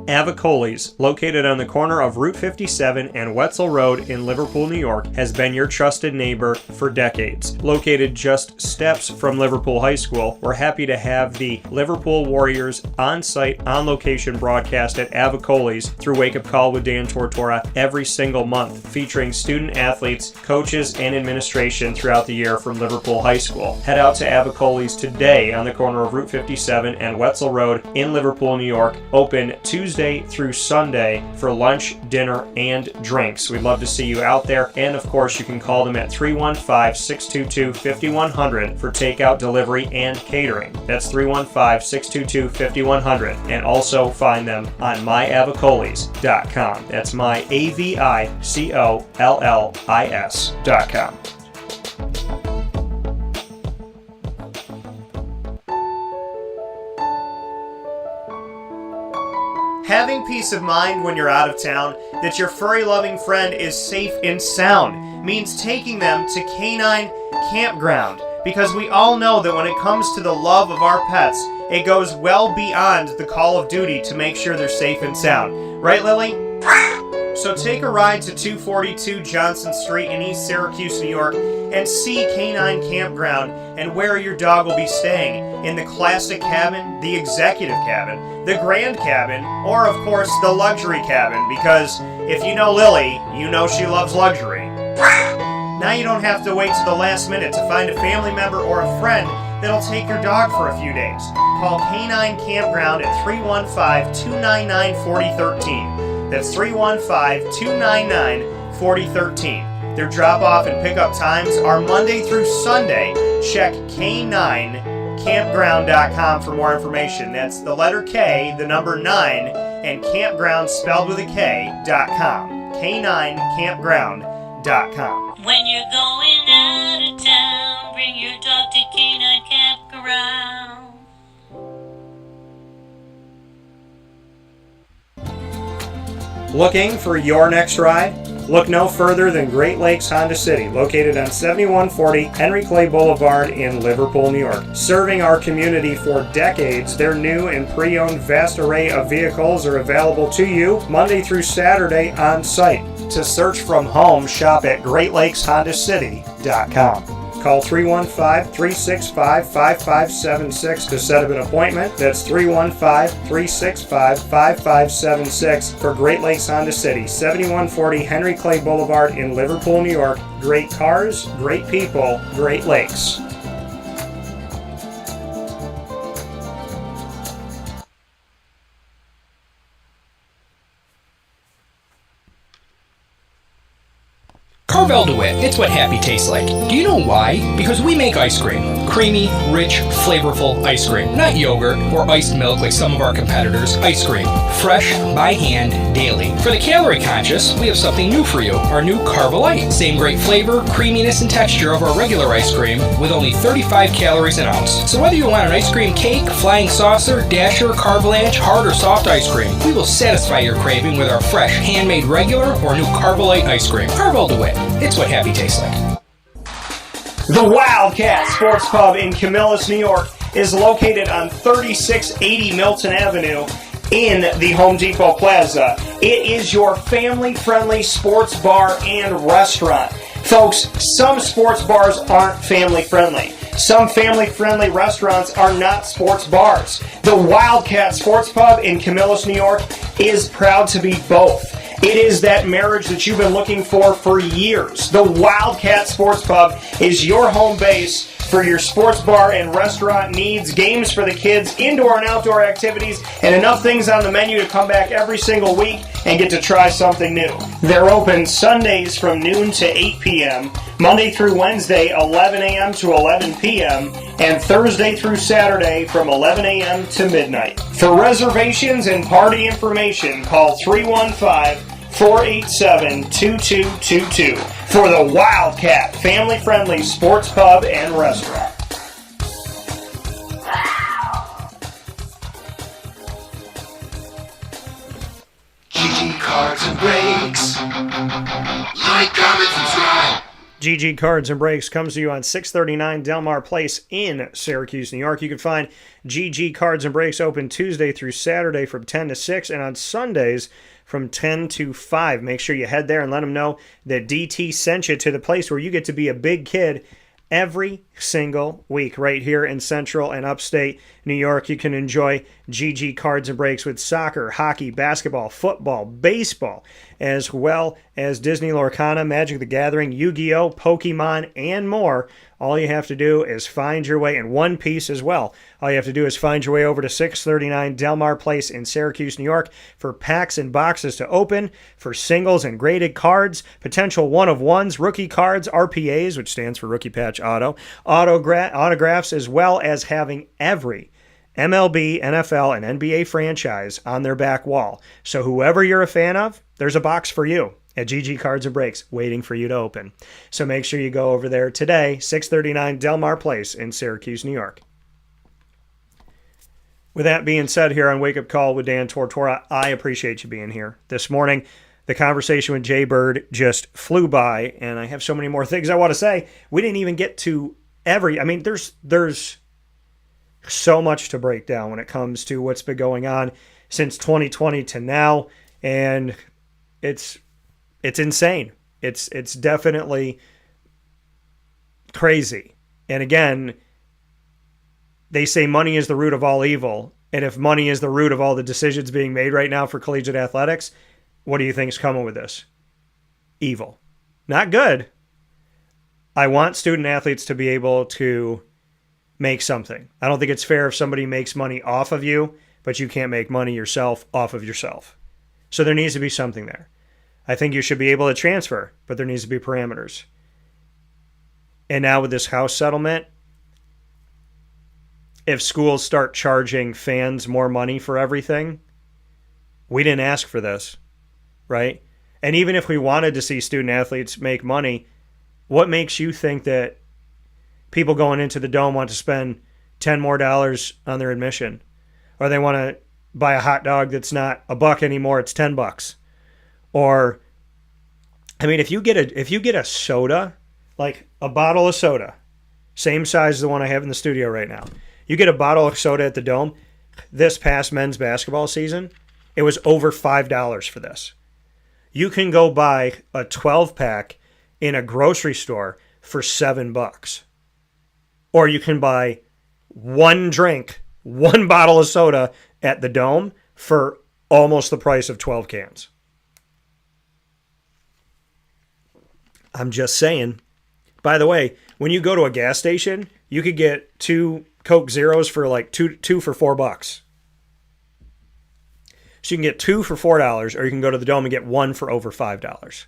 Avicoli's, located on the corner of Route 57 and Wetzel Road in Liverpool, New York, has been your trusted neighbor for decades. Located just steps from Liverpool High School, we're happy to have the Liverpool Warriors on-site, on-location broadcast at Avicoli's through Wake Up Call with Dan Tortora every single month, featuring student athletes, coaches, and administration throughout the year from Liverpool High School. Head out to Avicoli's today on the corner of Route 57 and Wetzel Road in Liverpool, New York, open Tuesday through Sunday for lunch, dinner, and drinks. We'd love to see you out there, and of course you can call them at 315-622-5100 for takeout, delivery, and catering. That's 315-622-5100, and also find them on myavicolis.com. That's myavicollis.com. Having peace of mind when you're out of town that your furry-loving friend is safe and sound means taking them to Canine Campground, because we all know that when it comes to the love of our pets, it goes well beyond the call of duty to make sure they're safe and sound. Right, Lily? So take a ride to 242 Johnson Street in East Syracuse, New York, and see Canine Campground and where your dog will be staying, in the classic cabin, the executive cabin, the grand cabin, or of course the luxury cabin, because if you know Lily, you know she loves luxury. Now you don't have to wait to the last minute to find a family member or a friend that'll take your dog for a few days. Call Canine Campground at 315-299-4013. That's 315-299-4013. Their drop-off and pickup times are Monday through Sunday. Check K9campground.com for more information. That's the letter K, the number 9, and campground spelled with a K.com. K9campground.com. When you're going out of town, bring your dog to Canine Campground. Looking for your next ride? Look no further than Great Lakes Honda City, located on 7140 Henry Clay Boulevard in Liverpool, New York. Serving our community for decades, their new and pre-owned vast array of vehicles are available to you Monday through Saturday on site. To search from home, shop at GreatLakesHondaCity.com. Call 315-365-5576 to set up an appointment. That's 315-365-5576 for Great Lakes Honda City, 7140 Henry Clay Boulevard in Liverpool, New York. Great cars, great people, Great Lakes. Carvel DeWitt, it's what happy tastes like. Do you know why? Because we make ice cream. Creamy, rich, flavorful ice cream. Not yogurt or iced milk like some of our competitors. Ice cream. Fresh, by hand, daily. For the calorie conscious, we have something new for you. Our new Carvelite. Same great flavor, creaminess, and texture of our regular ice cream with only 35 calories an ounce. So whether you want an ice cream cake, flying saucer, dasher, carvalanche, hard or soft ice cream, we will satisfy your craving with our fresh, handmade regular or new Carvelite ice cream. Carvel DeWitt. It's what happy tastes like. The Wildcat Sports Pub in Camillus, New York is located on 3680 Milton Avenue in the Home Depot Plaza. It is your family-friendly sports bar and restaurant. Folks, some sports bars aren't family-friendly. Some family-friendly restaurants are not sports bars. The Wildcat Sports Pub in Camillus, New York is proud to be both. It is that marriage that you've been looking for years. The Wildcat Sports Pub is your home base for your sports bar and restaurant needs, games for the kids, indoor and outdoor activities, and enough things on the menu to come back every single week and get to try something new. They're open Sundays from noon to 8 p.m., Monday through Wednesday 11 a.m. to 11 p.m., and Thursday through Saturday from 11 a.m. to midnight. For reservations and party information, call 315-487-2222 for the Wildcat family-friendly sports pub and restaurant. breaks. Like, comment, subscribe. GG Cards and Breaks comes to you on 639 Delmar Place in Syracuse, New York. You can find GG Cards and Breaks open Tuesday through Saturday from 10 to 6 and on Sundays from 10 to 5. Make sure you head there and let them know that DT sent you to the place where you get to be a big kid every single week right here in Central and Upstate New York. You can enjoy GG Cards and Breaks with soccer, hockey, basketball, football, baseball, as well as Disney Lorcana, Magic the Gathering, Yu-Gi-Oh!, Pokemon, and more. All you have to do is find your way, and One Piece as well. All you have to do is find your way over to 639 Delmar Place in Syracuse, New York for packs and boxes to open, for singles and graded cards, potential one-of-ones, rookie cards, RPAs, which stands for Rookie Patch Auto, autographs, as well as having every MLB, NFL, and NBA franchise on their back wall. So whoever you're a fan of, there's a box for you at GG Cards and Breaks waiting for you to open. So make sure you go over there today, 639 Delmar Place in Syracuse, New York. With that being said, here on Wake Up Call with Dan Tortora, I appreciate you being here. This morning, the conversation with Jay Bird just flew by, and I have so many more things I want to say. We didn't even get to there's so much to break down when it comes to what's been going on since 2020 to now, and it's insane. It's definitely crazy. And again, they say money is the root of all evil, and if money is the root of all the decisions being made right now for collegiate athletics, what do you think is coming with this? Evil. Not good. I want student athletes to be able to make something. I don't think it's fair if somebody makes money off of you, but you can't make money yourself off of yourself. So there needs to be something there. I think you should be able to transfer, but there needs to be parameters. And now with this house settlement, if schools start charging fans more money for everything, we didn't ask for this, right? And even if we wanted to see student athletes make money, what makes you think that people going into the Dome want to spend $10 more on their admission? Or they want to buy a hot dog that's not $1 anymore, it's $10. Or, I mean, if you get a soda, like a bottle of soda, same size as the one I have in the studio right now, you get a bottle of soda at the Dome, this past men's basketball season, it was over $5 for this. You can go buy a 12-pack in a grocery store for $7. Or you can buy one bottle of soda at the Dome for almost the price of 12 cans. I'm just saying. By the way, when you go to a gas station, you could get 2 Coke Zeros for like two for $4. So you can get 2 for $4, or you can go to the Dome and get 1 for over $5.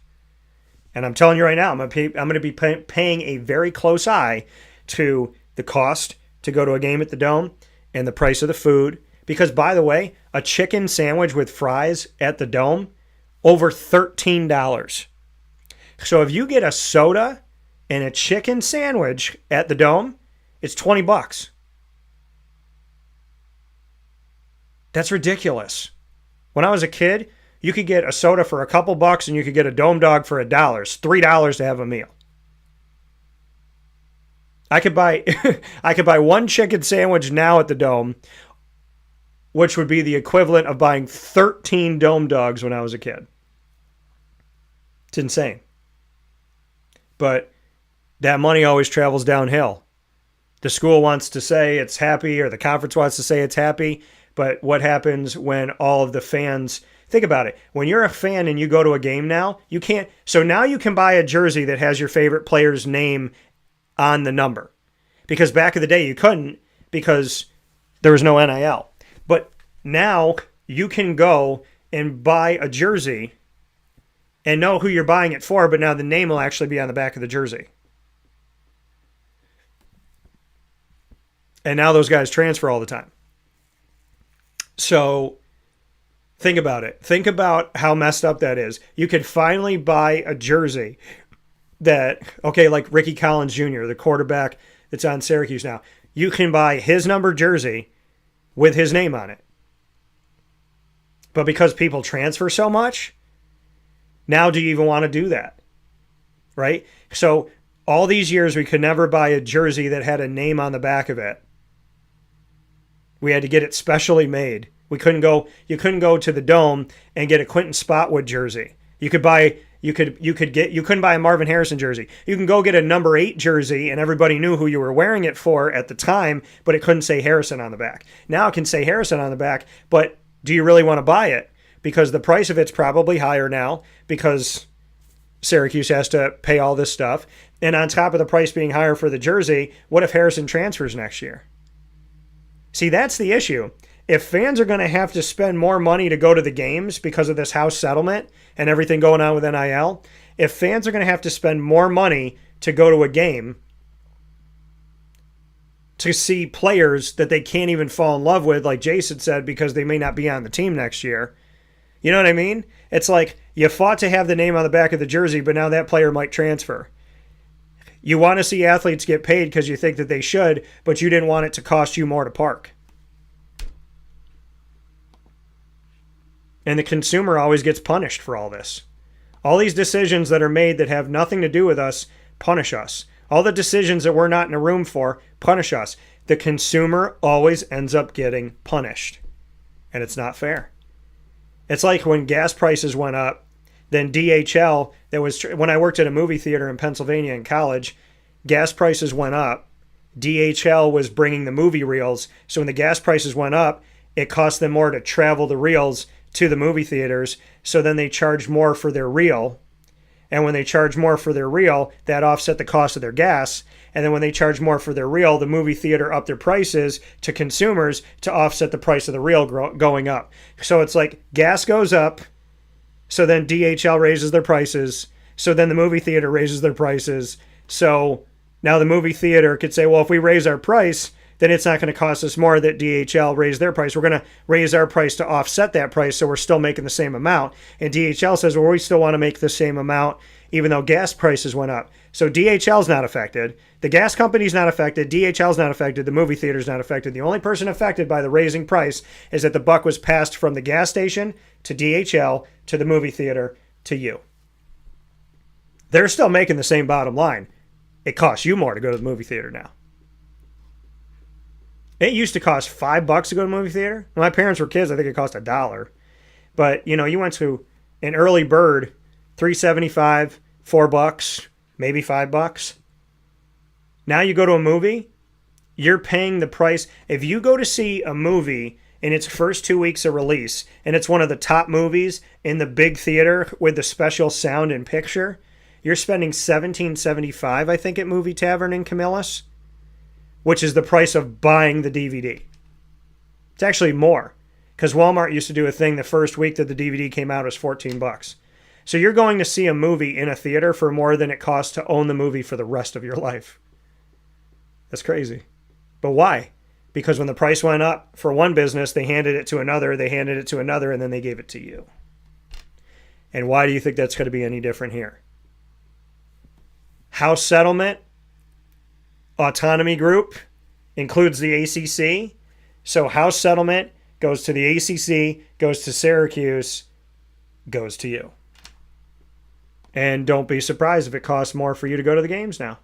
And I'm telling you right now, I'm going to be paying a very close eye to the cost to go to a game at the Dome and the price of the food. Because, by the way, a chicken sandwich with fries at the Dome, over $13. So if you get a soda and a chicken sandwich at the Dome, it's $20. That's ridiculous. When I was a kid, you could get a soda for a couple bucks and you could get a Dome dog for $1. It's $3 to have a meal. I could buy one chicken sandwich now at the Dome, which would be the equivalent of buying 13 Dome dogs when I was a kid. It's insane. But that money always travels downhill. The school wants to say it's happy, or the conference wants to say it's happy, but what happens when all of the fans... Think about it. When you're a fan and you go to a game now, you can't... So now you can buy a jersey that has your favorite player's name on the number. Because back in the day you couldn't, because there was no NIL. But now you can go and buy a jersey and know who you're buying it for, but now the name will actually be on the back of the jersey. And now those guys transfer all the time. So think about it. Think about how messed up that is. You could finally buy a jersey that, okay, like Ricky Collins Jr., the quarterback that's on Syracuse now. You can buy his number jersey with his name on it. But because people transfer so much, Now, do you even want to do that? Right? So all these years, we could never buy a jersey that had a name on the back of it. We had to get it specially made. You couldn't go to the Dome and get a Quentin Spotwood jersey. You couldn't buy a Marvin Harrison jersey. You can go get a number 8 jersey and everybody knew who you were wearing it for at the time, but it couldn't say Harrison on the back. Now it can say Harrison on the back, but do you really want to buy it? Because the price of it's probably higher now because Syracuse has to pay all this stuff. And on top of the price being higher for the jersey, what if Harrison transfers next year? See, that's the issue. If fans are going to have to spend more money to go to the games because of this house settlement and everything going on with NIL, if fans are going to have to spend more money to go to a game to see players that they can't even fall in love with, like Jason said, because they may not be on the team next year. You know what I mean? It's like you fought to have the name on the back of the jersey, but now that player might transfer. You want to see athletes get paid because you think that they should, but you didn't want it to cost you more to park. And the consumer always gets punished for all this. All these decisions that are made that have nothing to do with us punish us. All the decisions that we're not in a room for punish us. The consumer always ends up getting punished. And it's not fair. It's like when gas prices went up, then DHL, when I worked at a movie theater in Pennsylvania in college, gas prices went up. DHL was bringing the movie reels. So when the gas prices went up, it cost them more to travel the reels to the movie theaters. So then they charged more for their reel. And when they charged more for their reel, that offset the cost of their gas. And then when they charged more for their reel, the movie theater upped their prices to consumers to offset the price of the reel going up. So it's like gas goes up. So then DHL raises their prices. So then the movie theater raises their prices. So now the movie theater could say, well, if we raise our price, then it's not going to cost us more that DHL raised their price. We're going to raise our price to offset that price, so we're still making the same amount. And DHL says, well, we still want to make the same amount even though gas prices went up. So DHL's not affected. The gas company's not affected. DHL's not affected. The movie theater's not affected. The only person affected by the raising price is that the buck was passed from the gas station to DHL to the movie theater to you. They're still making the same bottom line. It costs you more to go to the movie theater now. It used to cost $5 to go to a movie theater. When my parents were kids, I think it cost $1. But, you went to an early bird, $3.75, $4, maybe $5. Now you go to a movie, you're paying the price. If you go to see a movie in its first 2 weeks of release, and it's one of the top movies in the big theater with the special sound and picture, you're spending $17.75, I think, at Movie Tavern in Camillus, which is the price of buying the DVD. It's actually more, because Walmart used to do a thing the first week that the DVD came out was $14. So you're going to see a movie in a theater for more than it costs to own the movie for the rest of your life. That's crazy. But why? Because when the price went up for one business, they handed it to another, and then they gave it to you. And why do you think that's going to be any different here? House settlement, autonomy group, includes the ACC. So house settlement goes to the ACC, goes to Syracuse, goes to you. And don't be surprised if it costs more for you to go to the games now.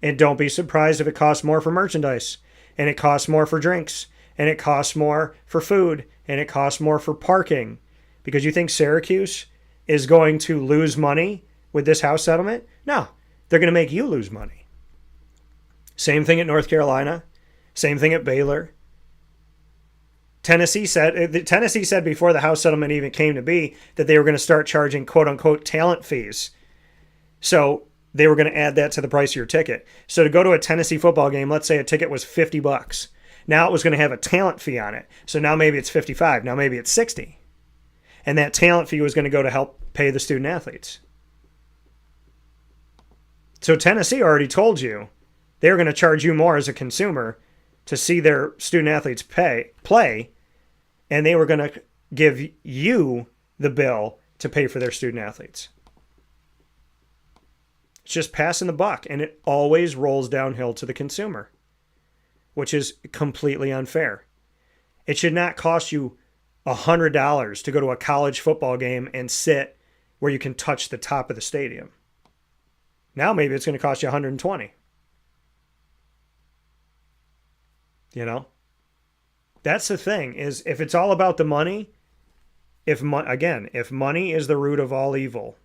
And don't be surprised if it costs more for merchandise. And it costs more for drinks. And it costs more for food. And it costs more for parking. Because you think Syracuse is going to lose money with this house settlement? No. They're going to make you lose money. Same thing at North Carolina. Same thing at Baylor. Tennessee said before the house settlement even came to be that they were going to start charging quote-unquote talent fees. So they were going to add that to the price of your ticket. So to go to a Tennessee football game, let's say a ticket was $50. Now it was going to have a talent fee on it. So now maybe it's $55. Now maybe it's $60. And that talent fee was going to go to help pay the student athletes. So Tennessee already told you they were going to charge you more as a consumer to see their student athletes play, and they were going to give you the bill to pay for their student athletes. It's just passing the buck, and it always rolls downhill to the consumer, which is completely unfair. It should not cost you $100 to go to a college football game and sit where you can touch the top of the stadium. Now maybe it's going to cost you 120. You know? That's the thing, is if it's all about the money, if money is the root of all evil,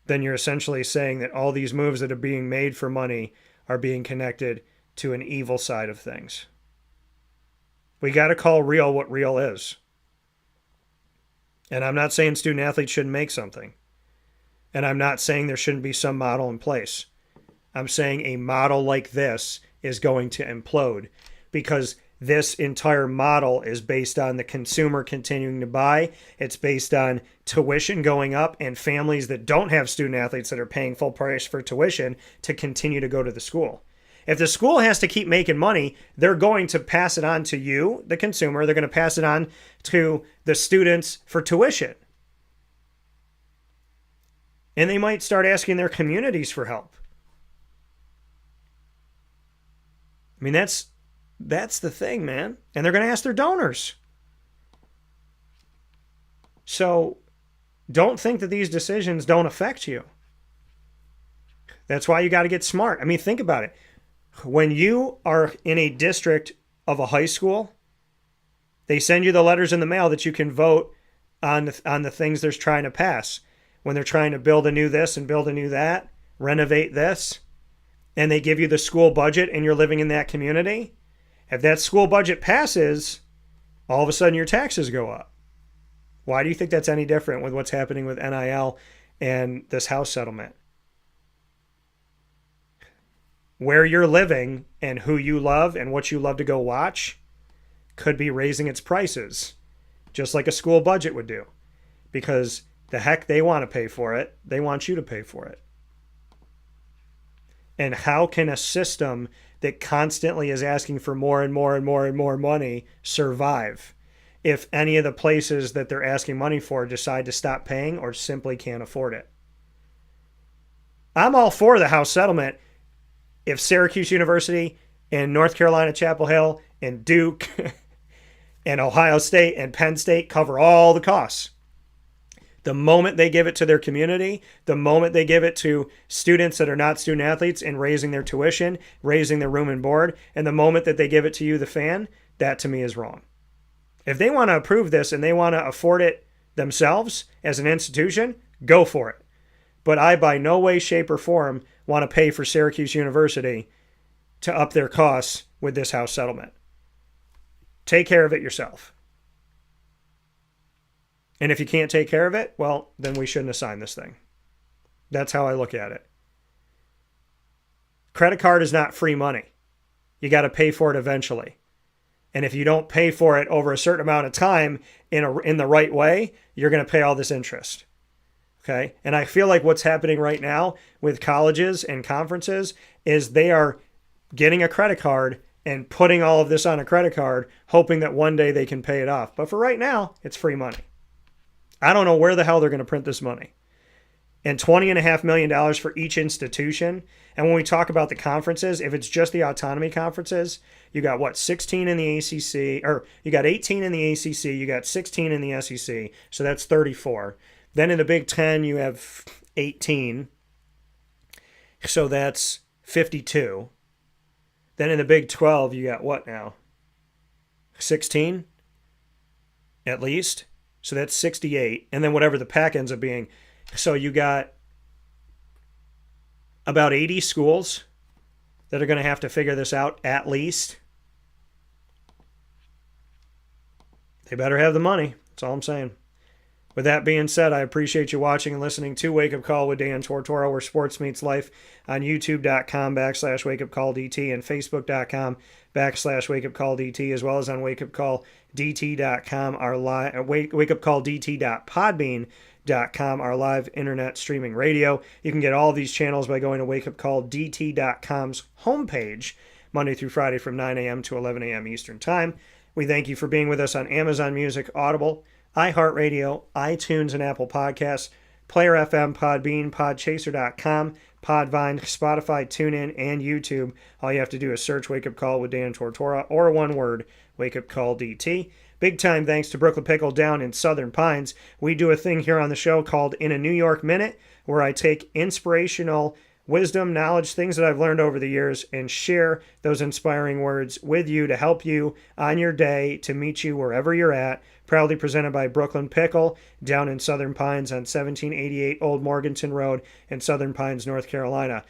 then you're essentially saying that all these moves that are being made for money are being connected to an evil side of things. We got to call real what real is. And I'm not saying student athletes shouldn't make something. And I'm not saying there shouldn't be some model in place. I'm saying a model like this is going to implode because this entire model is based on the consumer continuing to buy. It's based on tuition going up and families that don't have student athletes that are paying full price for tuition to continue to go to the school. If the school has to keep making money, they're going to pass it on to you, the consumer. They're going to pass it on to the students for tuition. And they might start asking their communities for help. I mean, that's the thing, man. And they're going to ask their donors. So don't think that these decisions don't affect you. That's why you got to get smart. I mean, think about it. When you are in a district of a high school, they send you the letters in the mail that you can vote on the things they're trying to pass. When they're trying to build a new this and build a new that, renovate this, and they give you the school budget and you're living in that community, if that school budget passes, all of a sudden your taxes go up. Why do you think that's any different with what's happening with NIL and this house settlement? Where you're living and who you love and what you love to go watch could be raising its prices, just like a school budget would do. Because the heck they want to pay for it, they want you to pay for it. And how can a system that constantly is asking for more and more and more and more money survive if any of the places that they're asking money for decide to stop paying or simply can't afford it? I'm all for the house settlement if Syracuse University and North Carolina Chapel Hill and Duke and Ohio State and Penn State cover all the costs. The moment they give it to their community, the moment they give it to students that are not student athletes and raising their tuition, raising their room and board, and the moment that they give it to you, the fan, that to me is wrong. If they want to approve this and they want to afford it themselves as an institution, go for it. But I, by no way, shape, or form, want to pay for Syracuse University to up their costs with this house settlement. Take care of it yourself. And if you can't take care of it, well, then we shouldn't assign this thing. That's how I look at it. Credit card is not free money. You got to pay for it eventually. And if you don't pay for it over a certain amount of time in the right way, you're going to pay all this interest. Okay? And I feel like what's happening right now with colleges and conferences is they are getting a credit card and putting all of this on a credit card, hoping that one day they can pay it off. But for right now, it's free money. I don't know where the hell they're going to print this money. And $20.5 million for each institution. And when we talk about the conferences, if it's just the autonomy conferences, you got 16 in the ACC, or you got 18 in the ACC, you got 16 in the SEC, so that's 34. Then in the Big Ten, you have 18, so that's 52. Then in the Big 12, you got what now? 16 at least. So that's 68. And then whatever the pack ends up being. So you got about 80 schools that are going to have to figure this out at least. They better have the money. That's all I'm saying. With that being said, I appreciate you watching and listening to Wake Up Call with Dan Tortora, where sports meets life, on youtube.com/wakeupcalldt and facebook.com/wakeupcalldt, as well as on wakeupcalldt.com, our live wakeupcalldt.podbean.com, our live internet streaming radio. You can get all of these channels by going to wakeupcalldt.com's homepage, Monday through Friday from 9 a.m. to 11 a.m. Eastern Time. We thank you for being with us on Amazon Music, Audible, iHeartRadio, iTunes, and Apple Podcasts, Player FM, Podbean, Podchaser.com, Podvine, Spotify, TuneIn, and YouTube. All you have to do is search Wake Up Call with Dan Tortora, or one word, Wake Up Call DT. Big time thanks to Brooklyn Pickle down in Southern Pines. We do a thing here on the show called In a New York Minute, where I take inspirational wisdom, knowledge, things that I've learned over the years, and share those inspiring words with you to help you on your day, to meet you wherever you're at. Proudly presented by Brooklyn Pickle down in Southern Pines on 1788 Old Morganton Road in Southern Pines, North Carolina.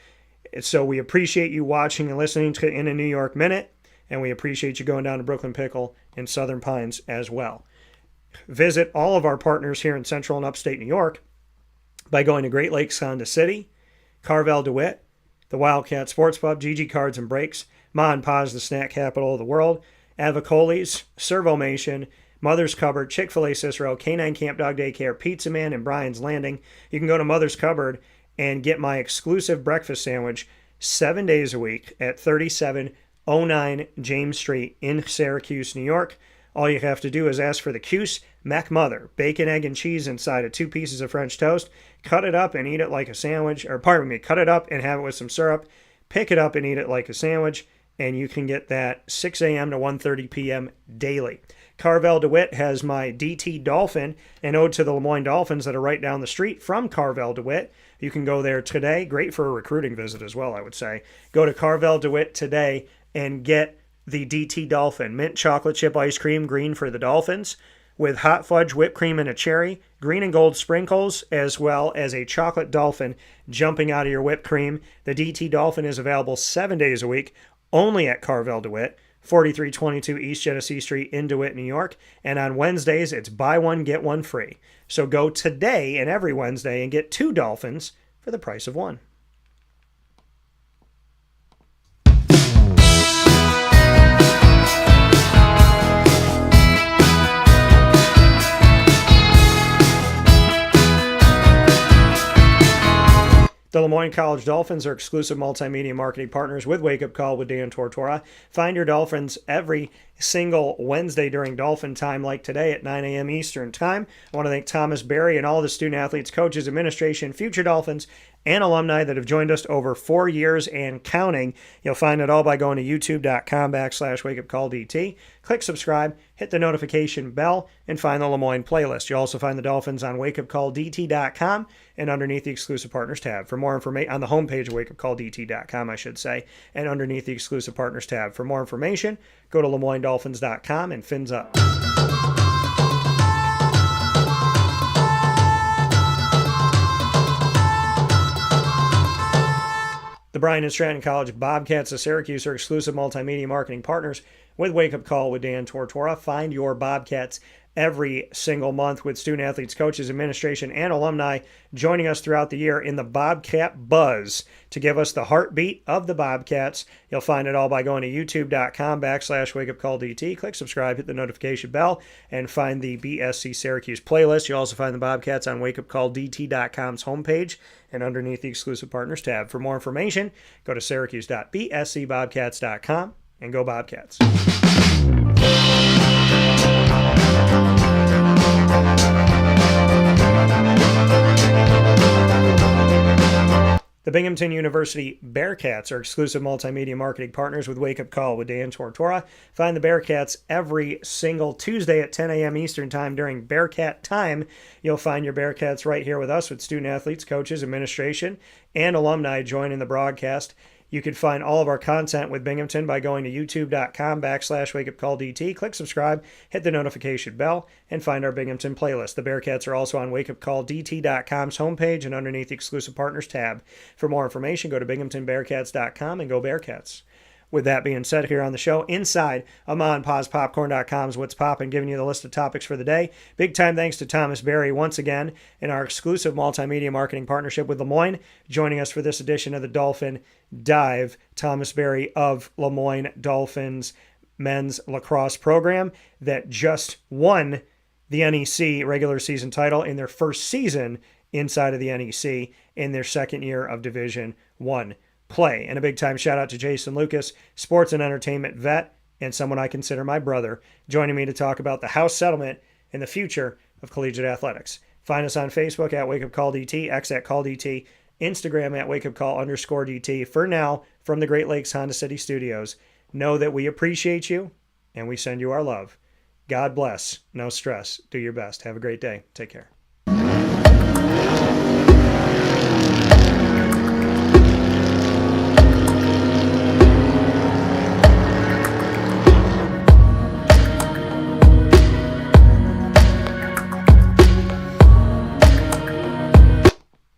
So we appreciate you watching and listening to In a New York Minute, and we appreciate you going down to Brooklyn Pickle in Southern Pines as well. Visit all of our partners here in Central and Upstate New York by going to Great Lakes Honda City, Carvel DeWitt, the Wildcat Sports Pub, GG Cards and Breaks, Ma and Pa's, the snack capital of the world, Avicoli's, Servomation, Mother's Cupboard, Chick-fil-A Cicero, Canine Camp Dog Daycare, Pizza Man, and Brian's Landing. You can go to Mother's Cupboard and get my exclusive breakfast sandwich 7 days a week at 3709 James Street in Syracuse, New York. All you have to do is ask for the Cuse McMother, bacon, egg, and cheese inside of 2 pieces of French toast. Cut it up and eat it like a sandwich, or pardon me, cut it up and have it with some syrup. Pick it up and eat it like a sandwich, and you can get that 6 a.m. to 1:30 p.m. daily. Carvel DeWitt has my DT Dolphin, an ode to the Moyne Dolphins that are right down the street from Carvel DeWitt. You can go there today. Great for a recruiting visit as well, I would say. Go to Carvel DeWitt today and get the DT Dolphin. Mint chocolate chip ice cream, green for the Dolphins, with hot fudge, whipped cream, and a cherry, green and gold sprinkles, as well as a chocolate dolphin jumping out of your whipped cream. The DT Dolphin is available 7 days a week, only at Carvel DeWitt, 4322 East Genesee Street in DeWitt, New York. And on Wednesdays, it's buy one, get one free. So go today and every Wednesday and get 2 Dolphins for the price of 1. The Moyne College Dolphins are exclusive multimedia marketing partners with Wake Up Call with Dan Tortora. Find your Dolphins every single Wednesday during Dolphin time, like today at 9 a.m. Eastern Time. I want to thank Thomas Berry and all the student athletes, coaches, administration, future Dolphins, and alumni that have joined us over 4 years and counting. You'll find it all by going to youtube.com/wakeupcalldt. Click subscribe, hit the notification bell, and find the Lemoyne playlist. You'll also find the Dolphins on wakeupcalldt.com and underneath the exclusive partners tab. For more information, on the homepage of wakeupcalldt.com, I should say, and underneath the exclusive partners tab. For more information, go to LeMoyneDolphins.com and fins up. The Bryan and Stratton College Bobcats of Syracuse are exclusive multimedia marketing partners with Wake Up Call with Dan Tortora. Find your Bobcats every single month with student athletes, coaches, administration, and alumni joining us throughout the year in the Bobcat Buzz to give us the heartbeat of the Bobcats. You'll find it all by going to youtube.com/wakeupcalldt. Click subscribe, hit the notification bell, and find the BSC Syracuse playlist. You'll also find the Bobcats on wakeupcalldt.com's homepage and underneath the exclusive partners tab. For more information, go to syracuse.bscbobcats.com and go Bobcats. The Binghamton University Bearcats are exclusive multimedia marketing partners with Wake Up Call with Dan Tortora. Find the Bearcats every single Tuesday at 10 a.m. Eastern Time during Bearcat Time. You'll find your Bearcats right here with us with student athletes, coaches, administration, and alumni joining the broadcast. You can find all of our content with Binghamton by going to youtube.com/wakeupcalldt. Click subscribe, hit the notification bell, and find our Binghamton playlist. The Bearcats are also on wakeupcalldt.com's homepage and underneath the exclusive partners tab. For more information, go to binghamtonbearcats.com and go Bearcats. With that being said, here on the show, inside of Ma and Pa's Popcorn.com's What's Poppin', giving you the list of topics for the day. Big time thanks to Thomas Berry once again in our exclusive multimedia marketing partnership with Lemoyne, joining us for this edition of the Dolphin Dive. Thomas Berry of Lemoyne Dolphins men's lacrosse program that just won the NEC Regular Season Title in their first season inside of the NEC in their second year of Division I play. And a big time shout out to Jason Lucas, sports and entertainment vet, and someone I consider my brother, joining me to talk about the House settlement and the future of collegiate athletics. Find us on Facebook at WakeUpCallDT, X at CallDT, Instagram at WakeUpCall_DT. For now, from the Great Lakes Honda City Studios, know that we appreciate you and we send you our love. God bless. No stress. Do your best. Have a great day. Take care.